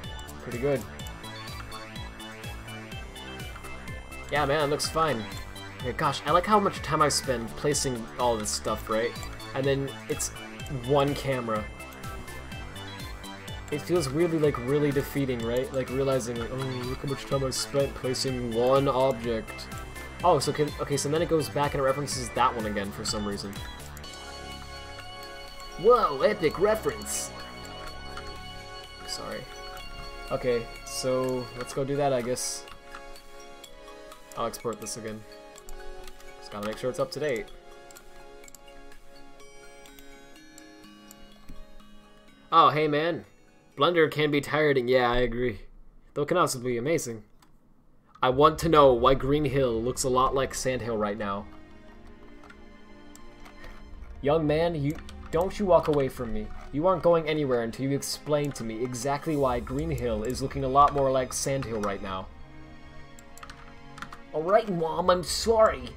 pretty good. Yeah, man, it looks fine. Okay, gosh, I like how much time I spend placing all this stuff, right? And then it's one camera. It feels really, like, really defeating, right? Like, realizing, like, oh, look how much time I spent placing one object. Oh, so okay, so then it goes back and it references that one again for some reason. Whoa, epic reference! Sorry. Okay, so let's go do that, I guess. I'll export this again. Just gotta make sure it's up to date. Oh, hey man. Blender can be tiring, yeah, I agree. Though it can also be amazing. I want to know why Green Hill looks a lot like Sandhill right now. Young man, don't you walk away from me. You aren't going anywhere until you explain to me exactly why Green Hill is looking a lot more like Sandhill right now. Alright, Mom, I'm sorry.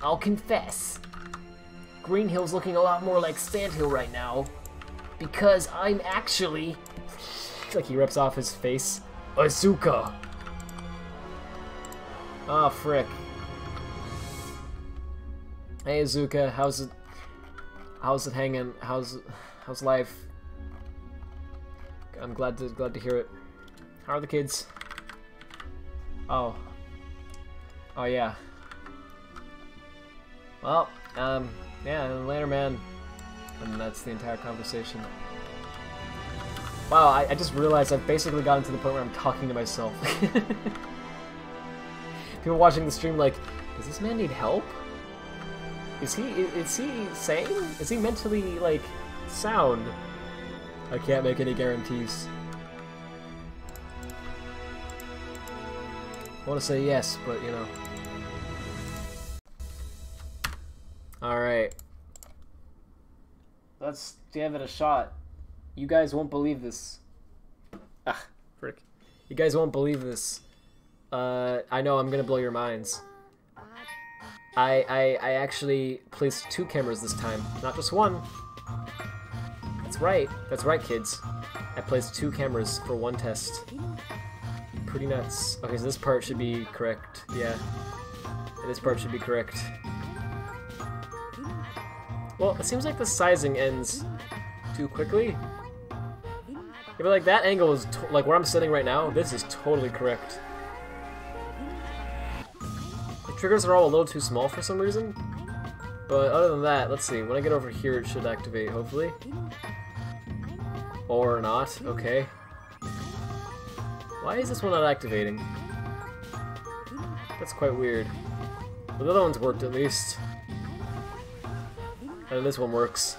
I'll confess. Green Hill's looking a lot more like Sandhill right now. Because I'm actually... It's like he rips off his face. Azuka! Ah, frick. Hey, Azuka, how's it hanging? How's life? I'm glad to hear it. How are the kids? Oh yeah. Well, yeah, later, man. And that's the entire conversation. Wow, I just realized I've basically gotten to the point where I'm talking to myself. People watching the stream like, does this man need help? Is he sane? Is he mentally, like, sound? I can't make any guarantees. I want to say yes, but you know. Alright. Let's give it a shot. You guys won't believe this. Ah, frick. You guys won't believe this. I know I'm gonna blow your minds. I actually placed 2 cameras this time, not just 1. That's right kids. I placed 2 cameras for 1 test. Pretty nuts. Okay, so this part should be correct, yeah. This part should be correct. Well, it seems like the sizing ends too quickly. Yeah, but like that angle is, like where I'm sitting right now, this is totally correct. The triggers are all a little too small for some reason. But other than that, let's see, when I get over here it should activate, hopefully. Or not, okay. Why is this one not activating? That's quite weird. But the other one's worked at least. And this one works.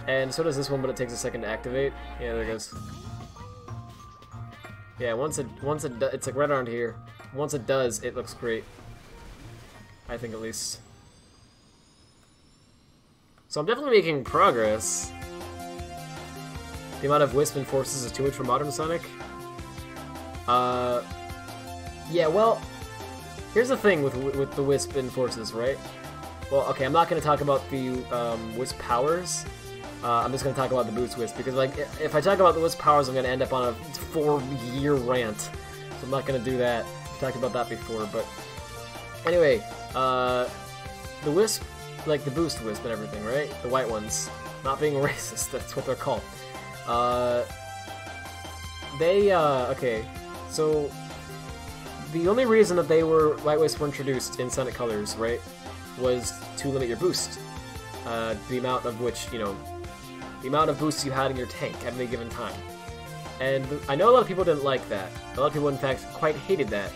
And so does this one, but it takes a second to activate. Yeah, there it goes. Yeah, it's like right around here. Once it does, it looks great. I think at least. So I'm definitely making progress. The amount of Wisp and forces is too much for modern Sonic. Yeah, well, here's the thing with the Wisp and forces, right? Well, okay, I'm not going to talk about the Wisp powers. I'm just going to talk about the Boost Wisp, because like, if I talk about the Wisp powers, I'm going to end up on a 4-year rant. So I'm not going to do that. I've talked about that before, but anyway, the Wisp, like the Boost Wisp and everything, right? The white ones. Not being racist, that's what they're called. Okay, so the only reason that White Wisp were introduced in Sonic Colors, right, was to limit your boost. The amount of which, you know, the amount of boosts you had in your tank at any given time. And I know a lot of people didn't like that. A lot of people, in fact, quite hated that.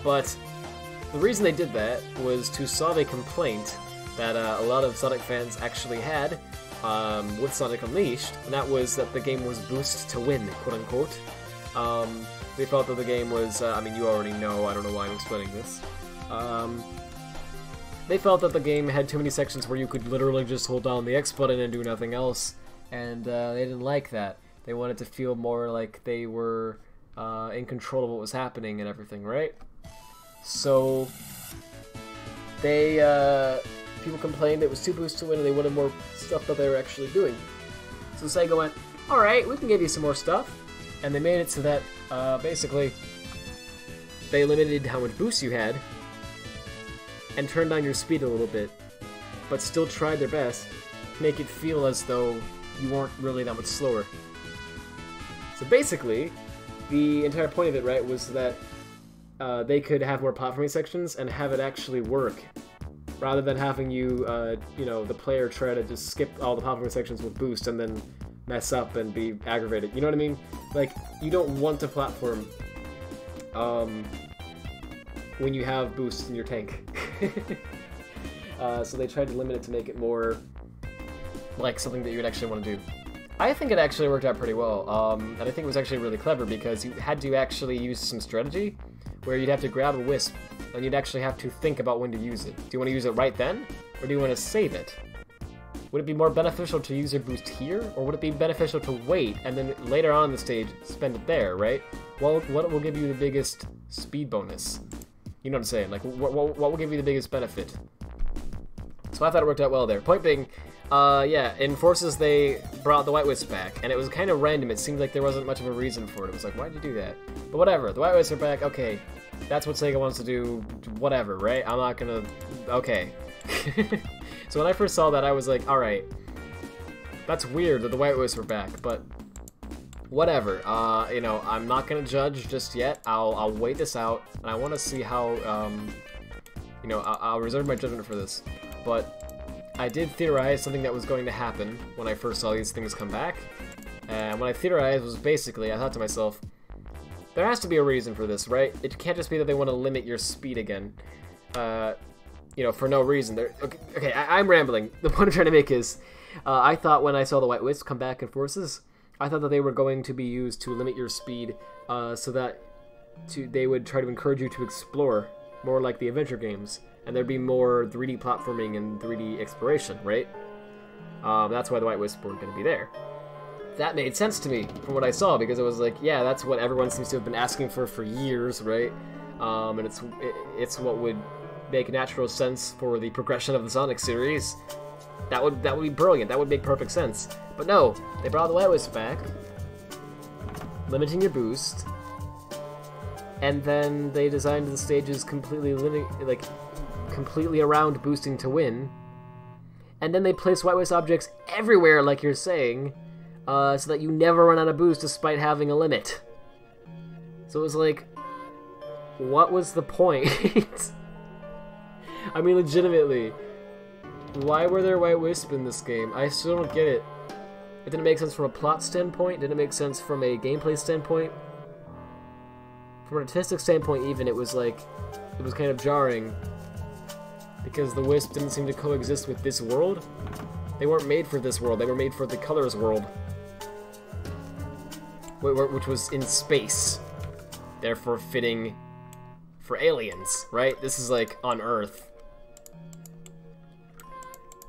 But the reason they did that was to solve a complaint that a lot of Sonic fans actually had with Sonic Unleashed, and that was that the game was boost to win, quote-unquote. They felt that the game was, I mean, you already know, I don't know why I'm explaining this. They felt that the game had too many sections where you could literally just hold down the X button and do nothing else, and they didn't like that. They wanted to feel more like they were in control of what was happening and everything, right? So they, people complained it was too boost to win and they wanted more stuff that they were actually doing. So Sega went, alright, we can give you some more stuff. And they made it so that, basically, they limited how much boost you had, and turned down your speed a little bit, but still tried their best to make it feel as though you weren't really that much slower. So basically, the entire point of it, right, was that they could have more platforming sections and have it actually work, rather than having you, you know, the player try to just skip all the platforming sections with boost and then mess up and be aggravated. You know what I mean? Like, you don't want to platform when you have boosts in your tank. So they tried to limit it to make it more like something that you would actually want to do. I think it actually worked out pretty well, and I think it was actually really clever because you had to actually use some strategy where you'd have to grab a Wisp and you'd actually have to think about when to use it. Do you want to use it right then, or do you want to save it? Would it be more beneficial to use your boost here, or would it be beneficial to wait and then later on in the stage spend it there, right? Well, what will give you the biggest speed bonus? You know what I'm saying? Like, what will give you the biggest benefit? So I thought it worked out well there. Point being, yeah, in Forces they brought the White Wisp back, and it was kind of random. It seemed like there wasn't much of a reason for it. It was like, why'd you do that? But whatever, the White Wisp are back, okay. That's what Sega wants to do, whatever, right? I'm not gonna... okay. So when I first saw that, I was like, alright. That's weird that the White Wisp were back, but... whatever, you know, I'm not gonna judge just yet. I'll wait this out, and I want to see how, you know, I'll reserve my judgment for this. But I did theorize something that was going to happen when I first saw these things come back. And what I theorized was basically, I thought to myself, there has to be a reason for this, right? It can't just be that they want to limit your speed again, you know, for no reason. Okay, I'm rambling. The point I'm trying to make is, I thought when I saw the White Wisp come back in Forces, I thought that they were going to be used to limit your speed, so that they would try to encourage you to explore, more like the adventure games, and there'd be more 3D platforming and 3D exploration, right? That's why the White Wisp weren't going to be there. That made sense to me from what I saw, because it was like, yeah, that's what everyone seems to have been asking for years, right? And it's what would make natural sense for the progression of the Sonic series. That would be brilliant. That would make perfect sense. But no, they brought the White Wisp back, limiting your boost, and then they designed the stages completely around boosting to win. And then they placed White Wisp objects everywhere, like you're saying, so that you never run out of boost despite having a limit. So it was like, what was the point? I mean, legitimately, why were there White Wisp in this game? I still don't get it. It didn't make sense from a plot standpoint, it didn't make sense from a gameplay standpoint. From an artistic standpoint even, it was like, it was kind of jarring. Because the Wisp didn't seem to coexist with this world. They weren't made for this world, they were made for the Colors world. Which was in space. Therefore fitting for aliens, right? This is like on Earth.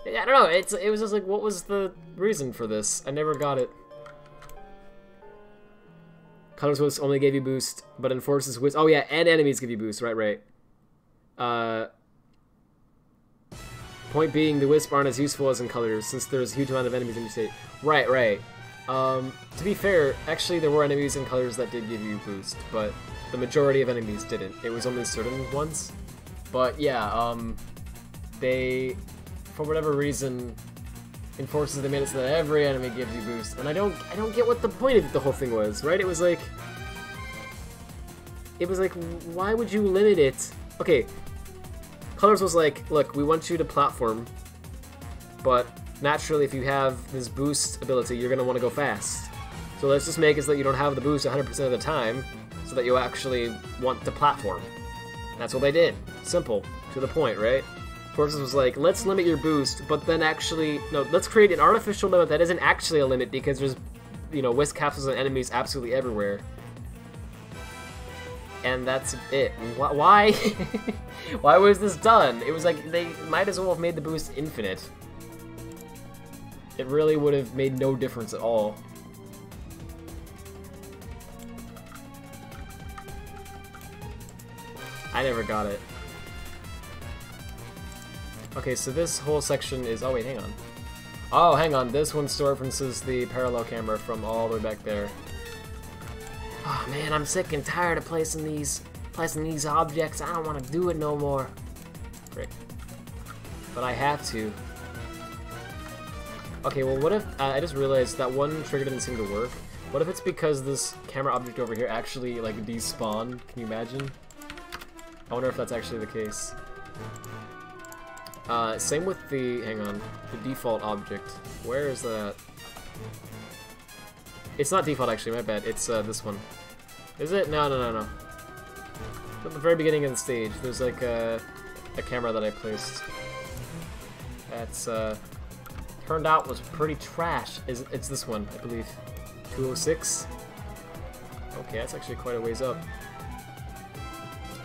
I don't know, it was just like, what was the reason for this? I never got it. Colors Wisp only gave you boost, but enforces Wisp. Oh yeah, and enemies give you boost, right. Point being, the Wisp aren't as useful as in Colors, since there's a huge amount of enemies in your state. Right. To be fair, actually there were enemies in Colors that did give you boost, but the majority of enemies didn't. It was only certain ones. But yeah, they, for whatever reason, enforces the made it so that every enemy gives you boost, and I don't get what the point of the whole thing was, right? It was like, why would you limit it? Okay, Colors was like, look, we want you to platform, but naturally if you have this boost ability, you're gonna want to go fast. So let's just make it so that you don't have the boost 100% of the time, so that you actually want to platform. That's what they did. Simple, to the point, right? Forces was like, let's limit your boost, but then actually, no, let's create an artificial limit that isn't actually a limit, because there's, you know, Wisp capsules and enemies absolutely everywhere. And that's it. Why? Why was this done? It was like, they might as well have made the boost infinite. It really would have made no difference at all. I never got it. Okay, so this whole section is... Oh, wait, hang on. Oh, hang on. This one still references the parallel camera from all the way back there. Oh, man, I'm sick and tired of placing these objects. I don't want to do it no more. Great. But I have to. Okay, well, what if... I just realized that one trigger didn't seem to work. What if it's because this camera object over here actually, like, despawned? Can you imagine? I wonder if that's actually the case. Same with the, hang on, the default object. Where is that? It's not default actually, my bad. It's this one. Is it? No. At the very beginning of the stage, there's like a camera that I placed. That's turned out was pretty trash. It's this one, I believe. 206. Okay, that's actually quite a ways up.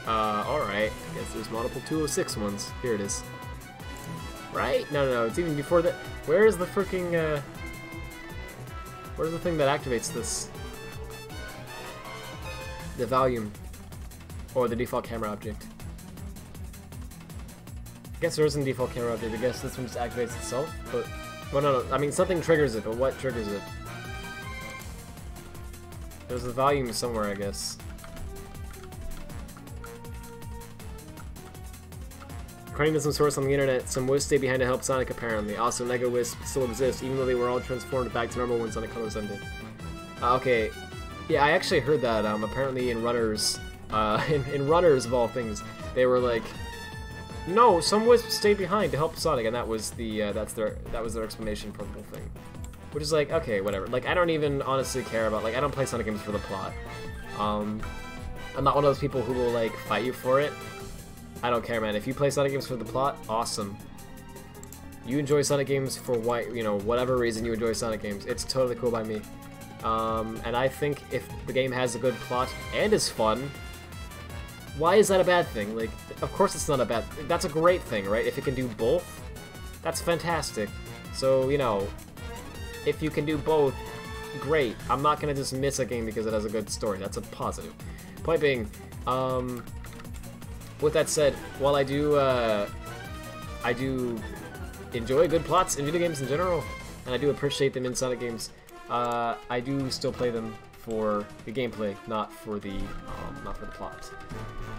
Alright. I guess there's multiple 206 ones. Here it is. Right? No, it's even before that. Where is the freaking, where's the thing that activates this? The volume. Or the default camera object. I guess there isn't a default camera object. I guess this one just activates itself, but... Well, no, I mean, something triggers it, but what triggers it? There's a volume somewhere, I guess. According to some source on the internet, some Wisps stay behind to help Sonic apparently. Also, Mega Wisp still exists, even though they were all transformed back to normal when Sonic Colors ended. Okay. Yeah, I actually heard that, apparently in Runners, in Runners of all things, they were like, no, some Wisps stay behind to help Sonic, and that was the, that was their explanation for the whole thing. Which is like, okay, whatever. Like, I don't even honestly care about, like, I don't play Sonic games for the plot. I'm not one of those people who will, like, fight you for it. I don't care, man. If you play Sonic games for the plot, awesome. You enjoy Sonic games for whatever reason you enjoy Sonic games. It's totally cool by me. And I think if the game has a good plot and is fun, why is that a bad thing? Like, of course it's not a bad... That's a great thing, right? If it can do both, that's fantastic. So, you know, if you can do both, great. I'm not gonna just miss a game because it has a good story. That's a positive. Point being, with that said, while I do enjoy good plots in video games in general, and I do appreciate them in Sonic games, I do still play them for the gameplay, not for the plot.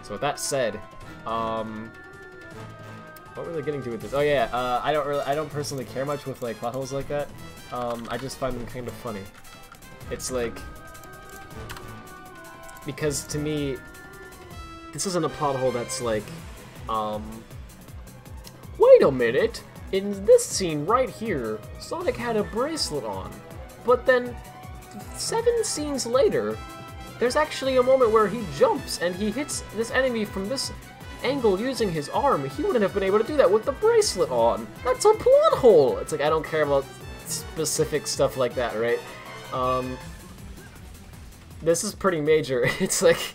So with that said, what were they getting to with this? Oh yeah, I don't personally care much with like plot holes like that. I just find them kind of funny. It's like, because to me, this isn't a plot hole that's like, wait a minute, in this scene right here, Sonic had a bracelet on, but then 7 scenes later, there's actually a moment where he jumps and he hits this enemy from this angle using his arm. He wouldn't have been able to do that with the bracelet on. That's a plot hole! It's like, I don't care about specific stuff like that, right? This is pretty major. It's like,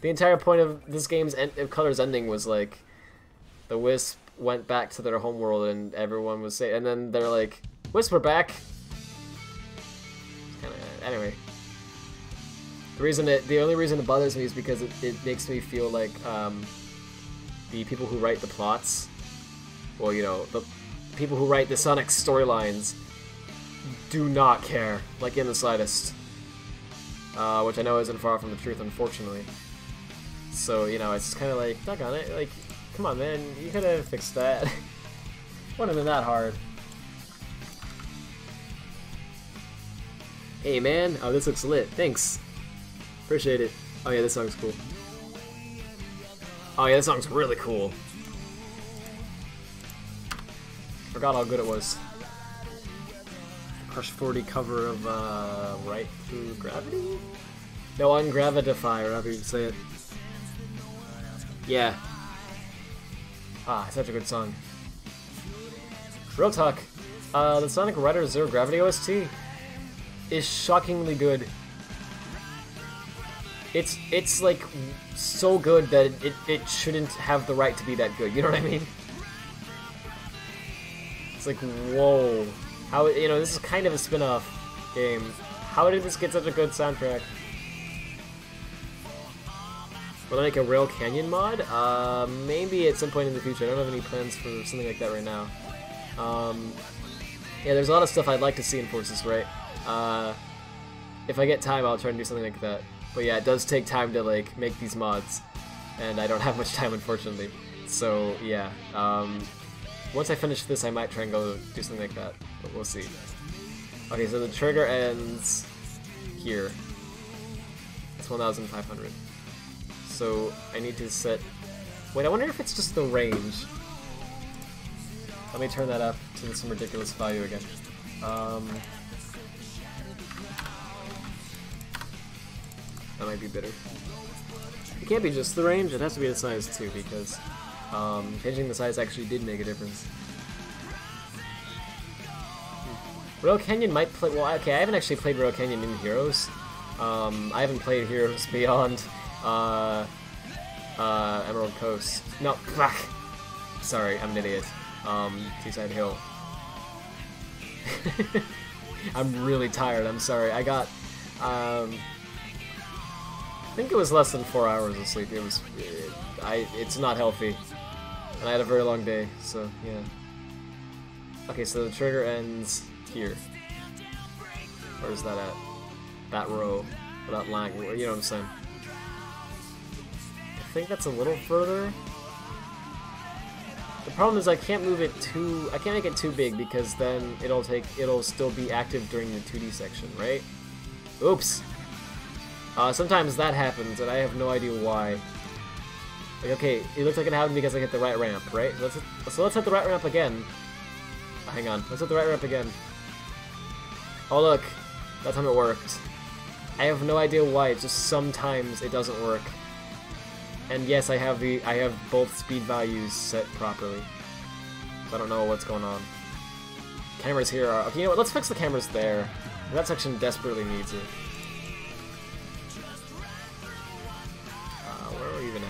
the entire point of this game's Color's ending was like, the Wisp went back to their homeworld and everyone was safe, and then they're like, Wisp, we're back! Anyway. The only reason it bothers me is because it makes me feel like, the people who write the plots, well, you know, the people who write the Sonic storylines do not care, like in the slightest. Which I know isn't far from the truth, unfortunately. So, you know, it's kind of like, doggone it, like, come on, man, you could have fixed that. Wouldn't have been that hard. Hey, man, oh, this looks lit, thanks. Appreciate it. Oh yeah, this song's cool. Oh yeah, this song's really cool. Forgot how good it was. Crush 40 cover of, Right Through Gravity? No, Ungravitify, or however you say it. Yeah. Ah, such a good song. Real talk. The Sonic Riders Zero Gravity OST is shockingly good. It's like so good that it shouldn't have the right to be that good. You know what I mean? It's like, whoa. How, you know, this is kind of a spin-off game. How did this get such a good soundtrack? Will I make a Rail Canyon mod? Maybe at some point in the future. I don't have any plans for something like that right now. Yeah, there's a lot of stuff I'd like to see in Forces, right? If I get time, I'll try and do something like that. But yeah, it does take time to like make these mods, and I don't have much time, unfortunately. So yeah, once I finish this, I might try and go do something like that, but we'll see. Okay, so the trigger ends here. It's 1,500. So I need to set... Wait, I wonder if it's just the range. Let me turn that up to some ridiculous value again. That might be bitter. It can't be just the range, it has to be the size too, because changing the size actually did make a difference. Rail Canyon might play... Well, okay, I haven't actually played Rail Canyon in Heroes. I haven't played Heroes beyond Emerald Coast. No, fuck! Sorry, I'm an idiot. Seaside Hill. I'm really tired, I'm sorry. I got... I think it was less than 4 hours of sleep. It was... it's not healthy. And I had a very long day, so, yeah. Okay, so the trigger ends here. Where's that at? That row. Or that line, you know what I'm saying. I think that's a little further. The problem is I can't move it too... I can't make it too big because then it'll still be active during the 2D section, right? Oops! Sometimes that happens, and I have no idea why. Like, okay, it looks like it happened because I hit the right ramp, right? So let's hit the right ramp again. Hang on, let's hit the right ramp again. Oh look, that time it worked. I have no idea why, it's just sometimes it doesn't work. And yes, I have both speed values set properly. So I don't know what's going on. Cameras here are... Okay, you know what? Let's fix the cameras there. That section desperately needs it. Where are we even at?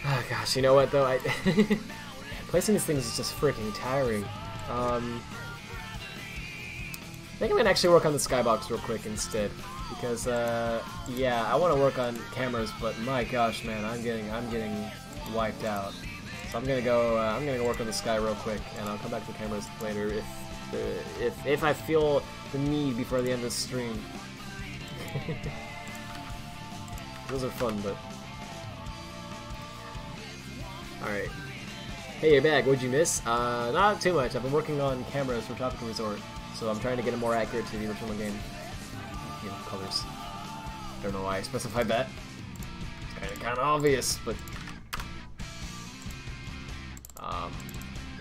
Oh gosh, you know what though? Placing these things is just freaking tiring. I think I'm gonna actually work on the skybox real quick instead. Because, yeah, I want to work on cameras, but my gosh, man, I'm getting wiped out. So I'm gonna go work on the sky real quick, and I'll come back to the cameras later if I feel the need before the end of the stream. Those are fun, but all right. Hey, you're back. What'd you miss? Not too much. I've been working on cameras for Tropical Resort, so I'm trying to get it more accurate to the original game. You know, colors. Don't know why I specified that. It's kind of obvious, but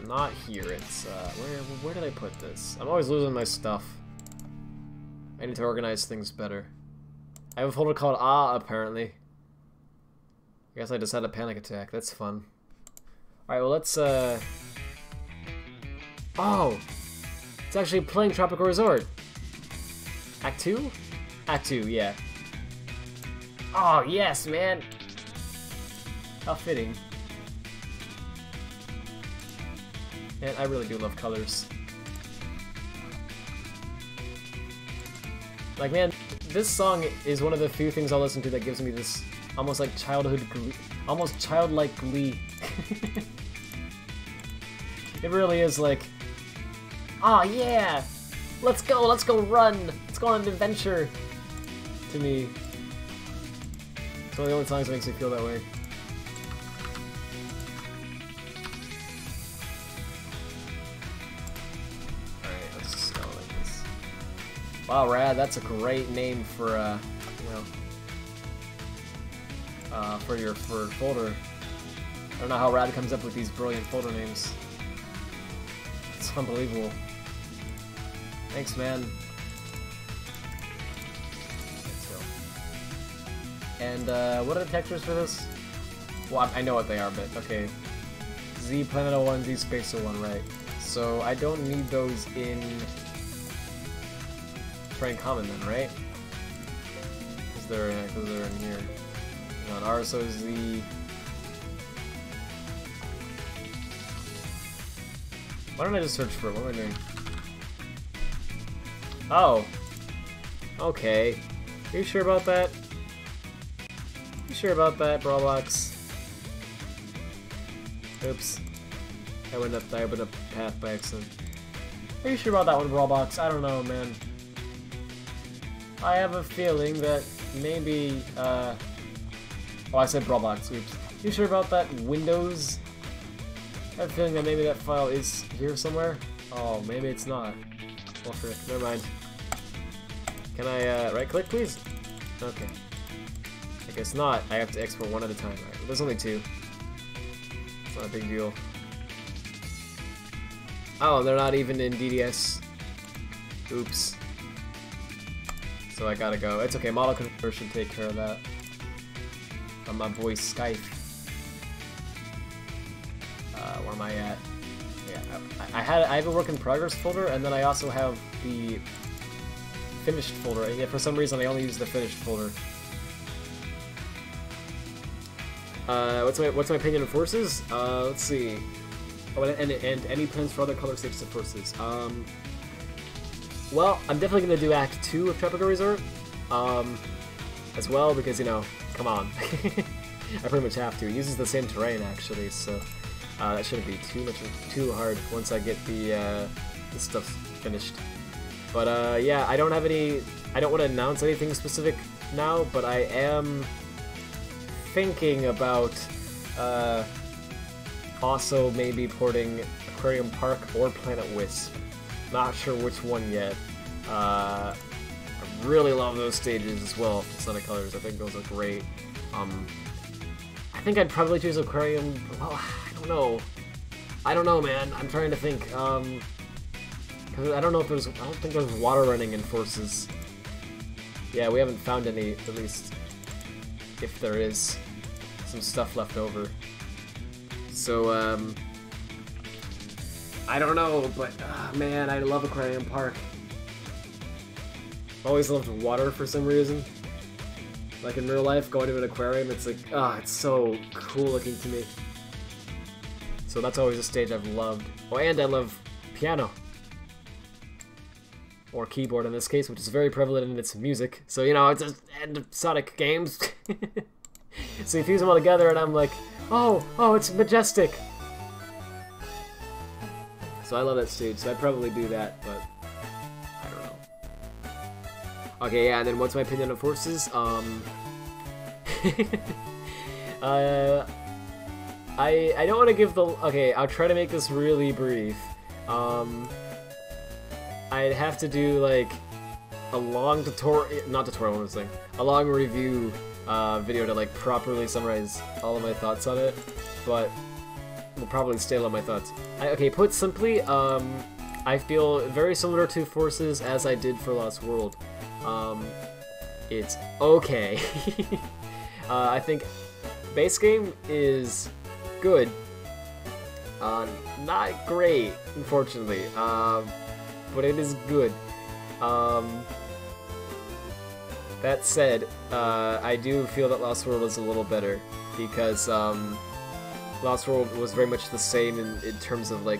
not here. It's where did I put this? I'm always losing my stuff. I need to organize things better. I have a folder called apparently. I guess I just had a panic attack. That's fun. Alright, well let's oh! It's actually playing Tropical Resort. Act 2? Act 2, yeah. Oh yes, man! How fitting. And I really do love colors. Like, man, this song is one of the few things I'll listen to that gives me this almost like childhood glee, almost childlike glee. It really is like, oh yeah, let's go run, let's go on an adventure. To me, it's one of the only songs that makes me feel that way. Alright, let's just go like this. Wow, Rad, that's a great name for, you know, for your folder. I don't know how Rad comes up with these brilliant folder names. It's unbelievable. Thanks, man. Let's go. And, what are the textures for this? Well, I know what they are, but, okay. Z Planet 01, Z Space 01, right. So, I don't need those in Terrain Common then, right? Because they're in here. Hang on, RSOZ... Why don't I just search for it? What am I doing? Oh. Okay. Are you sure about that? You sure about that, Brawlbox? Oops. I went up a path by accident. Are you sure about that one, Brawlbox? I don't know, man. I have a feeling that maybe, oh, I said Brawlbox. Oops. You sure about that, Windows? I have a feeling that maybe that file is here somewhere. Oh, maybe it's not. Well, frick, never mind. Can I right-click, please? Okay. I guess not. I have to export one at a time. Right. There's only two. It's not a big deal. Oh, they're not even in DDS. Oops. So I gotta go. It's okay. Model converter should take care of that. On my boy Skype. Where am I at? Yeah, I have a work in progress folder, and then I also have the finished folder. And yet for some reason I only use the finished folder. What's my opinion of forces? Let's see. Oh, and any plans for other color stages of forces? Well, I'm definitely gonna do Act 2 of Tropical Resort, as well, because, you know, come on. I pretty much have to. It uses the same terrain, actually, so that shouldn't be too hard once I get the stuff finished. But yeah, I don't want to announce anything specific now, but I am thinking about also maybe porting Aquarium Park or Planet Wisp. Not sure which one yet. I really love those stages as well, Sonic Colors. I think those are great. I think I'd probably choose Aquarium. Well, I don't know, man. I'm trying to think. Cause I don't think there's water running in Forces. Yeah, we haven't found any, at least. If there is some stuff left over. So, I don't know, but man, I love Aquarium Park. I've always loved water for some reason. Like in real life, going to an aquarium, it's like, it's so cool looking to me. So that's always a stage I've loved. Oh, and I love piano. Or keyboard in this case, which is very prevalent in its music. So, you know, it's just and Sonic games. So you fuse them all together and I'm like, oh, it's majestic. So I love that stage, so I'd probably do that, but I don't know. Okay, yeah, and then what's my opinion of forces? I don't want to give the... Okay, I'll try to make this really brief. I'd have to do, like, a long tutorial... Not tutorial, what was I saying? A long review video to, like, properly summarize all of my thoughts on it, but we'll probably stale on my thoughts. Okay, put simply, I feel very similar to Forces as I did for Lost World. It's okay. I think base game is good. Not great, unfortunately, but it is good. That said, I do feel that Lost World is a little better, because Lost World was very much the same in terms of, like,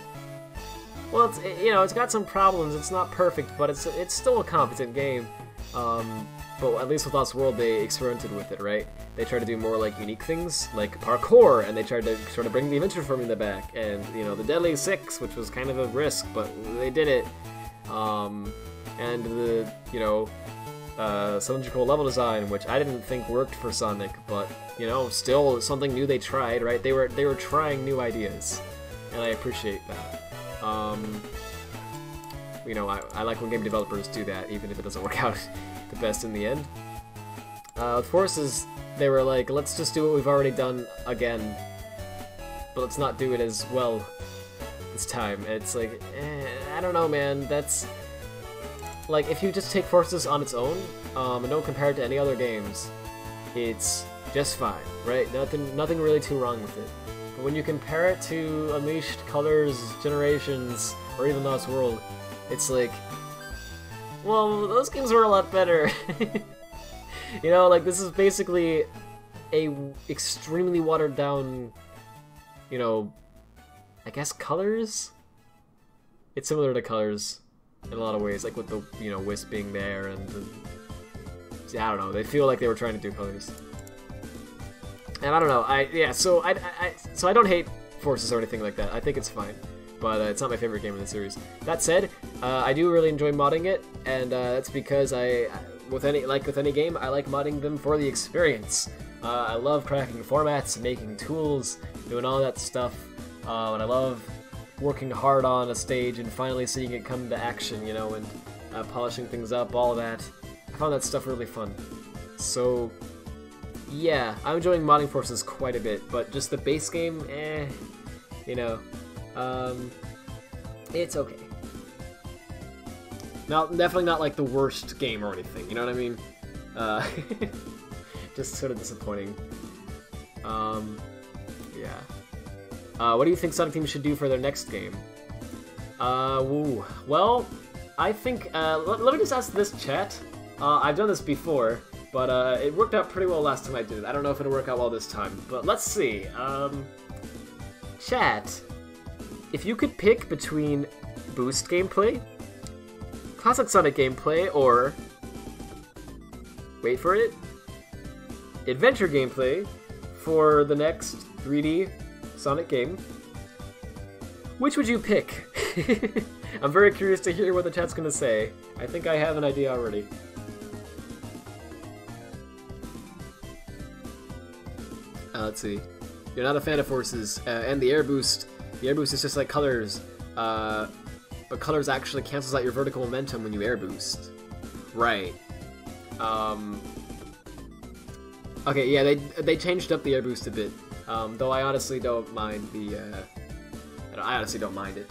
well, it's, you know, it's got some problems, it's not perfect, but it's still a competent game. But at least with Lost World, they experimented with it, right? They tried to do more, like, unique things, like parkour, and they tried to sort of bring the adventure formula back, and, you know, the Deadly Six, which was kind of a risk, but they did it. And the, you know, cylindrical level design, which I didn't think worked for Sonic, but, you know, still something new they tried, right? They were trying new ideas, and I appreciate that. You know, I like when game developers do that, even if it doesn't work out the best in the end. With Forces, they were like, let's just do what we've already done again, but let's not do it as well this time. It's like, I don't know, man, that's... Like, if you just take Forces on its own, and don't compare it to any other games, it's just fine, right? Nothing really too wrong with it. But when you compare it to Unleashed, Colors, Generations, or even Lost World, it's like, well, those games were a lot better. You know, like, this is basically a extremely watered down, you know, I guess Colors? It's similar to Colors in a lot of ways, like with the, you know, Wisp being there and the, I don't know, they feel like they were trying to do Colors. And I don't know, so I don't hate Forces or anything like that. I think it's fine, but it's not my favorite game in the series. That said, I do really enjoy modding it, and that's because with any game, I like modding them for the experience. I love cracking formats, making tools, doing all that stuff, and I love working hard on a stage and finally seeing it come to action, you know, and polishing things up, all of that. I found that stuff really fun. So, yeah, I'm enjoying modding Forces quite a bit, but just the base game, you know, it's okay. Definitely not like the worst game or anything, you know what I mean? Just sort of disappointing. Yeah. What do you think Sonic Team should do for their next game? Well, I think, let me just ask this, chat. I've done this before, but it worked out pretty well last time I did it. I don't know if it'll work out well this time, but let's see. Chat, if you could pick between boost gameplay, classic Sonic gameplay, or, wait for it, adventure gameplay for the next 3D Sonic game, which would you pick? I'm very curious to hear what the chat's gonna say. I think I have an idea already. Let's see. You're not a fan of Forces, and the air boost. The air boost is just like Colors, but Colors actually cancels out your vertical momentum when you air boost. Right. Okay, yeah, they changed up the air boost a bit. Though I honestly don't mind the, I honestly don't mind it.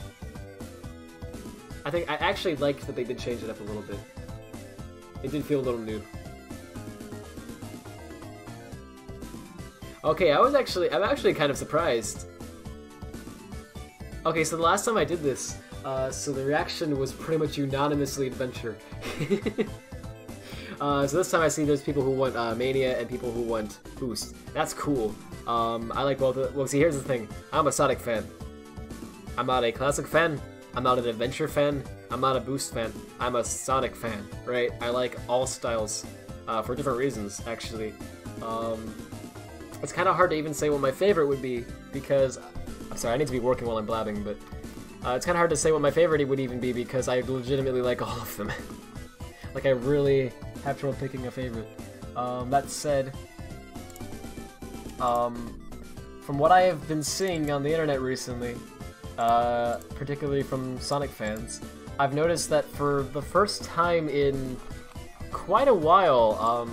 I actually liked that they did change it up a little bit. It did feel a little new. Okay, I'm actually kind of surprised. Okay, so the last time I did this, so the reaction was pretty much unanimously adventure. So this time I see there's people who want Mania and people who want Boost. That's cool. I like both. Well, see, here's the thing. I'm a Sonic fan. I'm not a Classic fan. I'm not an Adventure fan. I'm not a Boost fan. I'm a Sonic fan, right? I like all styles for different reasons, actually. It's kind of hard to even say what my favorite would be because... I'm sorry, I need to be working while I'm blabbing, but it's kind of hard to say what my favorite would even be because I legitimately like all of them. Like, I really have trouble picking a favorite. That said, from what I have been seeing on the internet recently, particularly from Sonic fans, I've noticed that for the first time in quite a while,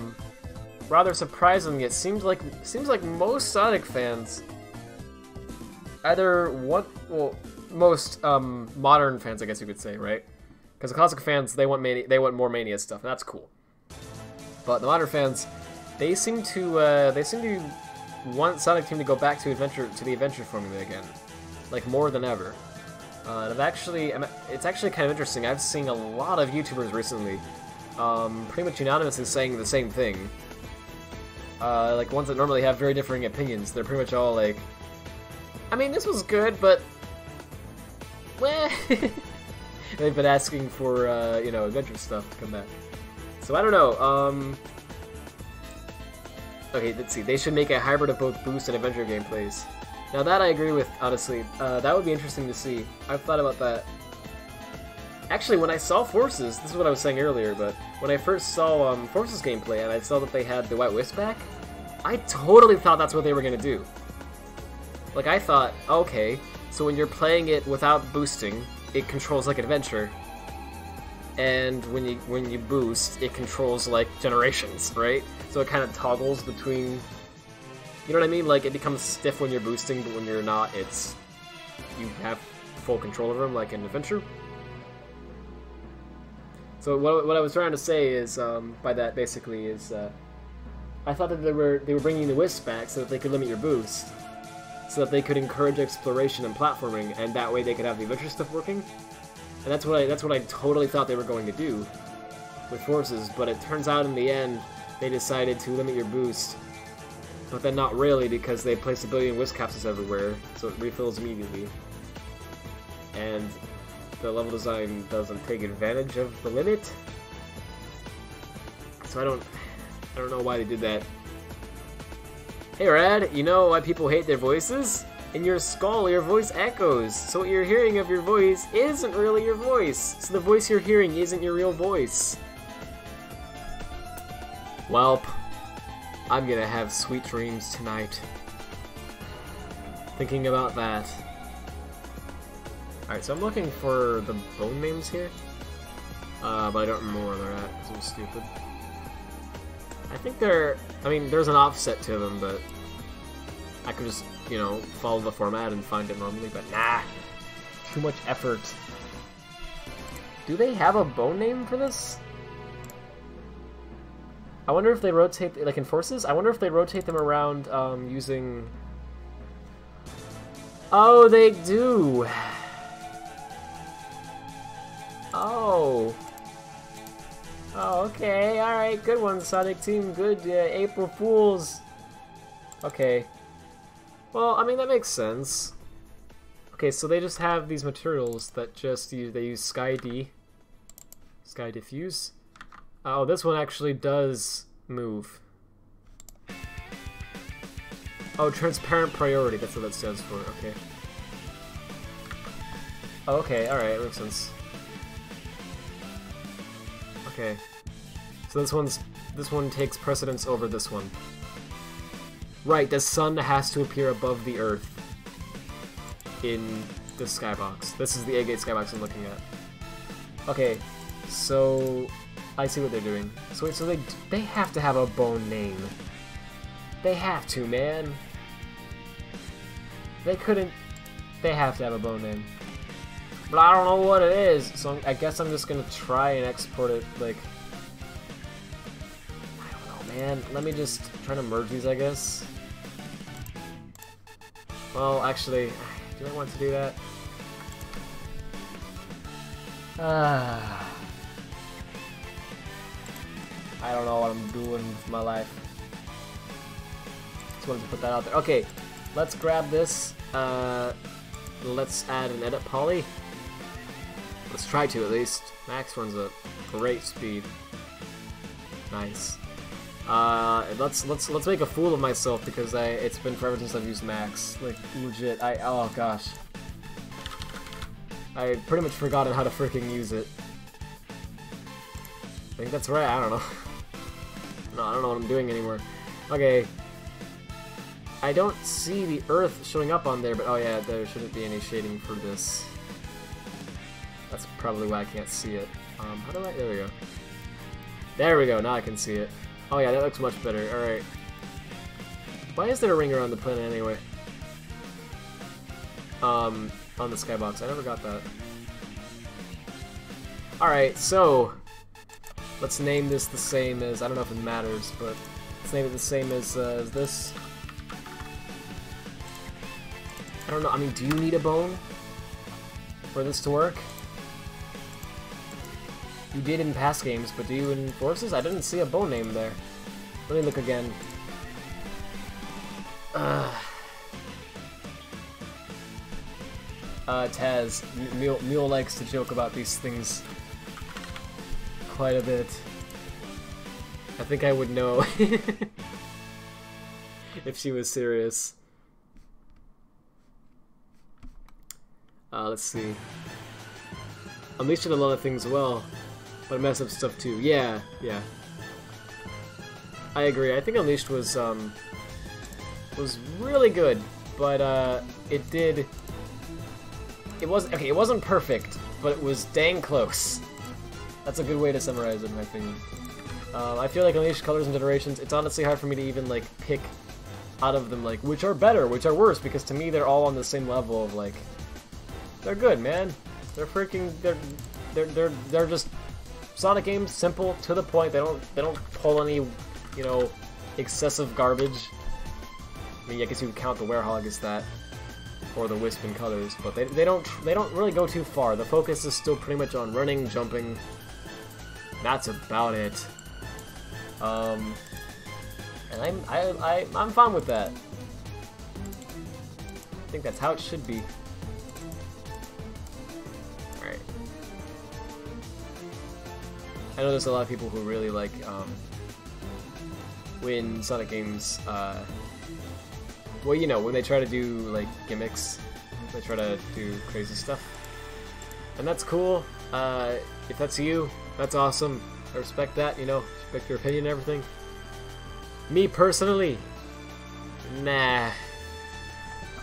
rather surprisingly, it seems like most Sonic fans either want, well, most modern fans, I guess you could say, right? Because the classic fans, they want more Mania stuff, and that's cool. But the modern fans, they seem to want Sonic Team to go back to the adventure formula again, like more than ever. And it's actually kind of interesting. I've seen a lot of YouTubers recently, pretty much unanimously saying the same thing. Like ones that normally have very differing opinions. They're pretty much all like, I mean, this was good, but meh. They've been asking for, you know, adventure stuff to come back. So I don't know, okay, let's see. They should make a hybrid of both Boost and Adventure gameplays. Now that I agree with, honestly. That would be interesting to see. I've thought about that. Actually, when I saw Forces, this is what I was saying earlier, but when I first saw Forces gameplay and I saw that they had the White Wisp back, I totally thought that's what they were gonna do. Like, I thought, okay, so when you're playing it without boosting, it controls like Adventure, and when you boost, it controls like Generations, right? So it kind of toggles between, you know what I mean? Like, it becomes stiff when you're boosting, but when you're not, you have full control over them, like in Adventure. So what I was trying to say is, by that basically is, I thought that they were bringing the Wisp back so that they could limit your boost, so that they could encourage exploration and platforming, and that way they could have the adventure stuff working. And that's what I totally thought they were going to do with Forces. But it turns out in the end they decided to limit your boost, but then not really, because they placed 1 billion Wisp capsules everywhere, so it refills immediately. And the level design doesn't take advantage of the limit. So I don't know why they did that. Hey Rad, you know why people hate their voices? In your skull, your voice echoes, so what you're hearing of your voice isn't really your voice. So the voice you're hearing isn't your real voice. Welp, I'm gonna have sweet dreams tonight. Thinking about that. Alright, so I'm looking for the bone names here. But I don't remember where they're at, because I'm stupid. I think I mean, there's an offset to them, but I could just, you know, follow the format and find it normally, but nah. Too much effort. Do they have a bone name for this? I wonder if they rotate, like in Forces, I wonder if they rotate them around using... Oh, they do! Oh. Oh, okay, alright, good one, Sonic Team, good, April Fools. Okay. Well, I mean, that makes sense. Okay, so they just have these materials that just they use Sky Diffuse. Oh, this one actually does move. Oh, Transparent Priority, that's what that stands for, okay. Oh, okay, alright, makes sense. Okay, so this one takes precedence over this one. Right, the sun has to appear above the Earth in the skybox. This is the A-Gate skybox I'm looking at. Okay, so I see what they're doing. So wait, so they have to have a bone name. They have to, man. They couldn't. They have to have a bone name. But I don't know what it is, so I guess I'm just gonna try and export it, like... I don't know, man. Let me just try to merge these, I guess. Well, actually, do I want to do that? I don't know what I'm doing with my life. Just wanted to put that out there. Okay, let's grab this. Let's add an edit poly. Let's try to at least. Max runs at great speed. Nice. Let's make a fool of myself because it's been forever since I've used Max. Like legit. Oh gosh. I pretty much forgotten how to freaking use it. I think that's right. I don't know. No, I don't know what I'm doing anymore. Okay. I don't see the Earth showing up on there, but oh yeah, there shouldn't be any shading for this. That's probably why I can't see it. How do I? There we go. There we go. Now I can see it. Oh yeah, that looks much better. All right. Why is there a ring around the planet anyway? On the skybox. I never got that. All right, so let's name this the same as, I don't know if it matters, but let's name it the same as this. I don't know. I mean, do you need a bone for this to work? You did in past games, but do you in Forces? I didn't see a bone name there. Let me look again. Taz. Mule likes to joke about these things quite a bit. I think I would know if she was serious. Let's see. Unleashed did a lot of things well, but messed up stuff too. Yeah. I agree. I think Unleashed was really good, but it wasn't perfect, but it was dang close. That's a good way to summarize it, in my opinion. I feel like Unleashed Colors and Generations, it's honestly hard for me to even like pick out of them like which are better, which are worse, because to me they're all on the same level of like they're good, man. They're freaking they're just Sonic games, simple, to the point. They don't pull any, you know, excessive garbage. I mean, I guess you could count the Werehog as that, or the Wisp in Colors, but they don't really go too far. The focus is still pretty much on running, jumping. That's about it. And I'm fine with that. I think that's how it should be. Alright. I know there's a lot of people who really like when Sonic games well, you know, when they try to do like gimmicks, they try to do crazy stuff. And that's cool. If that's you, that's awesome. I respect that, you know, respect your opinion and everything. Me personally, nah,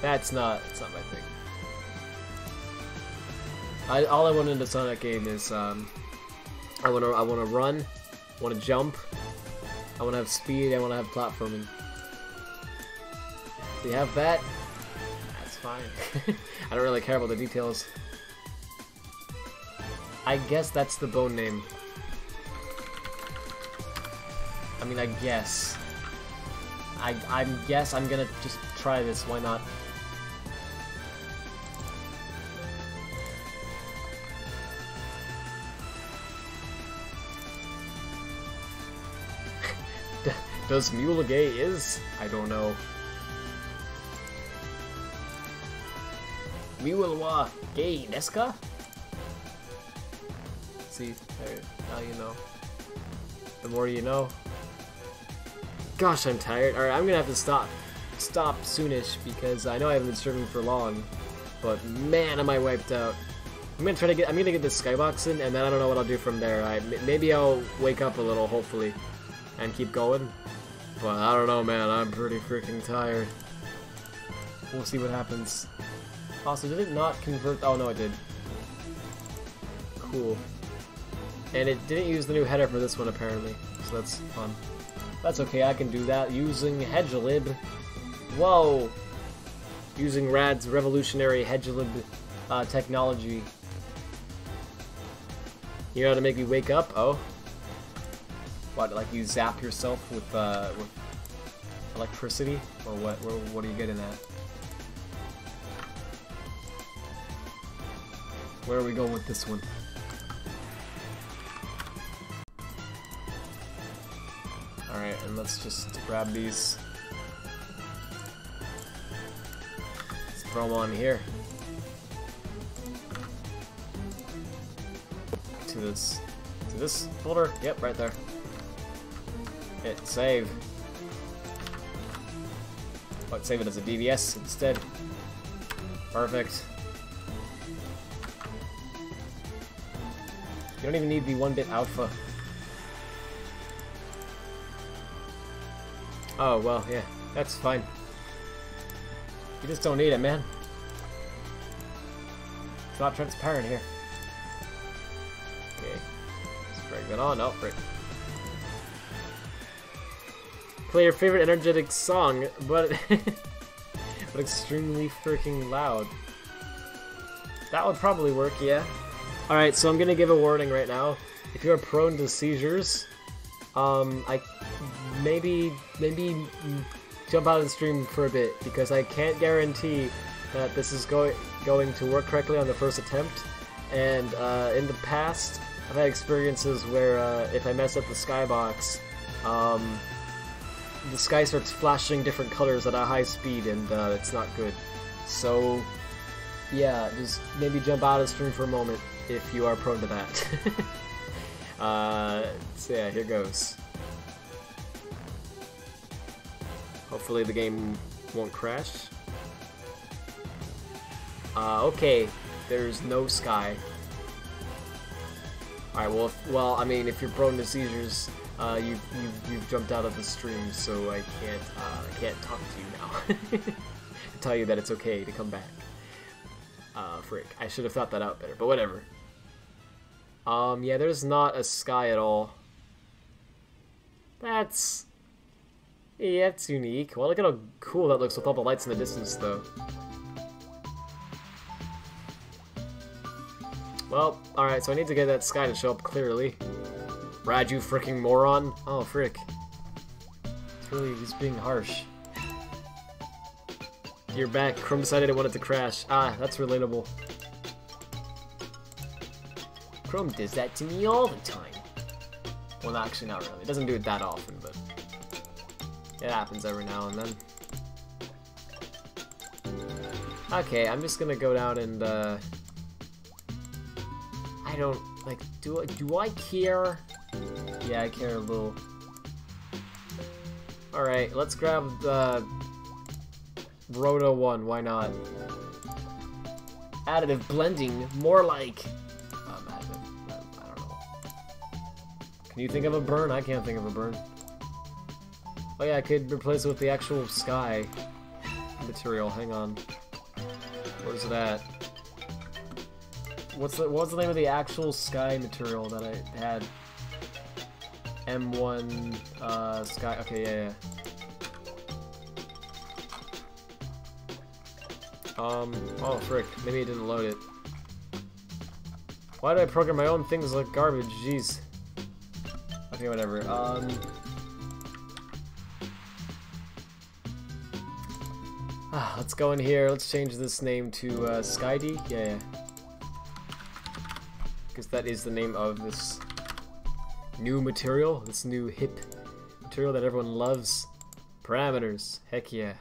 that's not my thing. All I want in a Sonic game is I wanna run, I wanna jump, I wanna have speed, I wanna have platforming. If you have that, that's fine. I don't really care about the details. I guess that's the bone name. I mean, I guess. I guess I'm gonna just try this, why not? Does Mule gay is? I don't know. Mule wa gay desu ka? See, there, now you know. The more you know. Gosh, I'm tired. Alright, I'm gonna have to stop soonish because I know I haven't been streaming for long, but man, am I wiped out. I'm gonna get this skybox in, and then I don't know what I'll do from there. Maybe I'll wake up a little, hopefully, and keep going. But I don't know, man. I'm pretty freaking tired. We'll see what happens. Also, did it not convert? Oh no, it did. Cool. And it didn't use the new header for this one, apparently, so that's fun. That's okay, I can do that using Hedgelib. Whoa! Using Rad's revolutionary Hedgelib technology. You know how to make me wake up? Oh. What, like you zap yourself with electricity? Or what are you getting at? Where are we going with this one? Alright, and let's just grab these. Let's throw them on here. To this folder? Yep, right there. Hit save. Let's save it as a DVS instead. Perfect. You don't even need the 1-bit alpha. Oh, well, yeah, that's fine. You just don't need it, man. It's not transparent here. Okay. Let's drag that on. Oh, right. Play your favorite energetic song, but but extremely freaking loud. That would probably work, yeah. Alright, so I'm gonna give a warning right now. If you're prone to seizures, I maybe jump out of the stream for a bit, because I can't guarantee that this is going to work correctly on the first attempt. And in the past, I've had experiences where if I mess up the skybox, the sky starts flashing different colors at a high speed, and it's not good. So yeah, just maybe jump out of the stream for a moment if you are prone to that. So yeah, here goes. Hopefully the game won't crash. Okay, there's no sky. Alright, well, I mean, if you're prone to seizures, you've jumped out of the stream, so I can't talk to you now. To tell you that it's okay to come back. Frick, I should have thought that out better, but whatever. Yeah, there's not a sky at all. That's unique. Well, look at how cool that looks with all the lights in the distance, though. Well, alright, so I need to get that sky to show up clearly. Rad, you freaking moron. Oh, frick. He's being harsh. You're back. Chrome decided it wanted to crash. Ah, that's relatable. Chrome does that to me all the time. Well, actually, not really. It doesn't do it that often, but it happens every now and then. Okay, I'm just gonna go down and, I don't, like, do I care? Yeah, I care a little. Alright, let's grab the Roto 1, why not? Additive blending, more like... additive, I don't know. Can you think of a burn? I can't think of a burn. Oh yeah, I could replace it with the actual sky material, hang on. Where's it at? What was the name of the actual sky material that I had? M1 sky. Okay, yeah. Oh frick, maybe it didn't load it. Why did I program my own things like garbage? Jeez. Okay, whatever. Let's go in here. Let's change this name to Skydy. Yeah. Because that is the name of this new material, this new hip material that everyone loves. Parameters, heck yeah.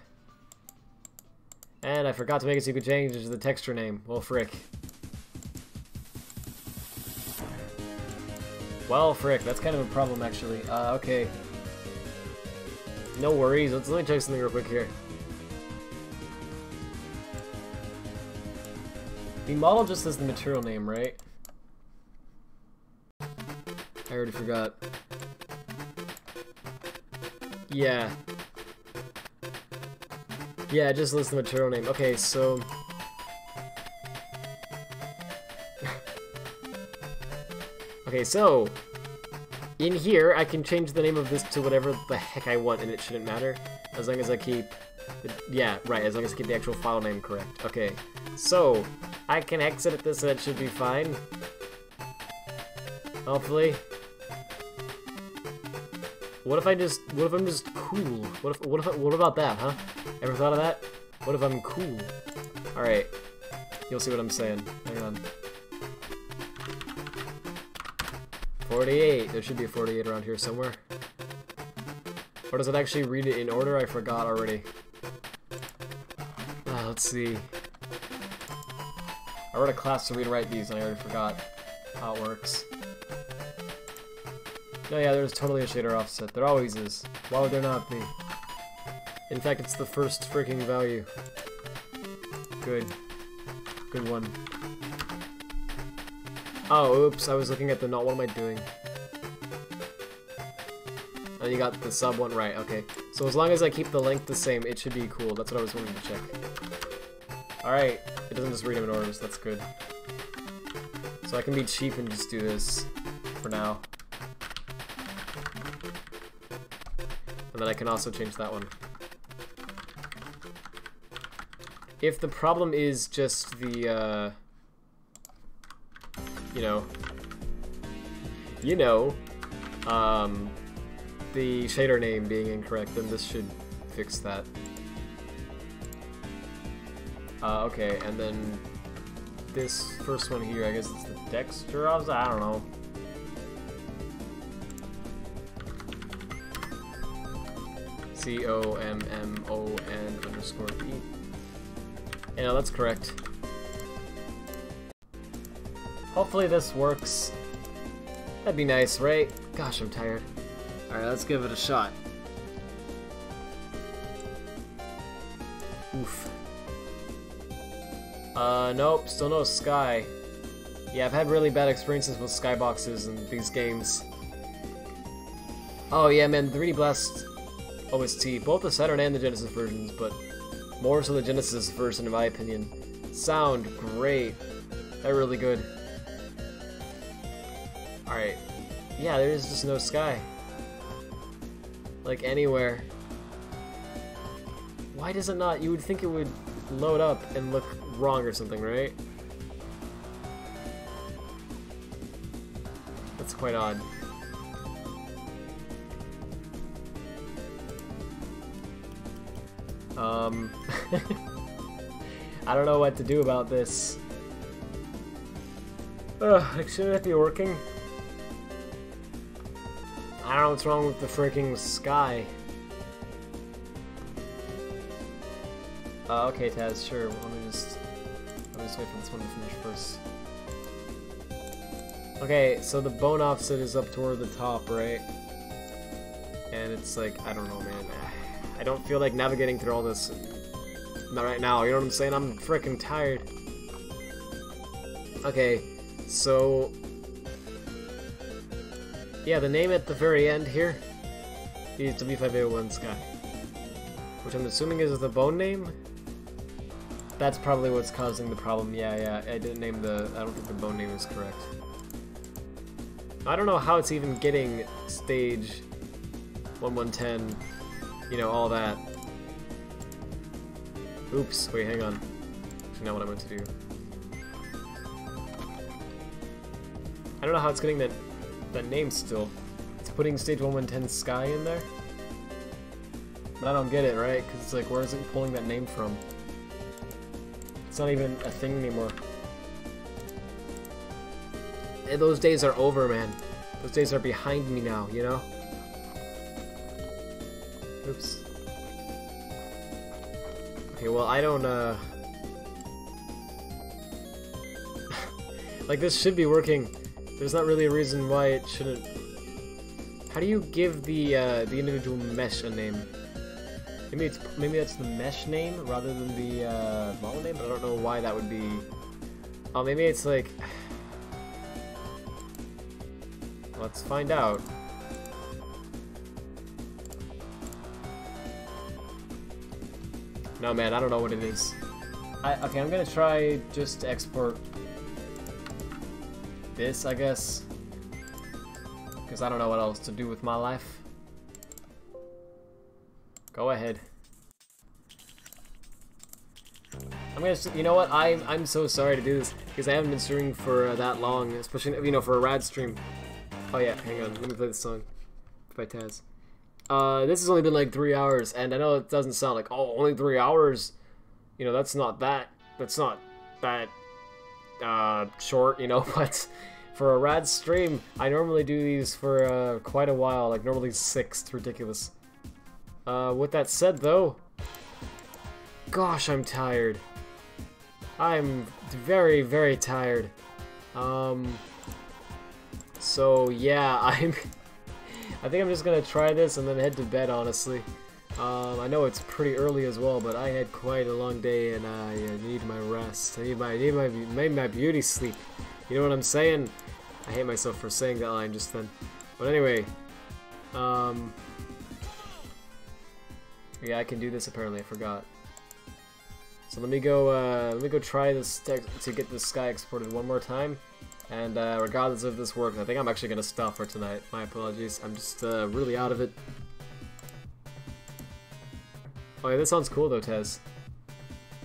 And I forgot to make it so you could change the texture name. Well, frick. Well, frick, that's kind of a problem actually. Okay. No worries, let me check something real quick here. The model just says the material name, right? I already forgot. Yeah. Yeah, it just lists the material name. Okay, so... okay, so... in here, I can change the name of this to whatever the heck I want, and it shouldn't matter. As long as I keep... yeah, right, as long as I keep the actual file name correct. Okay, so... I can exit this and it should be fine. Hopefully. What if I'm just cool? What about that, huh? Ever thought of that? What if I'm cool? Alright. You'll see what I'm saying. Hang on. 48. There should be a 48 around here somewhere. Or does it actually read it in order? I forgot already. Let's see. I wrote a class to read and write these and I already forgot how it works. No, yeah, there's totally a shader offset. There always is. Why would there not be? In fact, it's the first freaking value. Good. Good one. Oh, oops, I was looking at the not. What am I doing? Oh, you got the sub one right, okay. So as long as I keep the length the same, it should be cool. That's what I was wanting to check. Alright, it doesn't just read them in orders, that's good. So I can be cheap and just do this for now. And then I can also change that one. If the problem is just the, the shader name being incorrect, then this should fix that. Okay, and then this first one here, I guess it's the Dexter, I don't know. COMMON_B. Yeah, that's correct. Hopefully this works. That'd be nice, right? Gosh, I'm tired. Alright, let's give it a shot. Oof. Nope, still no sky. Yeah, I've had really bad experiences with skyboxes in these games. Oh yeah, man, 3D Blast OST, both the Saturn and the Genesis versions, but more so the Genesis version in my opinion. Sound great. They're really good. Alright. Yeah, there is just no sky. Like anywhere. Why does it not? You would think it would load up and look wrong or something, right? That's quite odd. I don't know what to do about this. Ugh, shouldn't it be working? I don't know what's wrong with the freaking sky. Okay, Taz, sure. Let me just wait for this one to finish first. Okay, so the bone offset is up toward the top, right? And it's like, I don't know, man. I don't feel like navigating through all this. Not right now, you know what I'm saying? I'm freaking tired. Okay, so... yeah, the name at the very end here is W5A01 Sky. Which I'm assuming is the bone name? That's probably what's causing the problem. Yeah, I didn't name the... I don't think the bone name is correct. I don't know how it's even getting stage 1110, you know, all that. Oops, wait, hang on. Actually, not what I meant to do. I don't know how it's getting that name still. It's putting stage 1110 Sky in there? But I don't get it, right? Because it's like, where is it pulling that name from? It's not even a thing anymore. And those days are over, man. Those days are behind me now, you know? Oops. Okay, well, I don't, like, this should be working. There's not really a reason why it shouldn't. How do you give the individual mesh a name? Maybe that's the mesh name rather than the model name, but I don't know why that would be. Oh, maybe it's like. Let's find out. No, man, I don't know what it is. Okay, I'm gonna try just to export this, I guess, because I don't know what else to do with my life. Go ahead. I'm gonna, you know what? I'm so sorry to do this because I haven't been streaming for that long, especially, you know, for a rad stream. Oh yeah, hang on, let me play this song by Taz. This has only been like 3 hours, and I know it doesn't sound like, oh, only 3 hours. You know, that's not that short, you know, but for a rad stream, I normally do these for quite a while, like normally 6, it's ridiculous. With that said, though, gosh, I'm tired. I'm very, very tired. So yeah, I think I'm just gonna try this and then head to bed, honestly. I know it's pretty early as well, but I had quite a long day and I need my rest. I need my beauty sleep. You know what I'm saying? I hate myself for saying that line just then. But anyway, yeah, I can do this apparently. I forgot. So let me go try this to get this sky exported one more time. And regardless if this works, I think I'm actually gonna stop for tonight. My apologies. I'm just really out of it. Oh yeah, this sounds cool though, Tez.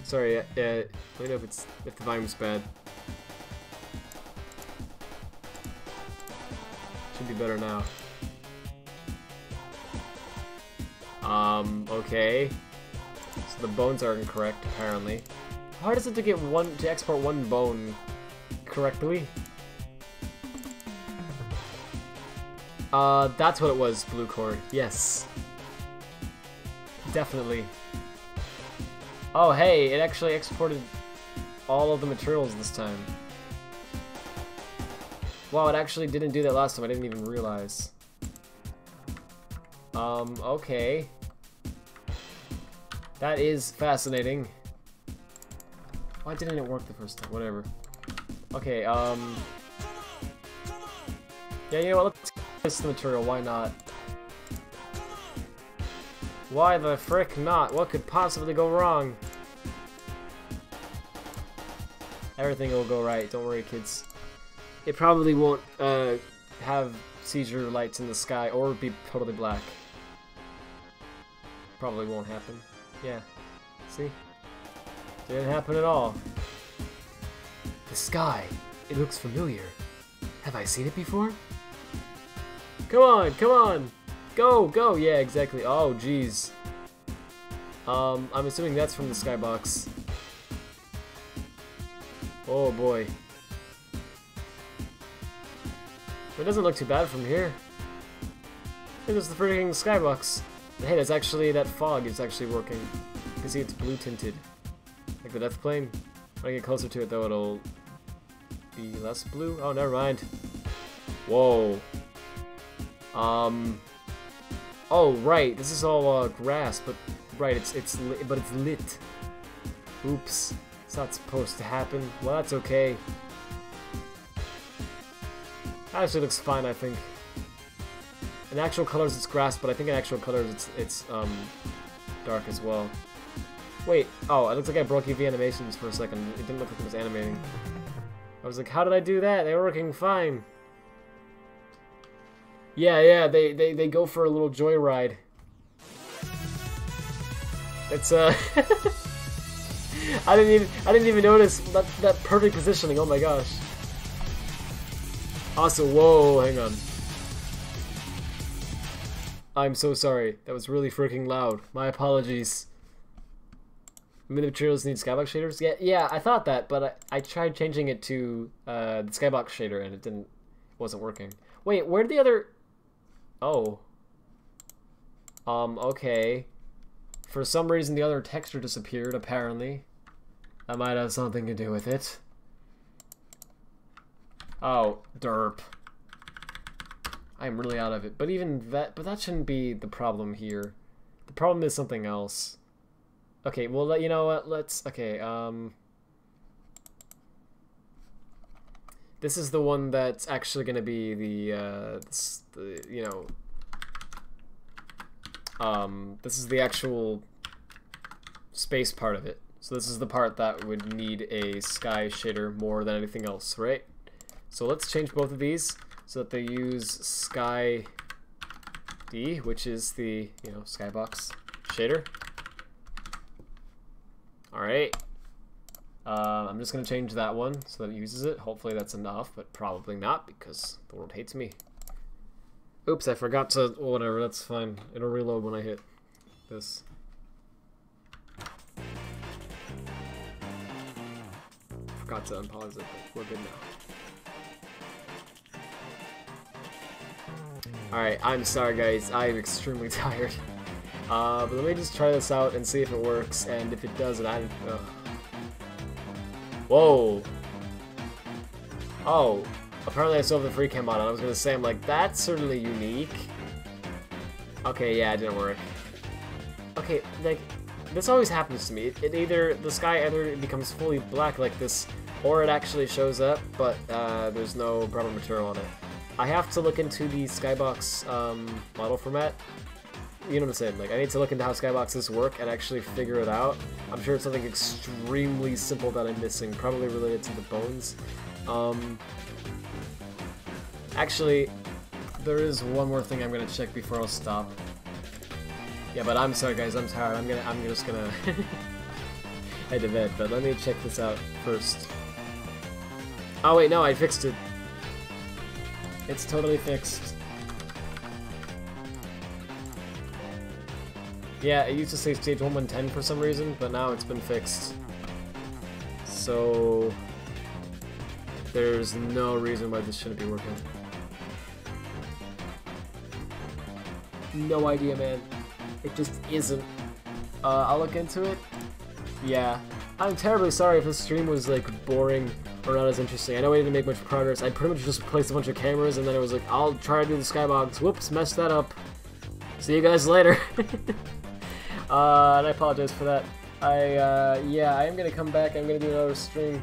Sorry, let me know if the volume's bad. Should be better now. Okay. So the bones are incorrect apparently. How hard is it to get to export one bone correctly? That's what it was, blue cord. Yes. Definitely. Oh, hey, it actually exported all of the materials this time. Wow, it actually didn't do that last time. I didn't even realize. Okay. That is fascinating. Why didn't it work the first time? Whatever. Okay, yeah, you know what? Let's test the material. Why not? Why the frick not? What could possibly go wrong? Everything will go right. Don't worry, kids. It probably won't have seizure lights in the sky or be totally black. Probably won't happen. Yeah. See? Didn't happen at all. The sky. It looks familiar. Have I seen it before? Come on, come on! Go, go! Yeah, exactly. Oh, jeez. I'm assuming that's from the skybox. Oh boy. It doesn't look too bad from here. Hey, there's the freaking skybox. Hey, that's actually, that fog is actually working. You can see it's blue tinted. Like the death plane. When I get closer to it though, it'll be less blue. Oh, never mind. Whoa. Oh, right. This is all grass, but right, it's lit. Oops. It's not supposed to happen. Well, that's okay. Actually looks fine, I think. In actual colors, it's grass, but I think in actual colors, it's dark as well. Wait. Oh, it looks like I broke EV animations for a second. It didn't look like it was animating. I was like, how did I do that? They were working fine. Yeah, they go for a little joyride. It's I didn't even notice that perfect positioning. Oh my gosh. Also, whoa, hang on. I'm so sorry. That was really freaking loud. My apologies. Maybe the materials need skybox shaders? Yeah, I thought that, but I tried changing it to the skybox shader and it wasn't working. Wait, where'd the other... Oh. Okay. For some reason the other texture disappeared, apparently. That might have something to do with it. Oh, derp. I'm really out of it. But even that, but that shouldn't be the problem here. The problem is something else. Okay, well, you know what, let's, okay, this is the one that's actually gonna be the you know, this is the actual space part of it. So this is the part that would need a sky shader more than anything else, right? So let's change both of these so that they use sky D, which is the, you know, skybox shader. Alright. I'm just going to change that one so that it uses it. Hopefully that's enough, but probably not because the world hates me. Oops, I forgot to... Oh, whatever, that's fine. It'll reload when I hit this. Forgot to unpause it, but we're good now. Alright, I'm sorry guys, I am extremely tired. But let me just try this out and see if it works, and if it does, then whoa! Oh, apparently I still have the free cam on. I was gonna say, I'm like, that's certainly unique. Okay, yeah, it didn't work. Okay, like, this always happens to me. The sky either becomes fully black like this, or it actually shows up, but there's no proper material on it. I have to look into the Skybox model format. You know what I'm saying? Like, I need to look into how Skyboxes work and actually figure it out. I'm sure it's something extremely simple that I'm missing, probably related to the bones. Actually, there is one more thing I'm gonna check before I'll stop. Yeah, but I'm sorry guys, I'm tired. I'm just gonna head to bed, but let me check this out first. Oh wait, no, I fixed it. It's totally fixed. Yeah, it used to say stage 1110 for some reason, but now it's been fixed. So there's no reason why this shouldn't be working. No idea, man. It just isn't. I'll look into it. Yeah. I'm terribly sorry if this stream was, like, boring or not as interesting. I know we didn't make much progress. I pretty much just placed a bunch of cameras, and then it was like, I'll try to do the Skybox. Whoops, messed that up. See you guys later. And I apologize for that. Yeah, I am gonna come back. I'm gonna do another stream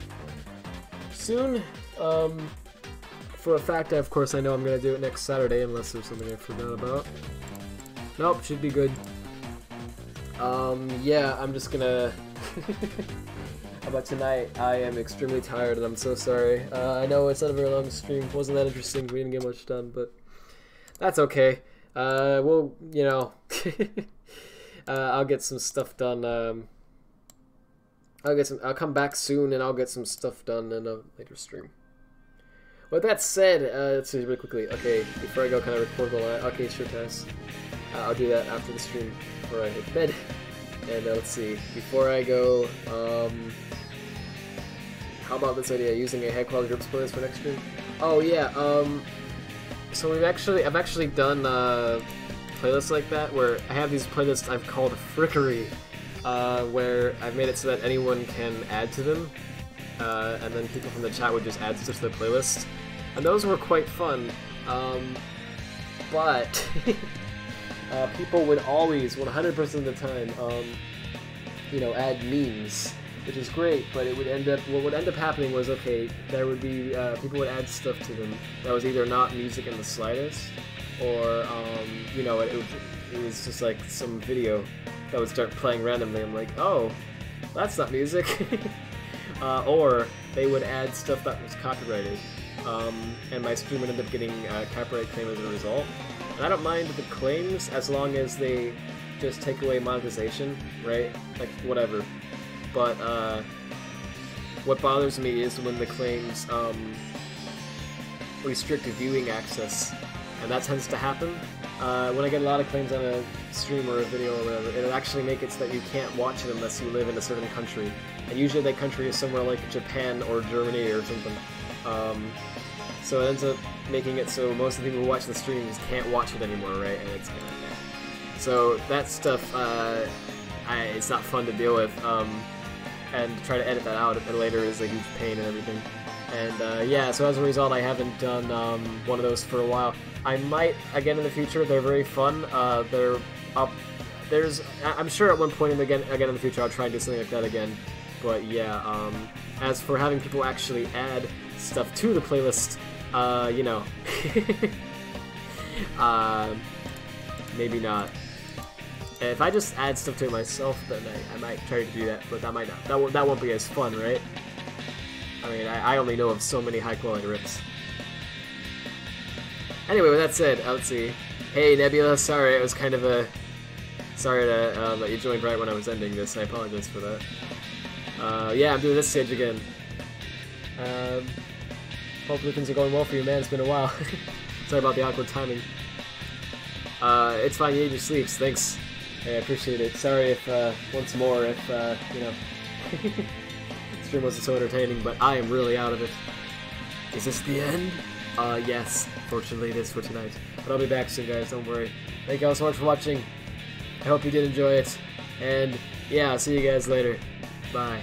soon. For a fact, of course, I know I'm gonna do it next Saturday, unless there's something I forgot about. Nope, should be good. Yeah, I'm just gonna... How about tonight? I am extremely tired, and I'm so sorry. I know it's not a very long stream. Wasn't that interesting. We didn't get much done, but that's okay. Well, you know, I'll get some stuff done. I'll come back soon, and I'll get some stuff done in a later stream. With that said, let's see really quickly. Okay, before I go, can I record the line? Okay, sure, guys. I'll do that after the stream, before I hit bed. And let's see, before I go, how about this idea, using a high-quality drips playlist for next stream? Oh yeah, so I've actually done playlists like that, where I have these playlists I've called Frickery, where I've made it so that anyone can add to them, and then people from the chat would just add stuff to the playlist. And those were quite fun, but people would always, 100% of the time, you know, add memes, which is great, but it would end up, what would end up happening was, okay, there would be, people would add stuff to them that was either not music in the slightest, or, you know, it was just like some video that would start playing randomly. I'm like, oh, that's not music. Or they would add stuff that was copyrighted, and my stream would end up getting a copyright claim as a result. And I don't mind the claims as long as they just take away monetization, right? Like, whatever. But what bothers me is when the claims restrict viewing access, and that tends to happen. When I get a lot of claims on a stream or a video or whatever, it'll actually make it so that you can't watch it unless you live in a certain country. And usually that country is somewhere like Japan or Germany or something. So it ends up making it so most of the people who watch the streams can't watch it anymore, right? And it's kind of bad. So that stuff, it's not fun to deal with. And to try to edit that out later is a huge pain and everything. And yeah, so as a result, I haven't done one of those for a while. I might again in the future. They're very fun. They're up. I'm sure at one point again in the future I'll try and do something like that again. But yeah, as for having people actually add stuff to the playlist, you know, maybe not. If I just add stuff to it myself, then I might try to do that, but that might not. That won't be as fun, right? I mean, I only know of so many high-quality rips. Anyway, with that said, let's see. Hey, Nebula, sorry, it was kind of a... Sorry to let you join right when I was ending this. I apologize for that. Yeah, I'm doing this stage again. Hopefully things are going well for you, man. It's been a while. Sorry about the awkward timing. It's fine, you need your sleeps. Thanks. Hey, I appreciate it. Sorry if, once more, if, you know... the stream wasn't so entertaining, but I am really out of it. Is this the end? Yes. Fortunately, it is for tonight. But I'll be back soon, guys. Don't worry. Thank you all so much for watching. I hope you did enjoy it. And yeah, I'll see you guys later. Bye.